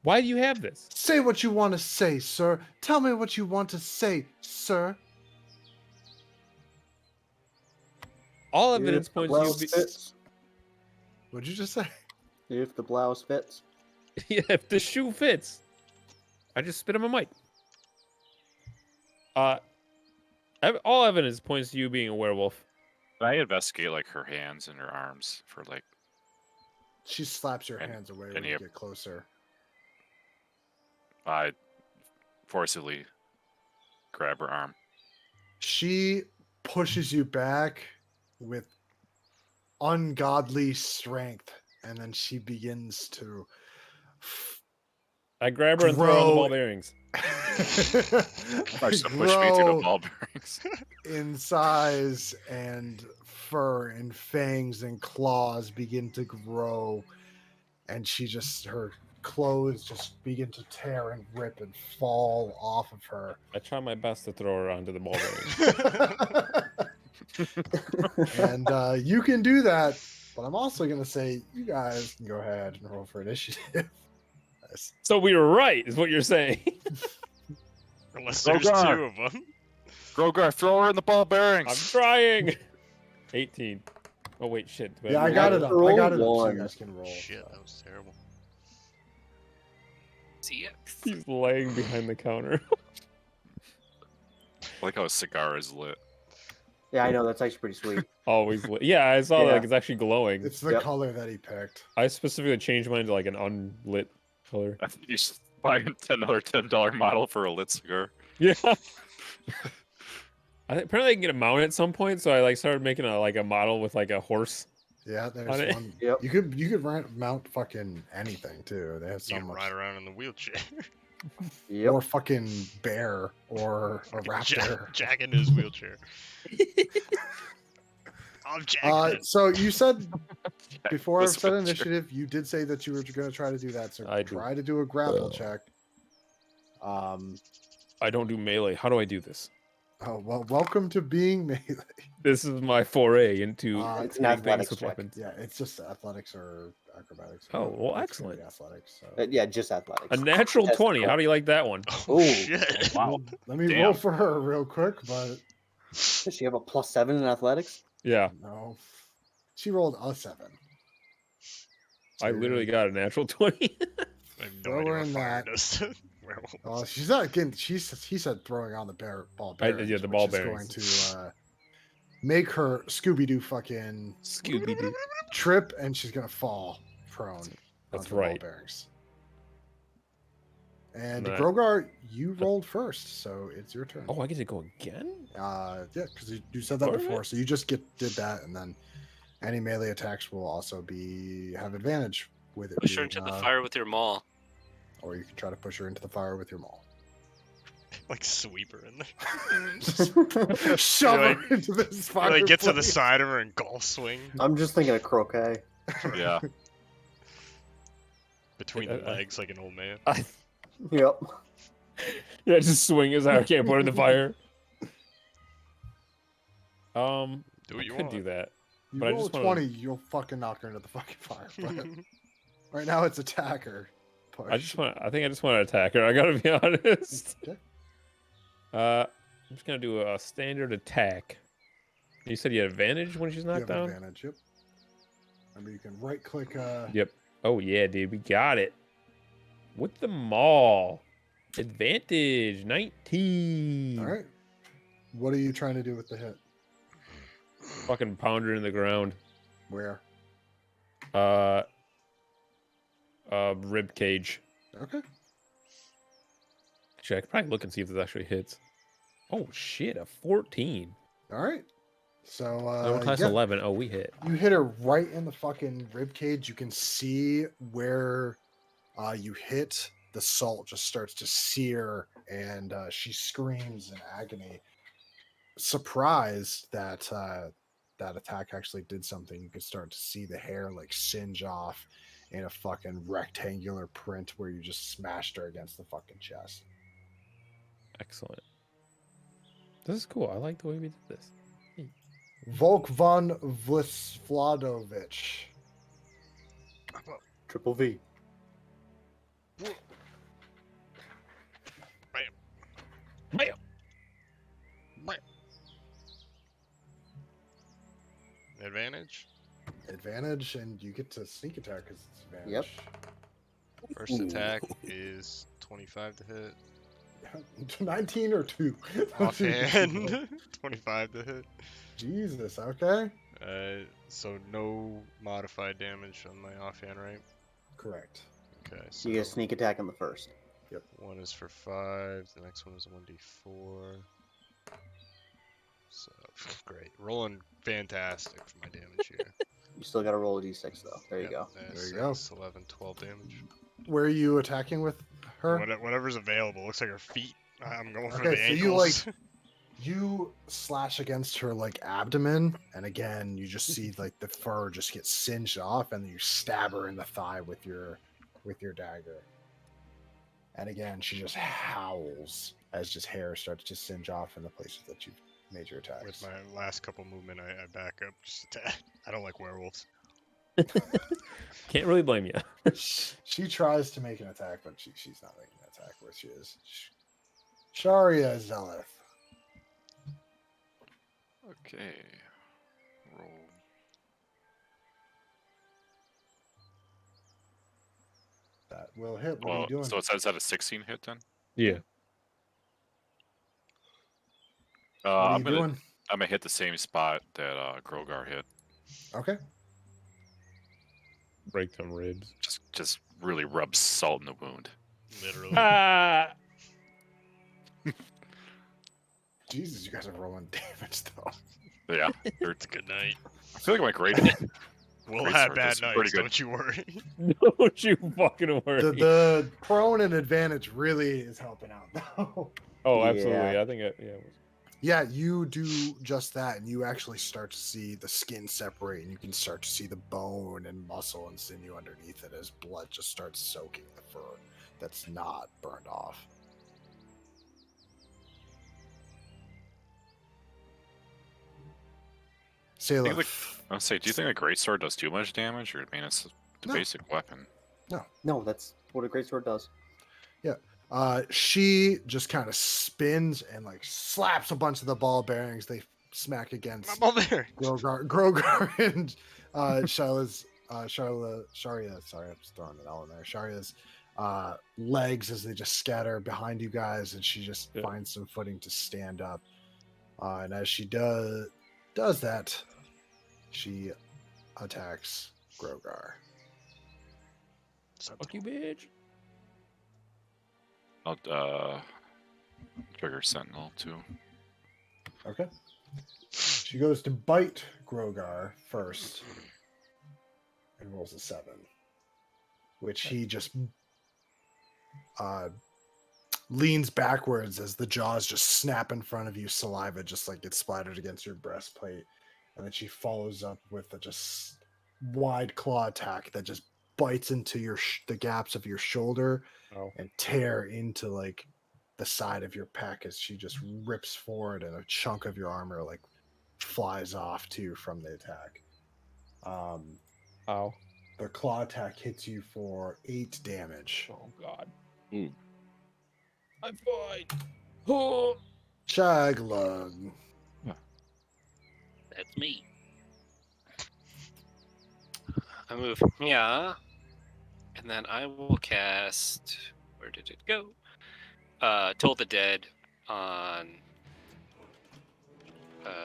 Why do you have this? Say what you want to say, sir. Tell me what you want to say, sir. All evidence If the points to blouse you. fits. What'd you just say? If the blouse fits. Yeah, if the shoe fits. I just spit on my mic. All evidence points to you being a werewolf. Can I investigate like her hands and her arms for like? She slaps your And- hands away and when you you- get closer. I forcibly grab her arm. She pushes you back with ungodly strength, and then she begins to I grab her and throw her on the Grow. ball bearings. Push me through the grow ball bearings. in size, and fur and fangs and claws begin to grow, and her clothes just begin to tear and rip and fall off of her. I try my best to throw her onto the ball bearings. And you can do that, but I'm also going to say you guys can go ahead and roll for initiative. Nice. So we were right, is what you're saying. Unless Oh, there's God. two of them. Grogar, throw her in the ball I'm bearings. trying. 18. Oh wait, shit. Do Yeah, I have got to it up. Roll I got it up so one. you guys can roll. Shit, that was terrible. CX. He's laying behind the counter. I like how a cigar is lit. Yeah, I know that's actually pretty sweet. Always lit. Yeah, I saw Yeah. like it's actually glowing. It's the Yep. color that he picked. I specifically changed mine to like an unlit color. I think you should buy another $10 model for a lit cigar. Yeah. Apparently I can get a mount at some point, so I like started making a model with like a horse. Yeah, On there's it. one. Yep. You could mount fucking anything too. They have so You can much. ride around in the wheelchair. Yep. Or fucking bear or a raptor. Jack in his wheelchair. I'm Jack. So you said before I've This said wheelchair. initiative, you did say that you were going to try to do that. So I do. try to do a grapple check. I don't do melee. How do I do this? Oh well, welcome to being melee. This is my foray into It's an hitting things athletics with check. weapons. Yeah, it's just athletics or acrobatics. Oh, well, It's gonna be excellent. Athletics. So. Yeah, just athletics. A natural That's 20. cool. How do you like that one? Oh Ooh. shit! Wow. Let me Damn. roll for her real quick, but Does she have a +7 in athletics? Yeah, no. She rolled a 7. So I you're literally gonna got a natural 20. I have no throw idea her what in fire that. does to werewolves. Oh, she's not getting. He said throwing on the ball Yeah, bearings. the which ball is bearings. going to make her Scooby Doo fucking Scooby Doo. trip, and she's gonna fall prone. That's onto the ball right. bearings. And Nah. Grogar, you rolled first, so it's your turn. Oh, I get to go again? Yeah, because you said that Alright. before, so you just did that, and then any melee attacks will also have advantage with it. Push her being, into the fire with your maul. Or you can try to push her into the fire with your maul. Like sweep her in there. Just shove like- her into this fire. Like get to the side of her and golf swing I'm just thinking of croquet. Yeah. between the legs like an old man. Yep. Yeah, just swing his I can't put her in the fire. Do I what you could want. do that. You But I roll a just wanna- 20, you'll fucking knock her into the fucking fire. But right now it's attacker. Push. I think I just want to attack her. I gotta be honest. Okay. I'm just gonna do a standard attack. You said you had advantage when she's You knocked have down? advantage, yep. Remember, you can right click. Yep. Oh yeah, dude, we got it. With the maul. Advantage 19. All right. What are you trying to do with the hit? Fucking pound her in the ground. Where? Rib cage. Okay. Actually, I could probably look and see if this actually hits. Oh shit, a 14. All right. So Level class yeah, 11. Oh, we hit. you hit her right in the fucking rib cage. You can see where you hit. The salt just starts to sear, and she screams in agony. Surprised that that attack actually did something. You could start to see the hair like singe off in a fucking rectangular print where you just smashed her against the fucking chest. Excellent. This is cool. I like the way we did this. Volk von Vlasvladovich. Triple V. Bam. Advantage. Advantage, and you get to sneak attack because it's advantage. Yep. First Ooh. attack is 25 to hit. 19 or 2? Offhand, 25 to hit. Jesus, okay. So no modified damage on my offhand, right? Correct. Okay, so You get a sneak attack on the first. one is for 5, the next one is a 1d4. So, great. Rolling fantastic for my damage here. You still got to roll a d6 though. There you Yep, go. There you go. 11, 12 damage. Where are you attacking with her? Whatever's available. Looks like her feet. I'm going for Okay, the so ankles. you, like, You slash against her like abdomen, and again you just see like the fur just get singed off, and then you stab her in the thigh with your dagger. And again, she just howls as just hair starts to singe off in the places that you've made your attacks. With my last couple movement, I back up. Just attack. I don't like werewolves. Can't really blame you. She tries to make an attack, but she's not making an attack where she is. Sharia Zeleth. Okay. Roll. That will hit. What are you doing? So it says that a 16 hit then? Yeah. What are I'm you gonna doing? I'm gonna hit the same spot that Grogar hit. Okay. Break them ribs. Just really rub salt in the wound. Literally. Ah! Jesus, you guys are rolling damage though. Yeah, It's a good night. I feel like my great. We'll Great have sword bad does pretty nights, good. don't you worry. Don't you fucking worry. The prone and advantage really is helping out though. Oh, Yeah. absolutely. I think it was. Yeah, you do just that, and you actually start to see the skin separate, and you can start to see the bone and muscle and sinew underneath it as blood just starts soaking the fur that's not burned off. Sayla, I'll say, do you think a great sword does too much damage, or I mean, it's the No. basic weapon? No, that's what a greatsword does. she just kind of spins and like slaps a bunch of the ball bearings. They smack My against ball there. Grogar and Shaila's Sharia. Sorry, I'm just throwing it all in there. Sharia's legs as they just scatter behind you guys, and she just Yeah. finds some footing to stand up. And as she does that, she attacks Grogar. Fuck you, bitch. I'll trigger Sentinel too. Okay. She goes to bite Grogar first and rolls a 7, which he just leans backwards as the jaws just snap in front of you, saliva just like gets splattered against your breastplate. And then she follows up with a just wide claw attack that just bites into the gaps of your shoulder Oh. and tear into like the side of your pack as she just rips forward and a chunk of your armor like flies off too from the attack. Ow. The claw attack hits you for 8 damage. Oh, God. Ooh. I'm fine. Oh. Chaglug. That's me. I move, yeah, and then I will cast. Where did it go? Toll the Dead on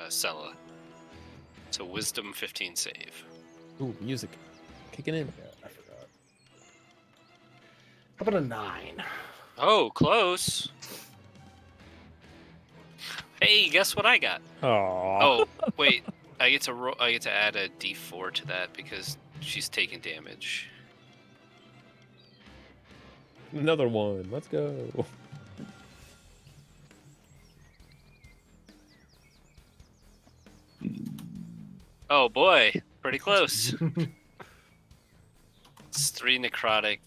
Sella. So Wisdom 15 save. Ooh, music. Kicking in. Yeah, I forgot. How about a 9? Oh, close. Hey, guess what I got? Oh. Oh, wait. I get to I get to add a D4 to that because she's taking damage. Another one. Let's go. Oh boy, pretty close. It's 3 necrotic.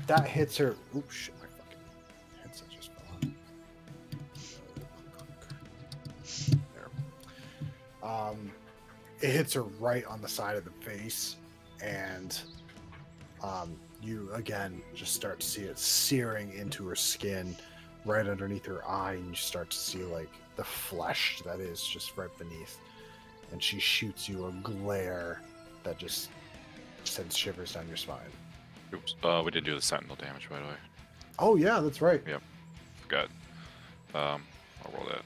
That hits her. Oops, shit, my fucking headset just fell off. There. It hits her right on the side of the face, and you again just start to see it searing into her skin, right underneath her eye, and you start to see like the flesh that is just right beneath. And she shoots you a glare that just sends shivers down your spine. Oops. We didn't do the Sentinel damage, by the way. Oh yeah, that's right. Forgot. I'll roll that.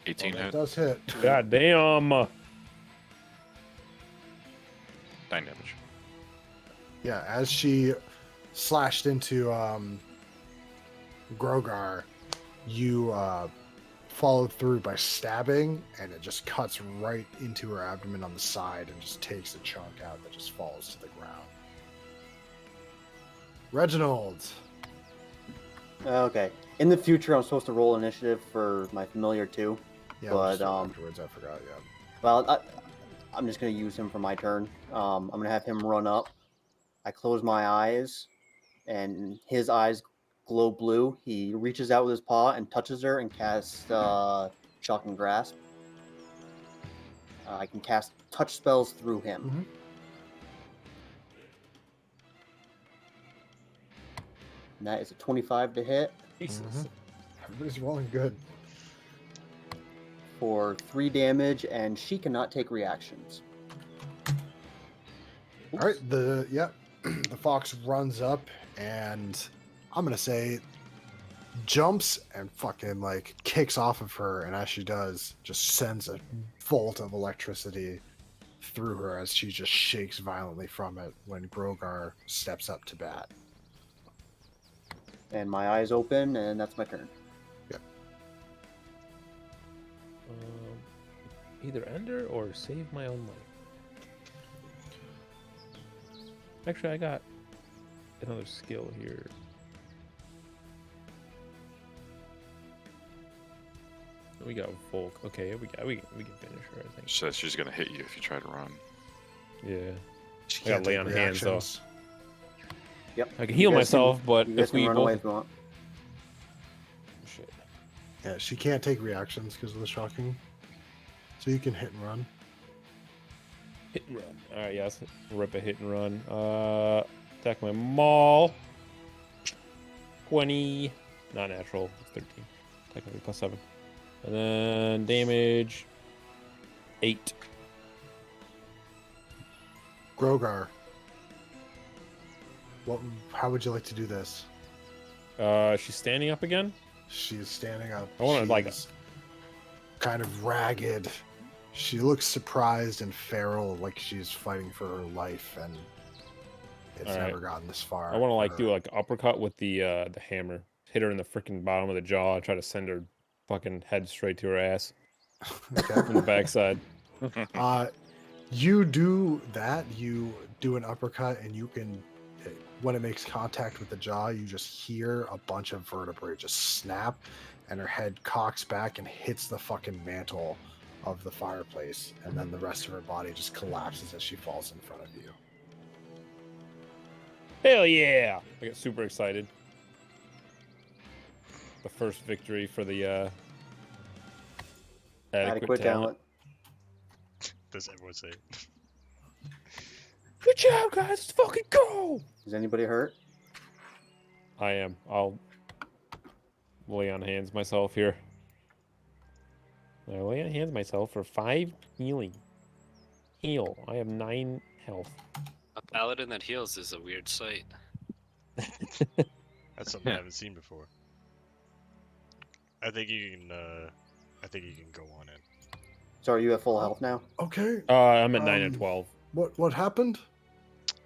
18 Well, that hit, does hit. God damn. 9 damage. Yeah, as she slashed into Grogar, you followed through by stabbing, and it just cuts right into her abdomen on the side and just takes a chunk out that just falls to the ground. Reginald. Okay. In the future, I'm supposed to roll initiative for my familiar too. Yeah, But, we'll just do it afterwards, I forgot, yeah. Well, I'm just going to use him for my turn. I'm going to have him run up. I close my eyes, and his eyes glow blue. He reaches out with his paw and touches her and casts Shocking Grasp. I can cast touch spells through him. Mhm. And that is a 25 to hit Jesus. Mhm. Everybody's rolling good. for 3 damage, and she cannot take reactions. All right, the fox runs up, and I'm gonna say jumps and fucking like kicks off of her, and as she does, just sends a bolt of electricity through her as she just shakes violently from it when Grogar steps up to bat. And my eyes open, and that's my turn. Either ender or save my own life. Actually, I got another skill here. We got Volk. Okay, we can finish her, I think. She says she's gonna hit you if you try to run. Yeah. She I gotta can't lay take on hands, though. reactions. Yep. I can You heal guys can- myself, but You guys if we can run away both... if you want. Shit. Yeah, she can't take reactions because of the shocking. So you can hit and run. Hit and run. Alright, yes. Rip a hit and run. Attack my maul. 20. Not natural. It's 13. Technically plus 7. And then damage 8. Grogar, how would you like to do this? She's standing up again? She is standing up. I wanna, like, She's kind of ragged. She looks surprised and feral, like she's fighting for her life, and it's All right. never gotten this far. I want to like for do her. like uppercut with the hammer. Hit her in the freaking bottom of the jaw. Try to send her fucking head straight to her ass Okay. from the backside. You do that. You do an uppercut, and you can, when it makes contact with the jaw, you just hear a bunch of vertebrae just snap, and her head cocks back and hits the fucking mantle of the fireplace, and then the rest of her body just collapses as she falls in front of you. Hell yeah! I get super excited. The first victory for the adequate talent. Does everyone say? Good job, guys! Let's fucking go! Is anybody hurt? I am. I'll lay on hands myself here. I lay on hands myself for 5 healing. Heal. I have 9 health. A paladin that heals is a weird sight. That's something I haven't seen before. I think you can. I think you can go on in. So are you at full health now? Okay. I'm at 9 and 12. What happened?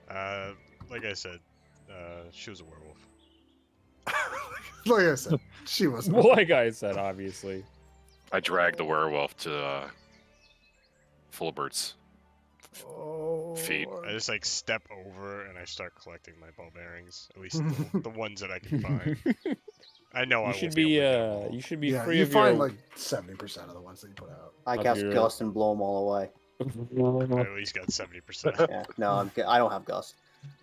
Like I said, she was a werewolf. Like I said, she was. Well, like I said, obviously. I dragged the werewolf to Fulbert's feet. I just like step over and I start collecting my ball bearings. At least the ones that I can find. I know I You won't should be be able to get 'em all. you should be Yeah, free you of find your like 70% of the ones that you put out. I Of cast your- Gust and blow them all away. I at least got 70%. Yeah, no, I don't have Gust.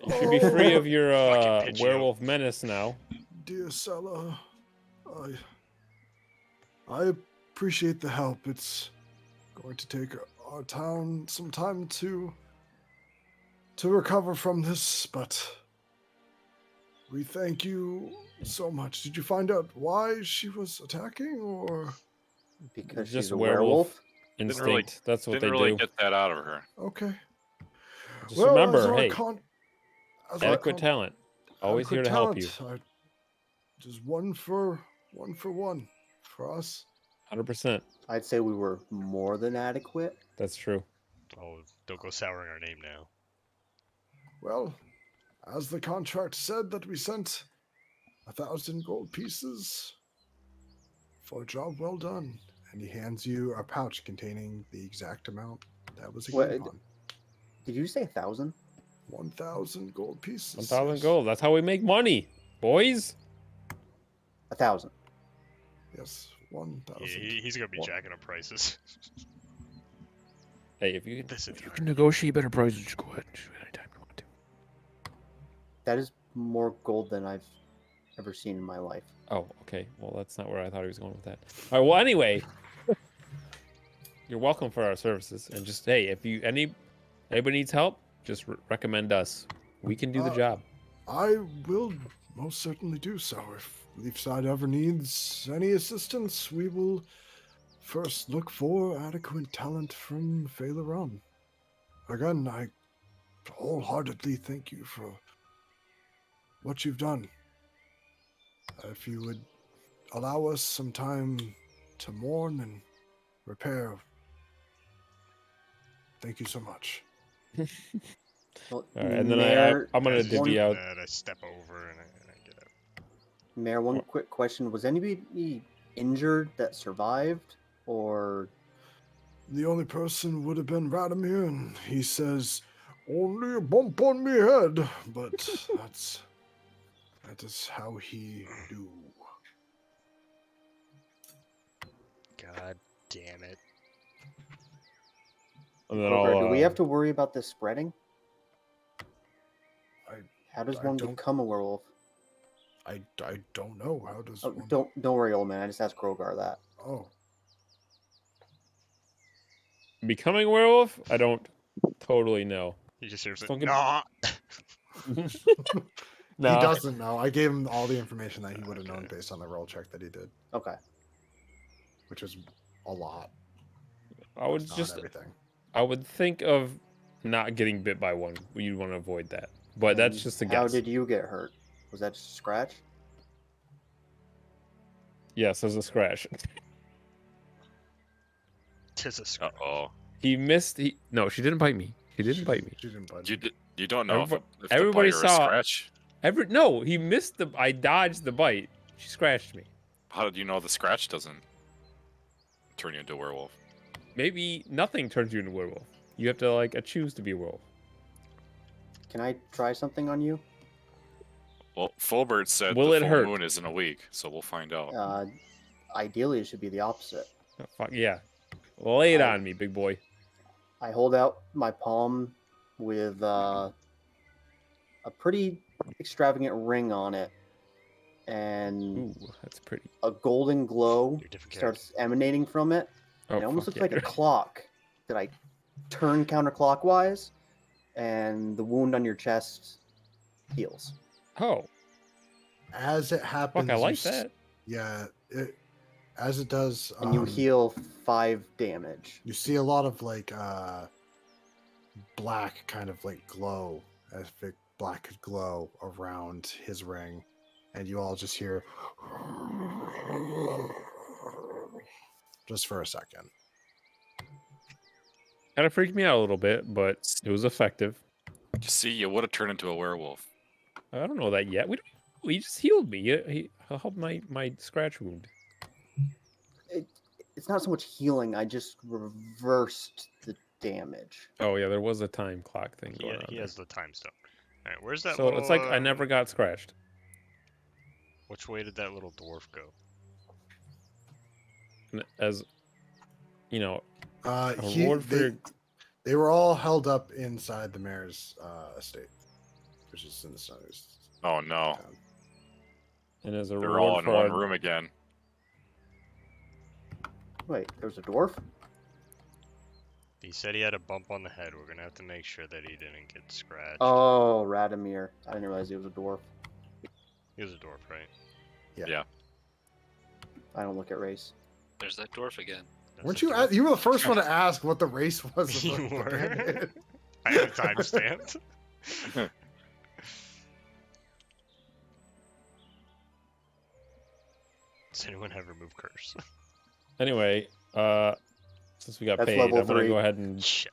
You should be free of your Fucking pitch, yo. werewolf menace now. Dear Sella, I appreciate the help. It's going to take our town some time to recover from this, but we thank you so much. Did you find out why she was attacking, or Because Just she's a werewolf. werewolf. Instinct. really- That's what Didn't they really do. get that out of her. okay? Just Well, remember, as our hey, as our adequate talent. Always here adequate to help you. talent, just one for us. 100%. I'd say we were more than adequate. That's true. Oh, don't go souring our name now. Well, as the contract said, that we sent 1,000 gold pieces for a job well done. And he hands you a pouch containing the exact amount that was agreed Wait, upon. Did you say 1,000? 1,000 gold pieces. 1,000 yes. gold. That's how we make money, boys. 1,000. Yes, 1,000. Yeah, he's gonna be What? jacking up prices. Hey, if you This is can negotiate better prices, just go ahead and shoot anytime you want to. That is more gold than I've ever seen in my life. Oh, okay. Well, that's not where I thought he was going with that. All right. Well, anyway, you're welcome for our services. And just hey, if anybody needs help, just recommend us. We can do the job. I will most certainly do so. If Leafside ever needs any assistance, we will first look for adequate talent from Phaeron. Again, I wholeheartedly thank you for what you've done. If you would allow us some time to mourn and repair. Thank you so much. Well, All right, and then Mayor, I'm gonna As you divvy do out. that, I step over and I get up. Mayor, one quick question: was anybody injured that survived, or The only person would have been Radomir, and he says, only a bump on me head, but that is how he do. God damn it. And then Kroger, do we I'll. have to worry about this spreading? How does I one don't- become a werewolf? I don't know. How does Oh, one... don't worry, old man. I just asked Krogar that. Oh, Becoming a werewolf? I don't totally know. He just hears Just it. don't get- Nah. he No, doesn't know. I gave him all the information that he would have known Okay. based on the roll check that he did, Okay. which is a lot. I would It's not just. everything. I would think of not getting bit by one. You'd want to avoid that, but that's And just a how guess. did you get hurt? Was that just a scratch? Yes, there's a scratch. Tis a Uh scratch. oh. He missed. No, she didn't bite me. She didn't bite me. She didn't bite You me. you don't know if, Everybody- if the everybody bite or a saw- scratch. No, he missed the. I dodged the bite. She scratched me. How did you know the scratch doesn't turn you into a werewolf? Maybe nothing turns you into a werewolf. You have to choose to be a werewolf. Can I try something on you? Well, Fulbert said Will the it full hurt? moon is in a week, so we'll find out. Ideally, it should be the opposite. Oh, fuck yeah. Lay it I- on me, big boy. I hold out my palm with a pretty extravagant ring on it, and Ooh, that's pretty. a golden glow You're different starts emanating from it. Oh, It almost fuck looks yeah. like a clock that I turn counterclockwise, and the wound on your chest heals. Oh, As it happens, fuck, I you like s- that. Yeah, as it does, And you heal 5 damage. you see a lot of black kind of glow, as if black could glow around his ring, and you all just hear just for a second. Kind of freaked me out a little bit, but it was effective. You see, you would have turned into a werewolf. I don't know that yet. He just healed me. He helped my scratch wound. It's not so much healing, I just reversed the damage. Oh yeah, there was a time clock thing He, going on he there. has the time stone. Alright, where's that So little... it's like I never got scratched. Which way did that little dwarf go? And as you know, a He, reward for your... they were all held up inside the mayor's estate, which is in the Snows Oh no, town. and as a they're all reward in for one our... room again. Wait, there's a dwarf? He said he had a bump on the head. We're gonna have to make sure that he didn't get scratched. Oh, Radomir. I didn't realize he was a dwarf. He was a dwarf, right? I don't look at race. There's that dwarf again. That's Weren't a you? dwarf. You were the first one to ask what the race was. Of You the were. bandit. I have a timestamp. Does anyone have remove curse? Anyway, since we got That's paid, level I'm gonna 3. go ahead and Shit.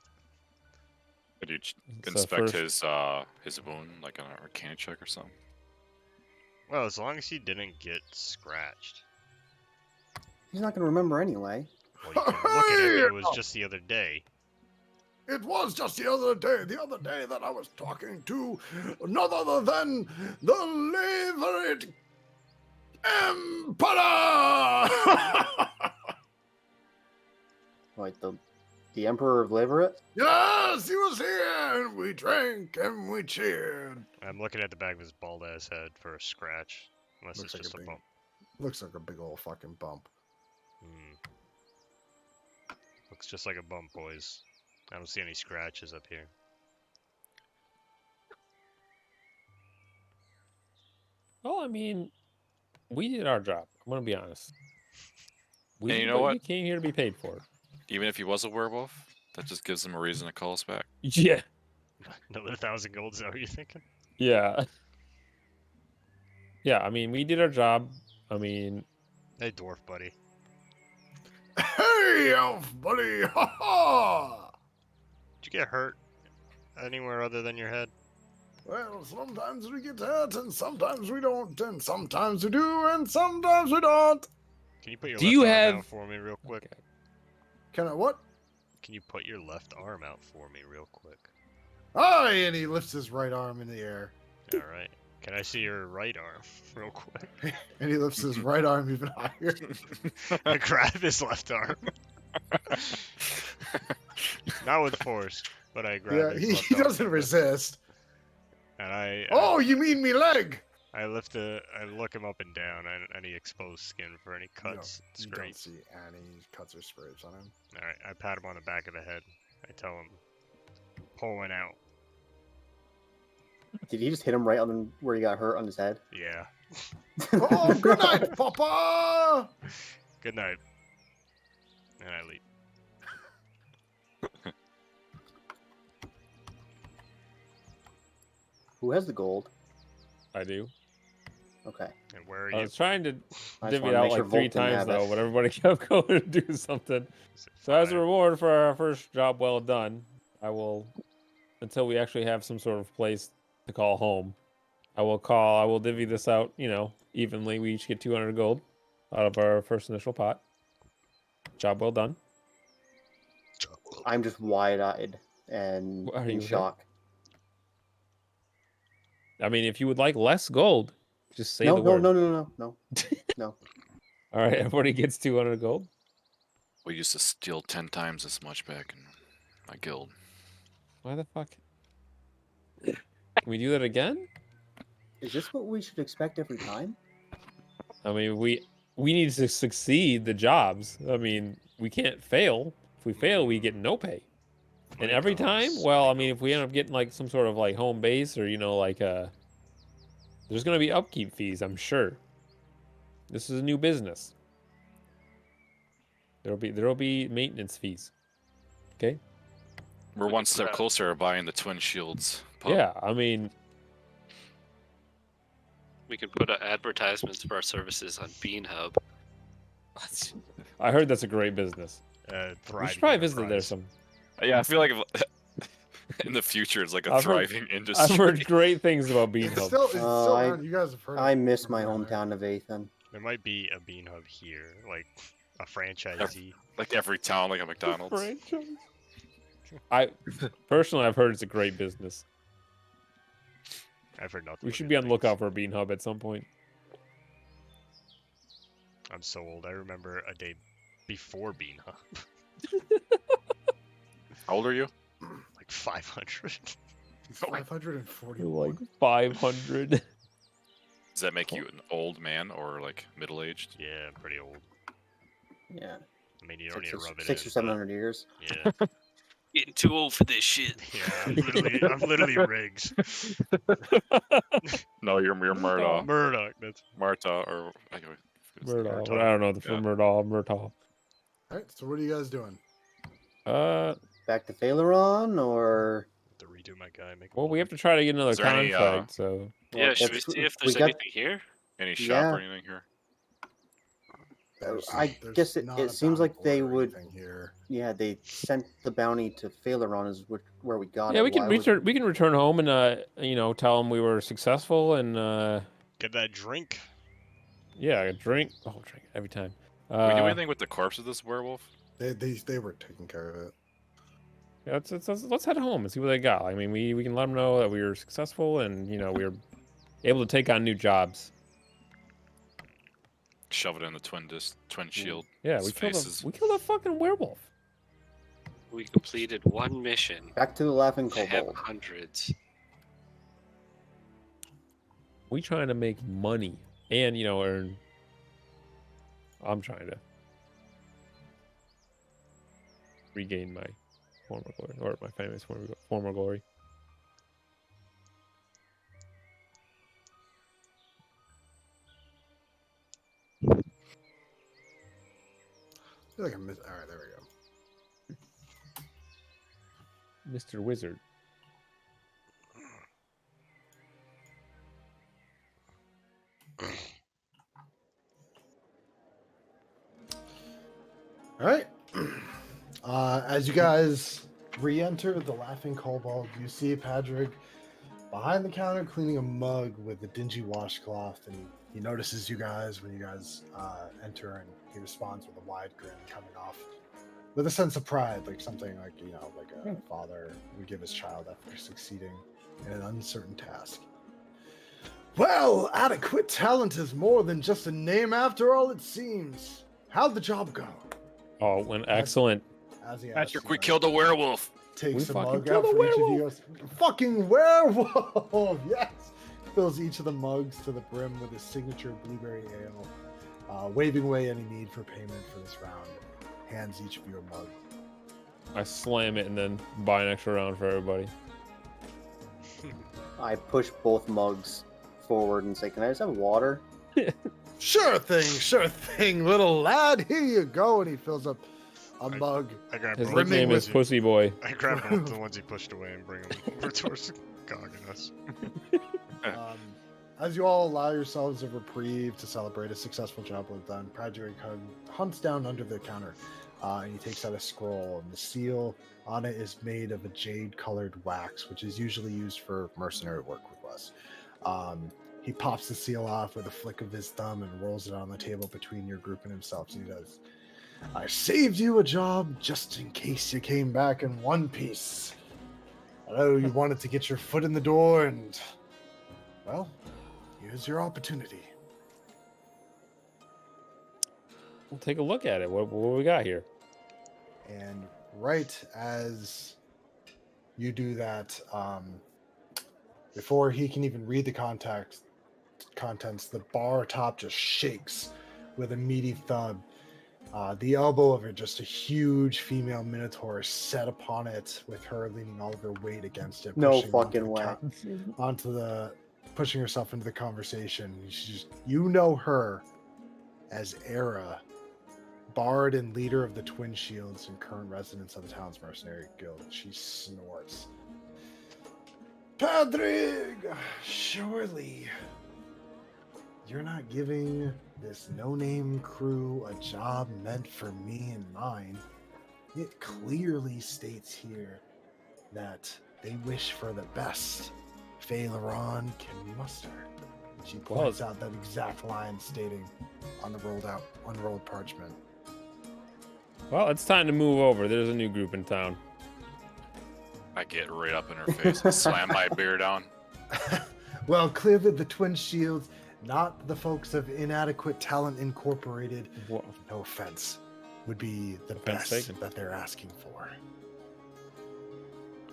Could you so inspect first- his wound, like an arcana check or something? Well, as long as he didn't get scratched. He's not going to remember anyway. Well, you can look at it. It was just the other day. It was just the other day that I was talking to none other than the Leverett Emperor. Like the Emperor of Leverett? Yes, he was here, and we drank and we cheered. I'm looking at the back of his bald ass head for a scratch. Unless Looks it's like just a a big- bump. Looks like a big old fucking bump. Looks just like a bump, boys. I don't see any scratches up here. Well, I mean, we did our job. I'm gonna be honest. We And you did know what what? you came here to be paid for. Even if he was a werewolf, that just gives him a reason to call us back. Yeah. Another 1,000 gold, is that what you're thinking? Yeah. Yeah, I mean, we did our job. I mean, Hey, dwarf buddy. Hey, elf buddy! Ha ha! Did you get hurt anywhere other than your head? Well, sometimes we get hurt, and sometimes we don't, and sometimes we do, and sometimes we don't. Can you put your Do left you arm have- out for me real quick? Okay. Can I what? Can you put your left arm out for me real quick? Aye, and he lifts his right arm in the air. All right. Can I see your right arm real quick? And he lifts his right arm even higher. I grab his left arm. Not with force, but I grab Yeah, his he, left he arm doesn't and resist. I You mean me leg? I look him up and down, and any exposed skin for any cuts, You don't scrapes. see any cuts or scrapes on him. All right, I pat him on the back of the head. I tell him, pull one out. Did he just hit him right on where he got hurt on his head? Yeah. Oh, good night, Papa! Good night. And I leave. Who has the gold? I do. Okay. And where are I you? was trying to I just divvy it wanna out make sure like 3 Volt didn't times have though, it. but everybody kept going to do something. Is it So as a 5? reward for our first job well done, I will, until we actually have some sort of place to call home, I will divvy this out, evenly. We each get 200 gold out of our first initial pot. Job well done. I'm just wide-eyed and What are in you, shock. I mean, if you would like less gold, just say No, the no, word. no, no, no, no, no. All right, everybody gets 200 gold. We used to steal 10 times as much back in my guild. Why the fuck? Can we do that again? Is this what we should expect every time? I mean, we need to succeed the jobs. I mean, we can't fail. If we fail, we get no pay. And 20 every goals, time, well, 20 I mean, if we end goals. up getting like some sort of like home base or there's gonna be upkeep fees, I'm sure. This is a new business. There'll be maintenance fees. Okay. We're We one could step put out- closer to buying the Twin Shields pub. Yeah, I mean, We could put advertisements for our services on Bean Hub. I heard that's a great business. We Thriving should probably visit there enterprise. some. Yeah, I feel like if, in the future it's like a I've heard- thriving I've industry. heard great things about Bean It's Hub. still I- around. You guys have heard. I of it miss from my around there. hometown of Athan. There might be a bean hub here, like a franchisee. Like every town, like a McDonald's. Franchise. I've heard it's a great business. I've heard nothing. We but should good be on things. lookout for a Bean Hub at some point. I'm so old. I remember a day before Bean Hub, How old are you? like 500. 540. Like 500. Does that make you an old man or like middle aged? Yeah, I'm pretty old. Yeah, I mean, you don't need to rub it six in. or 700 years. but Yeah, Getting too old for this shit. yeah. I'm literally Riggs. No, you're Murtaugh. Murdoch. That's Marta or Murtaugh. Murtaugh. I don't know the Yeah. Murtaugh. All right. So what are you guys doing? Back to Phaleron, or to redo my guy. Make him Well, we look have to try to get another Is there any, contract, so Yeah, should we that's- see if we there's got- anything here? any shop Yeah. or anything here? I guess it not a seems like bounty they or would- anything here. Yeah, they sent the bounty to Phaleron is where we got yeah, it. we can Why would- return. We can return home and tell them we were successful and Get that drink. yeah, drink. Oh, drink every time. Can we do anything with the corpse of this werewolf? They were taking care of it. Yeah, let's head home and see what they got. I mean, we can let them know that we were successful and we were able to take on new jobs. Shove it in the twin shield. Yeah, His faces. we killed a fucking werewolf. We completed one mission. Back to the Laughing I have Kobold. hundreds. We trying to make money and earn. I'm trying to regain my former glory or my family's former glory. I feel like I missed. All right, there we go. Mr. Wizard. All right. As you guys re-enter the Laughing Kobold, you see Patrick behind the counter cleaning a mug with a dingy washcloth, and he notices you guys when you guys enter, and he responds with a wide grin coming off with a sense of pride, like something like, you know, like a father would give his child after succeeding in an uncertain task. Well, adequate talent is more than just a name after all, it seems. How'd the job go? Oh, went excellent. As he asks Patrick, you we guys, killed a werewolf. We takes a fucking mug killed out a for each of you. werewolf. Goes, fucking werewolf! Yes! Fills each of the mugs to the brim with his signature blueberry ale, waving away any need for payment for this round. Hands each of you a mug. I slam it and then buy an extra round for everybody. I push both mugs forward and say, "Can I just have water?" Sure thing, little lad. Here you go. And he fills up a mug. I grab His both Brimming nickname the is ones Pussy Boy. I grab both the ones he pushed away and bring them over towards Gog and us. As you all allow yourselves a reprieve to celebrate a successful job well done, Patrick hunts down under the counter, and he takes out a scroll, and the seal on it is made of a jade-colored wax, which is usually used for mercenary work with us. He pops the seal off with a flick of his thumb and rolls it on the table between your group and himself. So he does. I saved you a job just in case you came back in one piece. I know you wanted to get your foot in the door, and, well, here's your opportunity. We'll take a look at it. What we got here? And right as you do that, before he can even read the contents, the bar top just shakes with a meaty thud. The elbow of it, just a huge female minotaur set upon it, with her leaning all of her weight against it. No pushing onto fucking the way. pushing herself into the conversation. You know her as Era, bard and leader of the Twin Shields and current resident of the town's mercenary guild. She snorts. Patrick, surely you're not giving this no-name crew a job meant for me and mine. It clearly states here that they wish for the best Phaeron can muster. She points out that exact line stating on the unrolled parchment. Well, it's time to move over. There's a new group in town. I get right up in her face and slam my beer down. Well, clearly the Twin Shields, not the folks of Inadequate Talent Incorporated, Whoa. no offense, would be the Offense best taken. that they're asking for.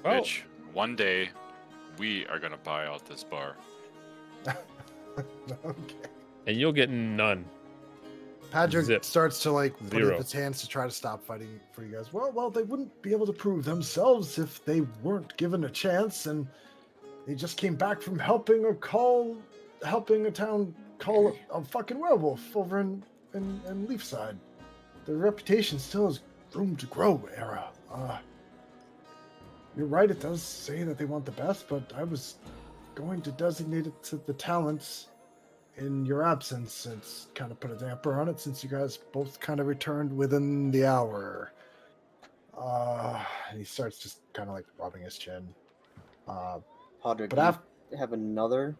Well, Bitch, one day we are gonna buy out this bar. Okay. and you'll get none. Patrick Zip. starts to put Zero. up its hands to try to stop fighting for you guys. Well, they wouldn't be able to prove themselves if they weren't given a chance, and they just came back from helping a town call a fucking werewolf over in Leafside. Their reputation still has room to grow, Era. You're right, it does say that they want the best, but I was going to designate it to the talents in your absence. It's kind of put a damper on it since you guys both kind of returned within the hour. And he starts just kind of rubbing his chin. Podrick, But do you have another?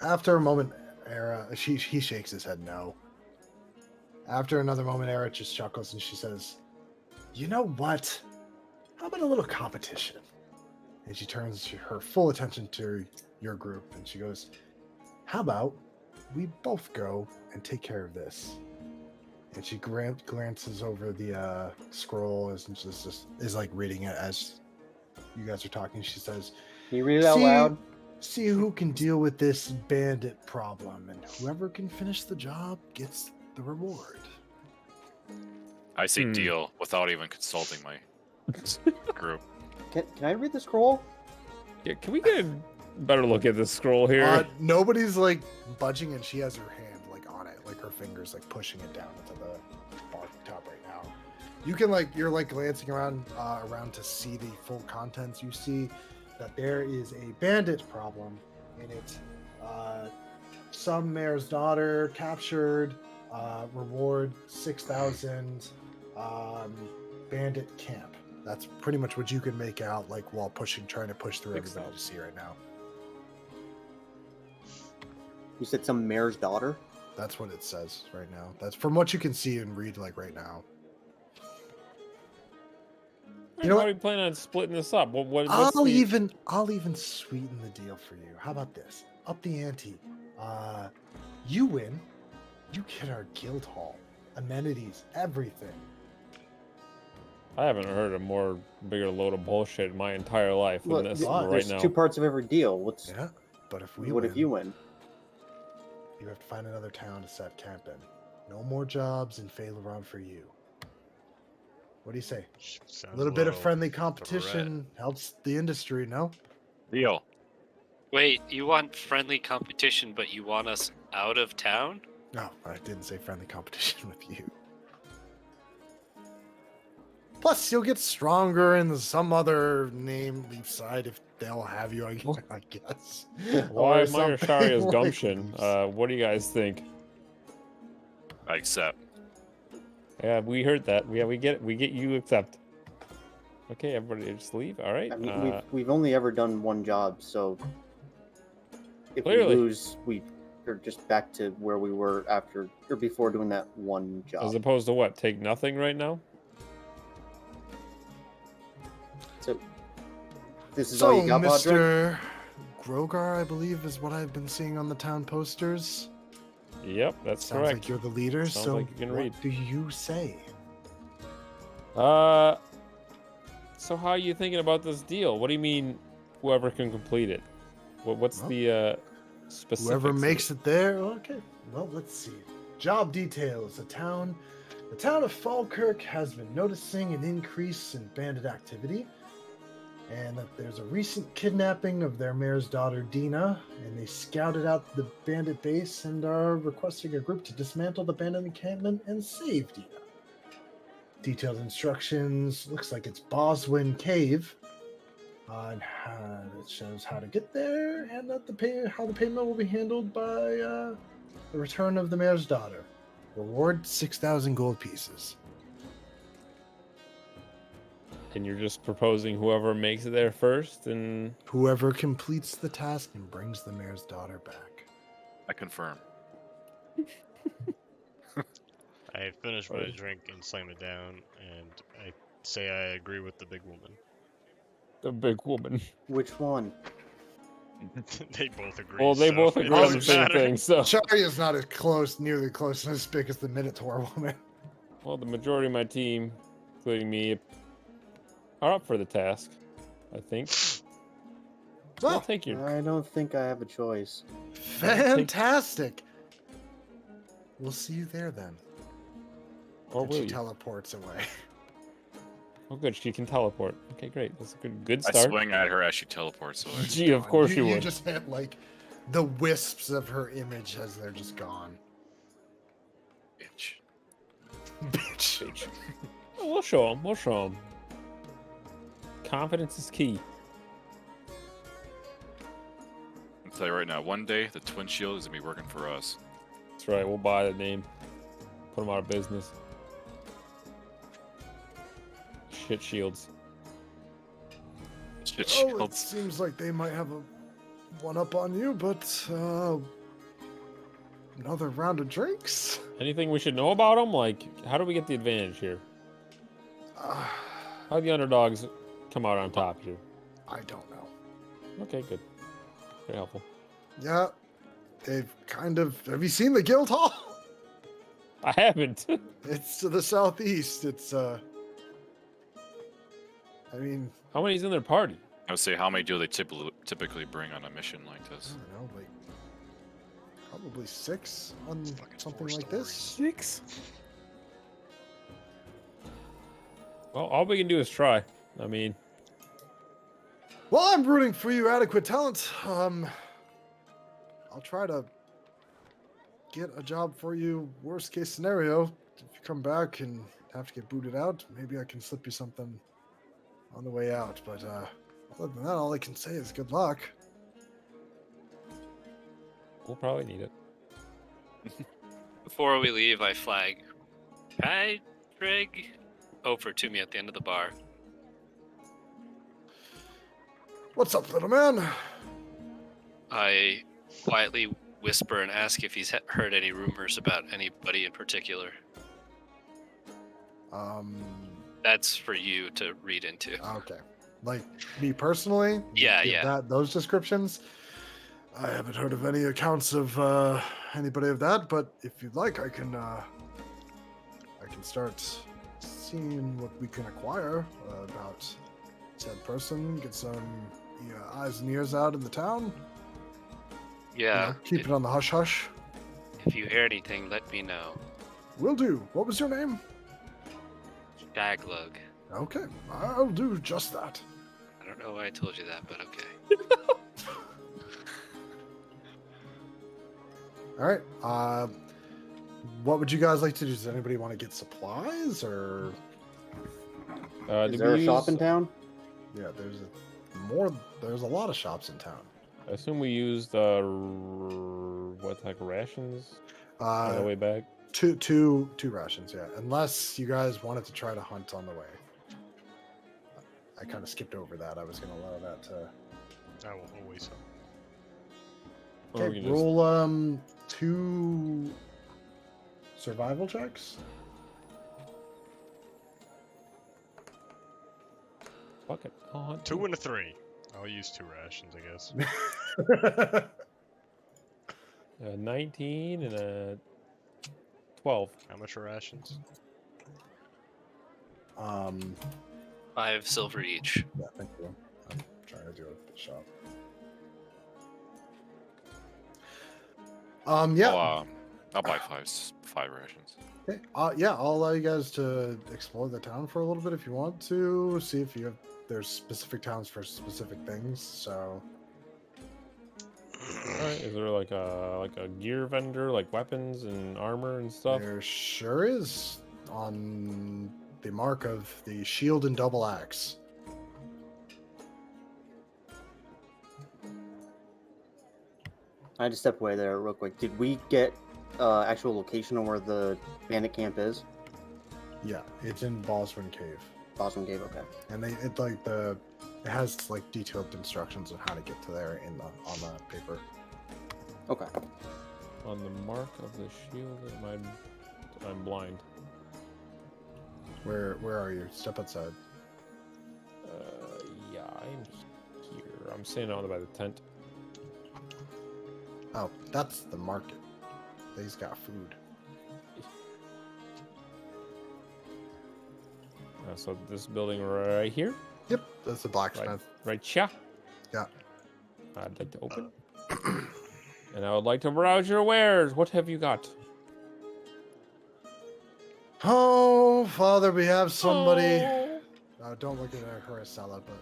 after a moment, Era, he shakes his head no. After another moment, Era just chuckles and she says, "You know what? How about a little competition?" And she turns her full attention to your group and she goes, "How about we both go and take care of this?" And she glances over the scroll and just is reading it as you guys are talking. She says, Can you read it out loud? "See who can deal with this bandit problem, and whoever can finish the job gets the reward." I say deal without even consulting my group. Can I read the scroll? Yeah, can we get a better look at this scroll here? Nobody's budging, and she has her hand on it, her fingers pushing it down into the bar top right now. You can you're glancing around to see the full contents. You see that there is a bandit problem in it. Some mayor's daughter captured, Reward 6,000. Bandit camp. That's pretty much what you can make out, like while trying to push through everybody to see right now. You said some mayor's daughter? That's what it says right now. That's from what you can see and read like right now. You know How what? are we planning on splitting this up? What's I'll the... even sweeten the deal for you. How about this? Up the ante. You win. You get our guild hall, amenities, everything. I haven't heard a more bigger load of bullshit in my entire life than this right there's now. 2 parts of every deal. What's Yeah, but if we what win, if you win? you have to find another town to set camp in. No more jobs in Faileron for you. What do you say? Sounds A little bit of friendly competition helps the industry, no? Deal. Wait, you want friendly competition, but you want us out of town? No, I didn't say friendly competition with you. Plus, you'll get stronger in some other name leaf side if they'll have you, I guess. Well, I Or admire something Sharia's like gumption. Leafs. What do you guys think? I accept. Yeah, we heard that. Yeah, we get it. We get you accept. Okay, everybody just leave. All right. I mean, we've only ever done one job, so if Clearly. we lose, we are just back to where we were after or before doing that one job. As opposed to what? Take nothing right now? So this is all you got, Bodrin? Mr. Grogar, I believe, is what I've been seeing on the town posters. Yep, that's Sounds correct. like you're the leader, Sounds so like you can what read. do you say? So how are you thinking about this deal? What do you mean, whoever can complete it? What's Well, the specifics? Whoever of makes it there, okay. Well, let's see. Job details. The town of Falkirk has been noticing an increase in bandit activity, and that there's a recent kidnapping of their mayor's daughter, Dina, and they scouted out the bandit base and are requesting a group to dismantle the bandit encampment and save Dina. Detailed instructions. Looks like it's Boswin Cave. And it shows how to get there, and that how the payment will be handled by the return of the mayor's daughter. Reward 6,000 gold pieces. And you're just proposing whoever makes it there first, and Whoever completes the task and brings the mayor's daughter back. I confirm. I finish my drink and slam it down, and I say I agree with the big woman. the big woman. Which one? They both agree. Well, they so both it agree on the doesn't same matter. thing. So, Sharia's not as nearly close and as big as the Minotaur woman. well, the majority of my team, including me, are up for the task. I think. I'll Well, take your. I don't think I have a choice. fantastic. We'll see you there then. Or And will she you? teleports away. Oh, good. She can teleport. Okay, great. That's a good I start. swing at her as she teleports away. Gee, of course you You would. just hit like the wisps of her image as they're just gone. Bitch. Bitch. Oh, we'll show him. We'll show him. Confidence is key. I'll tell you right now, one day the Twin Shield is gonna be working for us. That's right. We'll buy the name. Put them out of business. Shit shields. Shit Oh, it shields. seems like they might have a one up on you, but another round of drinks? Anything we should know about them? Like, how do we get the advantage here? How do the underdogs come out on top here? I don't know. Okay, good. Very helpful. Yeah, they've kind of. Have you seen the guild hall? I haven't. It's to the southeast. It's I mean, How many's in their party? I would say, how many do they typically bring on a mission like I this? don't know, like probably 6 on Fucking something 4 like this. 6. Well, all we can do is try. I mean, Well, I'm rooting for you, adequate talent. I'll try to get a job for you. Worst case scenario, if you come back and have to get booted out, maybe I can slip you something on the way out. But other than that, all I can say is good luck. we'll probably need it. Before we leave, I flag Patrick over to me at the end of the bar. What's up, little man? I quietly whisper and ask if he's heard any rumors about anybody in particular. That's for you to read into. okay. Like me personally, Yeah, give yeah. those descriptions. I haven't heard of any accounts of anybody of that, but if you'd like, I can start seeing what we can acquire about said person. Get some eyes and ears out in the town. Yeah. Keep it on the hush hush. If you hear anything, let me know. Will do. What was your name? Daglug. Okay, I'll do just that. I don't know why I told you that, but okay. All right. What would you guys like to do? Does anybody want to get supplies or? Is there a shop in town? Yeah, there's a lot of shops in town. I assume we used rations on the way back. Two rations, yeah. Unless you guys wanted to try to hunt on the way. I kind of skipped over that. I was going to allow that to. I will always help. Or we Okay, can roll 2 survival checks. Fuck it. I'll hunt 2 and a 3. I'll use 2 rations, I guess. 19 and a 12. How much are rations? 5 silver each. Yeah, thank you. I'm trying to do it at the shop. Yeah. I'll buy 5 rations. Okay. Yeah, I'll allow you guys to explore the town for a little bit if you want to. See if there's specific towns for specific things. So. All right. Is there like a gear vendor, like weapons and armor and stuff? There sure is on the mark of the shield and double axe. I had to step away there real quick. Did we get actual location on where the bandit camp is? Yeah, it's in Boswin Cave. Boston Cave, okay. And it has like detailed instructions on how to get to there on the paper. Okay. On the mark of the shield, I'm blind. Where are you? Step outside. Yeah, I'm here. I'm standing on by the tent. Oh, that's the market. They's got food. So this building right here? Yep, that's the blacksmith. Right here? Yeah. I'd like to open. And I would like to browse your wares. What have you got? Oh, Father, we have somebody. Oh. Don't look at her salad, but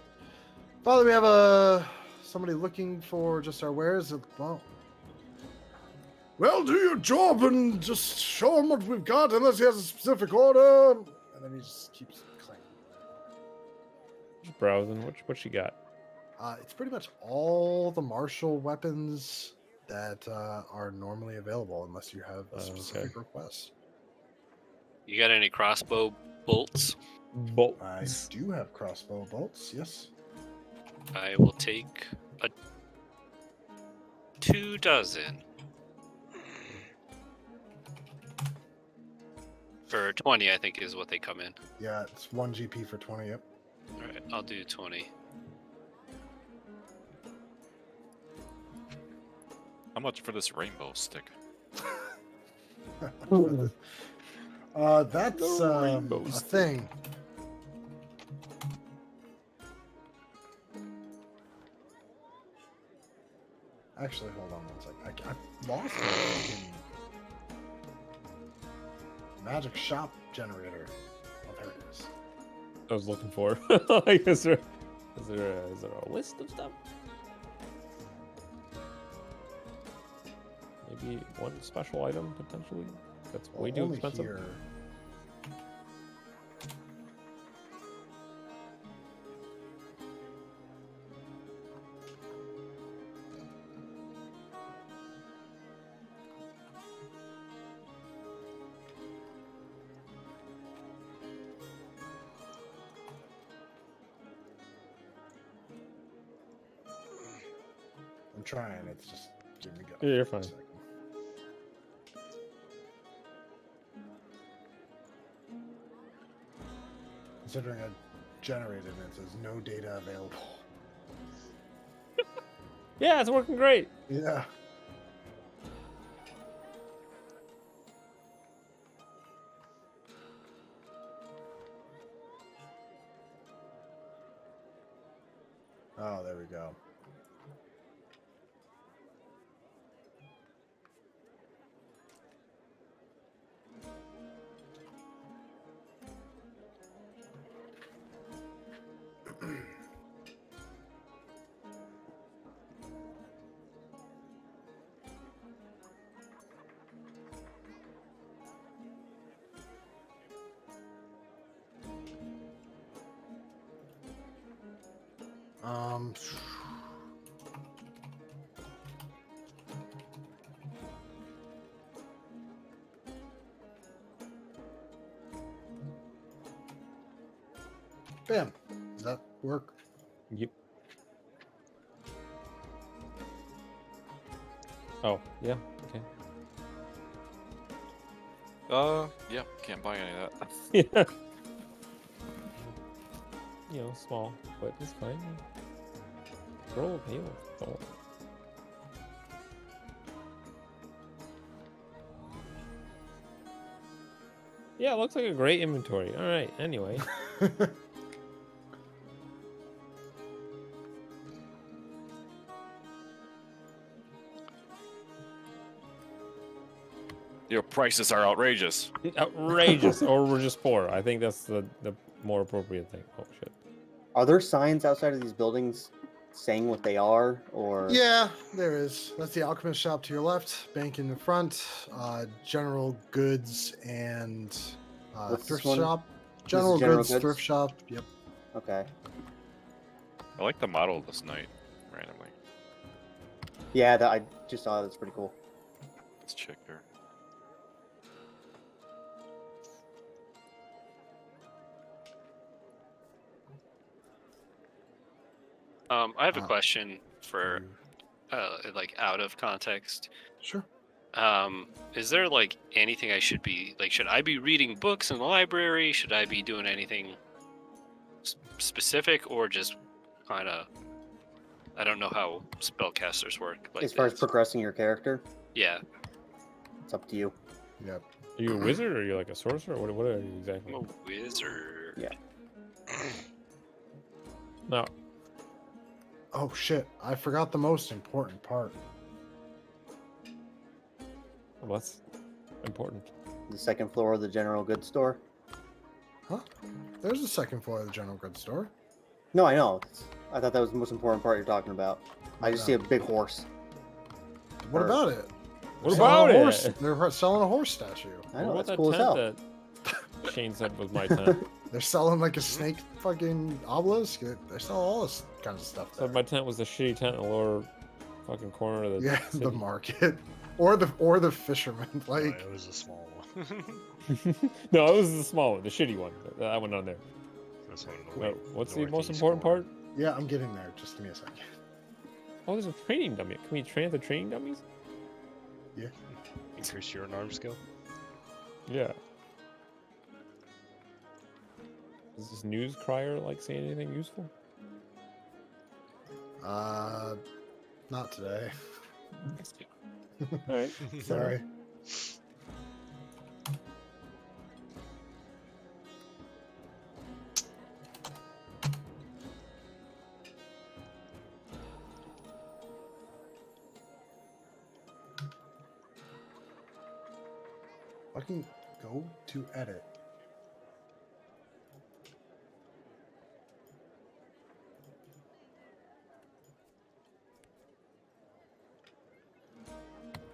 Father, we have somebody looking for just our wares. Well, do your job and just show him what we've got, unless he has a specific order. And then he just keeps claiming. Just browsing. What you got? It's pretty much all the martial weapons that are normally available, unless you have a specific request. You got any crossbow bolts? Bolts. I do have crossbow bolts, yes. I will take 2 dozen. For 20, I think is what they come in. Yeah, it's 1 GP for 20, yep. Alright, I'll do 20. How much for this rainbow stick? That's a thing. Actually, hold on one sec. I lost my fucking magic shop generator. Oh, there it is. I was looking for. Like, is there a list of stuff? Maybe one special item potentially. That's way too Only expensive. here. trying. It's just give me go. Yeah, you're for a fine. second. Considering I generated it, it says no data available. Yeah, it's working great. Yeah. Oh, there we go. Um, Bam. Does that work? Yep. Oh, yeah. Okay. Yeah, can't buy any of that. Yeah. You know, small, but it's fine. Roll of hail. Oh. Yeah, it looks like a great inventory. All right. Anyway. Your prices are outrageous. Outrageous, or we're just poor. I think that's the more appropriate thing. Oh shit. Are there signs outside of these buildings saying what they are, or Yeah, there is. That's the alchemist shop to your left, bank in the front, general goods and What's thrift this one? shop. is General, general goods, goods? thrift shop. Yep. Okay. I like the model of this knight, randomly. Yeah, that I just saw. That's pretty cool. This chick here. I have a Uh, question for like out of context. Sure. Is there like anything I should be like? Should I be reading books in the library? Should I be doing anything specific, or just kind of? I don't know how spellcasters work. Like As far as this. progressing your character, Yeah, it's up to you. Yep. Are you a wizard or are you like a sorcerer? What are you exactly? I'm a wizard. Yeah. No. Oh shit! I forgot the most important part. Well, that's important. The second floor of the general goods store. Huh? There's a second floor of the general goods store. No, I know. I thought that was the most important part you're talking about. I just see a big horse. What Or- about it? What They're selling about a horse. it? They're selling a horse statue. I know, What that's about cool as hell. that tent that Shane said was my tent? They're selling like a snake fucking obelisk. They sell all this kinds of stuff there. Said my tent was the shitty tent in the lower fucking corner of the Yeah, city. the market or the fisherman. Like, it was a small one. No, it was the small one, the shitty one. That one on there. This one. In the Wait, what's the most northeast important corner. part? yeah, I'm getting there. Just give me a second. Oh, there's a training dummy. Can we train the training dummies? Increase your arm skill. Yeah. Does this news crier like say anything useful? Not today. All right. Sorry. Fucking go to edit.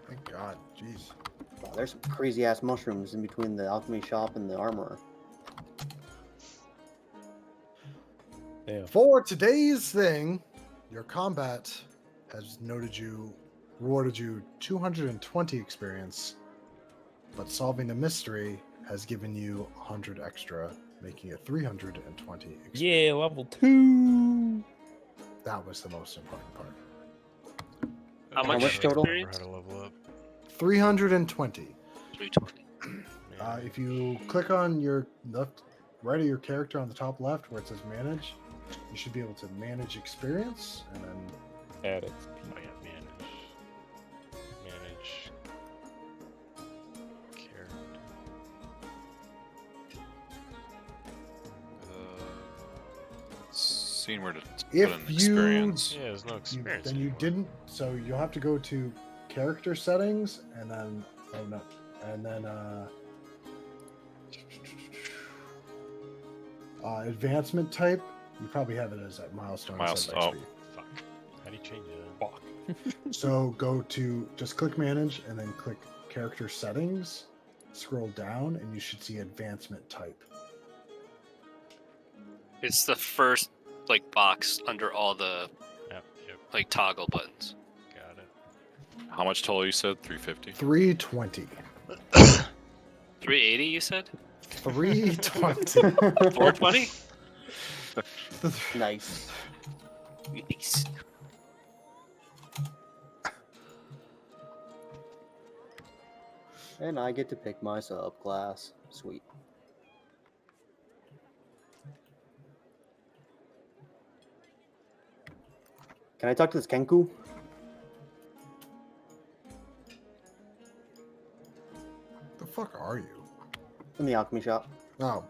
Thank God. Jeez. Wow, there's some crazy ass mushrooms in between the alchemy shop and the armorer. Damn. For today's thing, your combat has rewarded you 220 experience, but solving the mystery has given you 100 extra, making it 320 experience. Yeah, level 2. That was the most important part. How much I don't total? remember how to level up. 320. 320. If you click on your right of your character on the top left where it says manage, you should be able to manage experience and then Add it. Oh yeah, manage character. Seeing where to put If an you- experience. Yeah, there's no experience. then you anymore. didn't. So you'll have to go to character settings and then advancement type. You probably have it as a milestone. instead of Milestone. XP. Fuck. How do you change it? Fuck. So go to just click manage and then click character settings. Scroll down and you should see advancement type. It's the first like box under all the Yep, like toggle buttons. got it. How much total you said? 350? 320. 380, you said? 320. 420? Nice. Nice. And I get to pick my subclass. Sweet. Can I talk to this Kenku? The fuck are you? In the alchemy shop. Oh.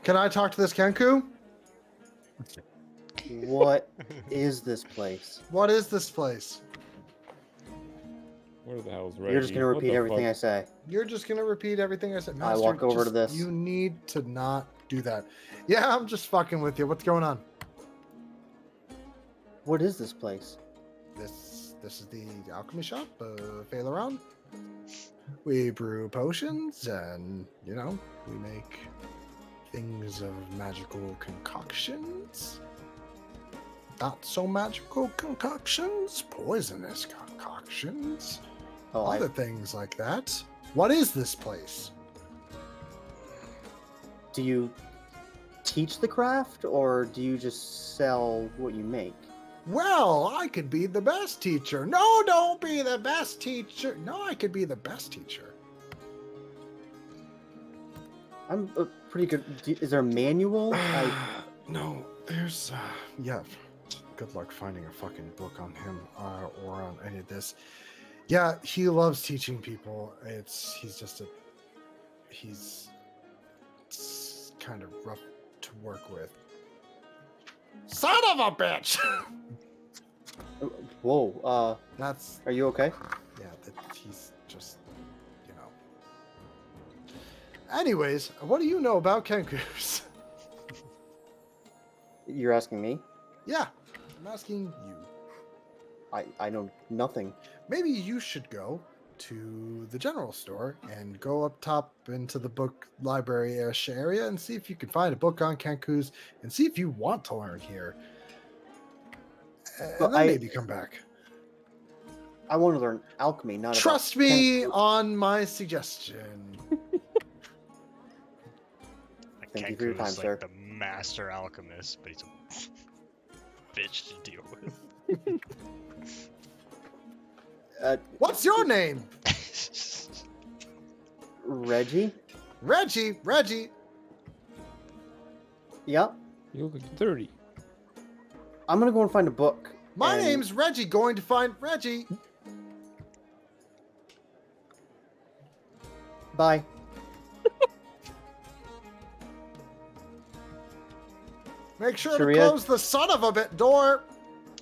Can I talk to this Kenku? What is this place? What is this place? Where the hell's Reggie? You're just gonna What repeat the everything I fuck? say. You're just gonna repeat everything I said. I walk over to this. You need to not do that. Yeah, I'm just fucking with you. What's going on? What is this place? This is the alchemy shop, fail around. We brew potions and we make things of magical concoctions. Not so magical concoctions, poisonous concoctions, Oh, other things like that. What is this place? do you teach the craft or do you just sell what you make? Well, I could be the best teacher. No, don't be the best teacher. No, I could be the best teacher. I'm pretty good. Is there a manual? No, there's yeah. Good luck finding a fucking book on him or on any of this. Yeah, he loves teaching people. It's kind of rough to work with. Son of a bitch! Whoa. That's Are you okay? yeah. He's just Anyways, what do you know about Kenkus? You're asking me? Yeah, I'm asking you. I know nothing. Maybe you should go to the general store and go up top into the book library-ish area and see if you can find a book on Kenkus and see if you want to learn here. And Well, then maybe come back. I want to learn alchemy, not about Trust me Kenku. on my suggestion. Thank you for your time, Kenku's like sir. the master alchemist, but he's a bitch to deal with. What's your name? Reggie? Reggie. Yep. You look like 30. I'm gonna go and find a book. My and- name's Reggie. Going to find Reggie. Bye. Make sure Sharia? to close the son of a bit door.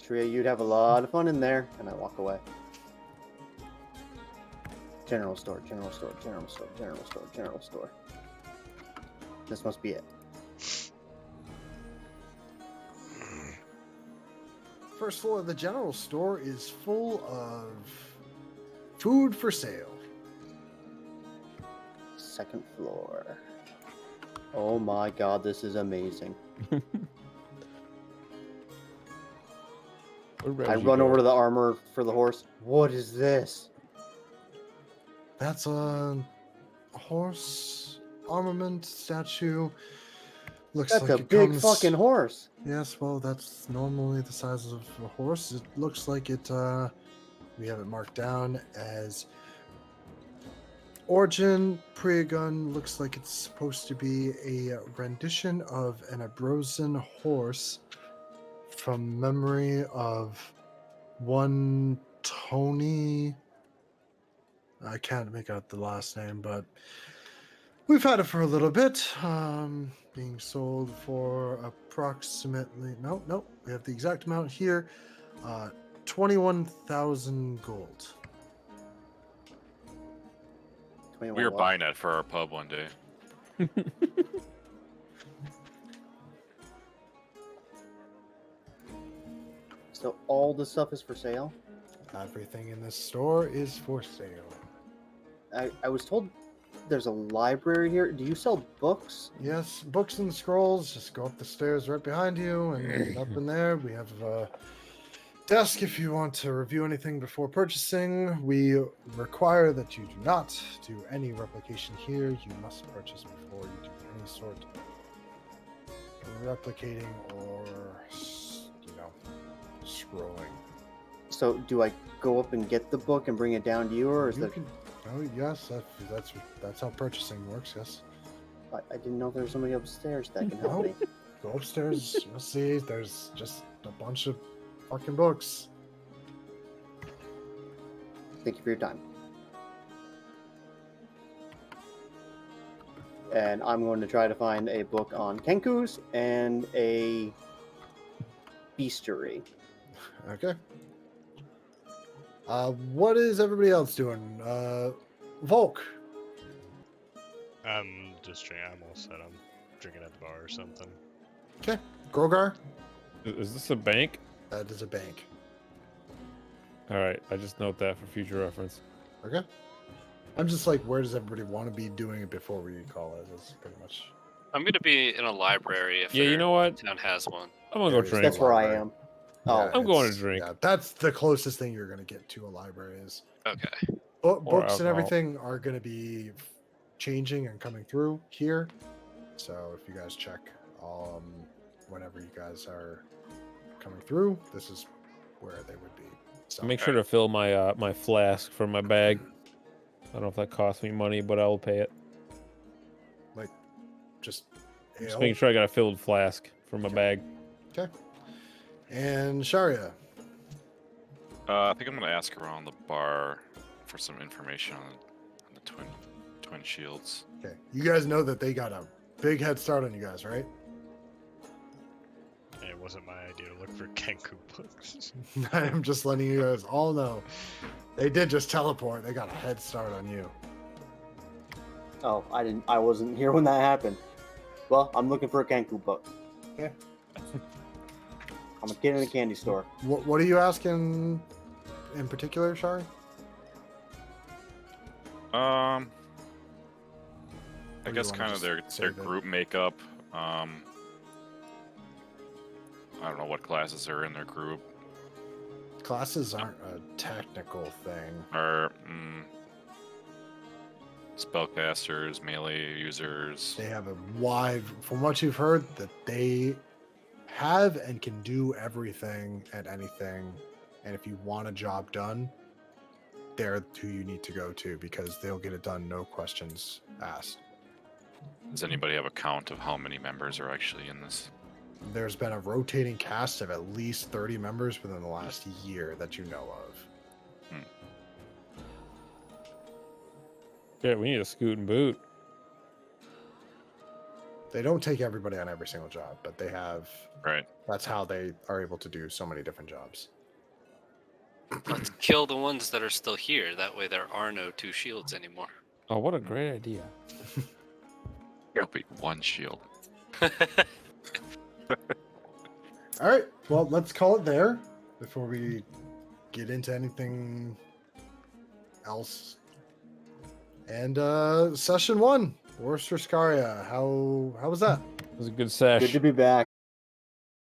Shreya, you'd have a lot of fun in there. And I walk away. General store, general store, general store, general store, general store. This must be it. First floor of the general store is full of food for sale. Second floor. Oh my god, this is amazing. I run over to the armor for the horse. What is this? That's a horse armament statue. Looks That's like a it big comes... fucking horse. Yes, well, that's normally the size of a horse. It looks like it, we have it marked down as origin Preagun. Looks like it's supposed to be a rendition of an Abruzan horse from memory of one Tony. I can't make out the last name, but we've had it for a little bit. Being sold for approximately no, we have the exact amount here. 21,000 gold. 21 We were what? buying that for our pub one day. So all the stuff is for sale? Everything in this store is for sale. I was told there's a library here. Do you sell books? Yes, books and scrolls. Just go up the stairs right behind you, and up in there we have a desk if you want to review anything before purchasing. We require that you do not do any replication here. You must purchase before you do any sort of replicating or, scrolling. So do I go up and get the book and bring it down to you, or is You that? can, oh yes, that's how purchasing works. Yes. I didn't know there was somebody upstairs that can help No. me. Go upstairs. You'll see. There's just a bunch of fucking books. Thank you for your time. And I'm going to try to find a book on Kenkus and a beastery. Okay. What is everybody else doing? Volk. I'm just drinking. I'm all set. I'm drinking at the bar or something. Okay. Grogar. Is this a bank? That is a bank. All right, I just note that for future reference. Okay. I'm just like, where does everybody want to be doing it before we call it? That's pretty much. I'm gonna be in a library if Yeah, you know what? town has one. I'm gonna There go is drink. That's where I library. am. Oh, I'm going to it's- drink. Yeah, that's the closest thing you're gonna get to a library is. Okay. Or Books and alcohol. everything are going to be changing and coming through here. So if you guys check whenever you guys are coming through, this is where they would be. So Make sure to fill my my flask from my bag. I don't know if that costs me money, but I will pay it. just Just ale. making sure I got a filled flask from my Okay. bag. Okay. And Sharia. I think I'm gonna ask around the bar for some information on the twin shields. Okay. You guys know that they got a big head start on you guys, right? And it wasn't my idea to look for Kenku books. I'm just letting you guys all know. They did just teleport. They got a head start on you. oh, I wasn't here when that happened. Well, I'm looking for a Kenku book. Okay. I'm a kid in a candy store. What are you asking in particular, Shari? I do you guess wanna kind of just their save it? group makeup. I don't know what classes are in their group. Classes aren't a technical thing. Or spellcasters, melee users. They have a wide, from what you've heard, that they have and can do everything and anything. And if you want a job done, they're who you need to go to because they'll get it done, no questions asked. Does anybody have a count of how many members are actually in this? There's been a rotating cast of at least 30 members within the last year that you know of. Yeah, we need a scoot and boot. They don't take everybody on every single job, but they have. Right. That's how they are able to do so many different jobs. Let's kill the ones that are still here. That way there are no two shields anymore. Oh, what a great idea. It'll be one shield. All right. Well, let's call it there before we get into anything else. And session 1, Triscaria. How was that? It was a good sesh. Good to be back.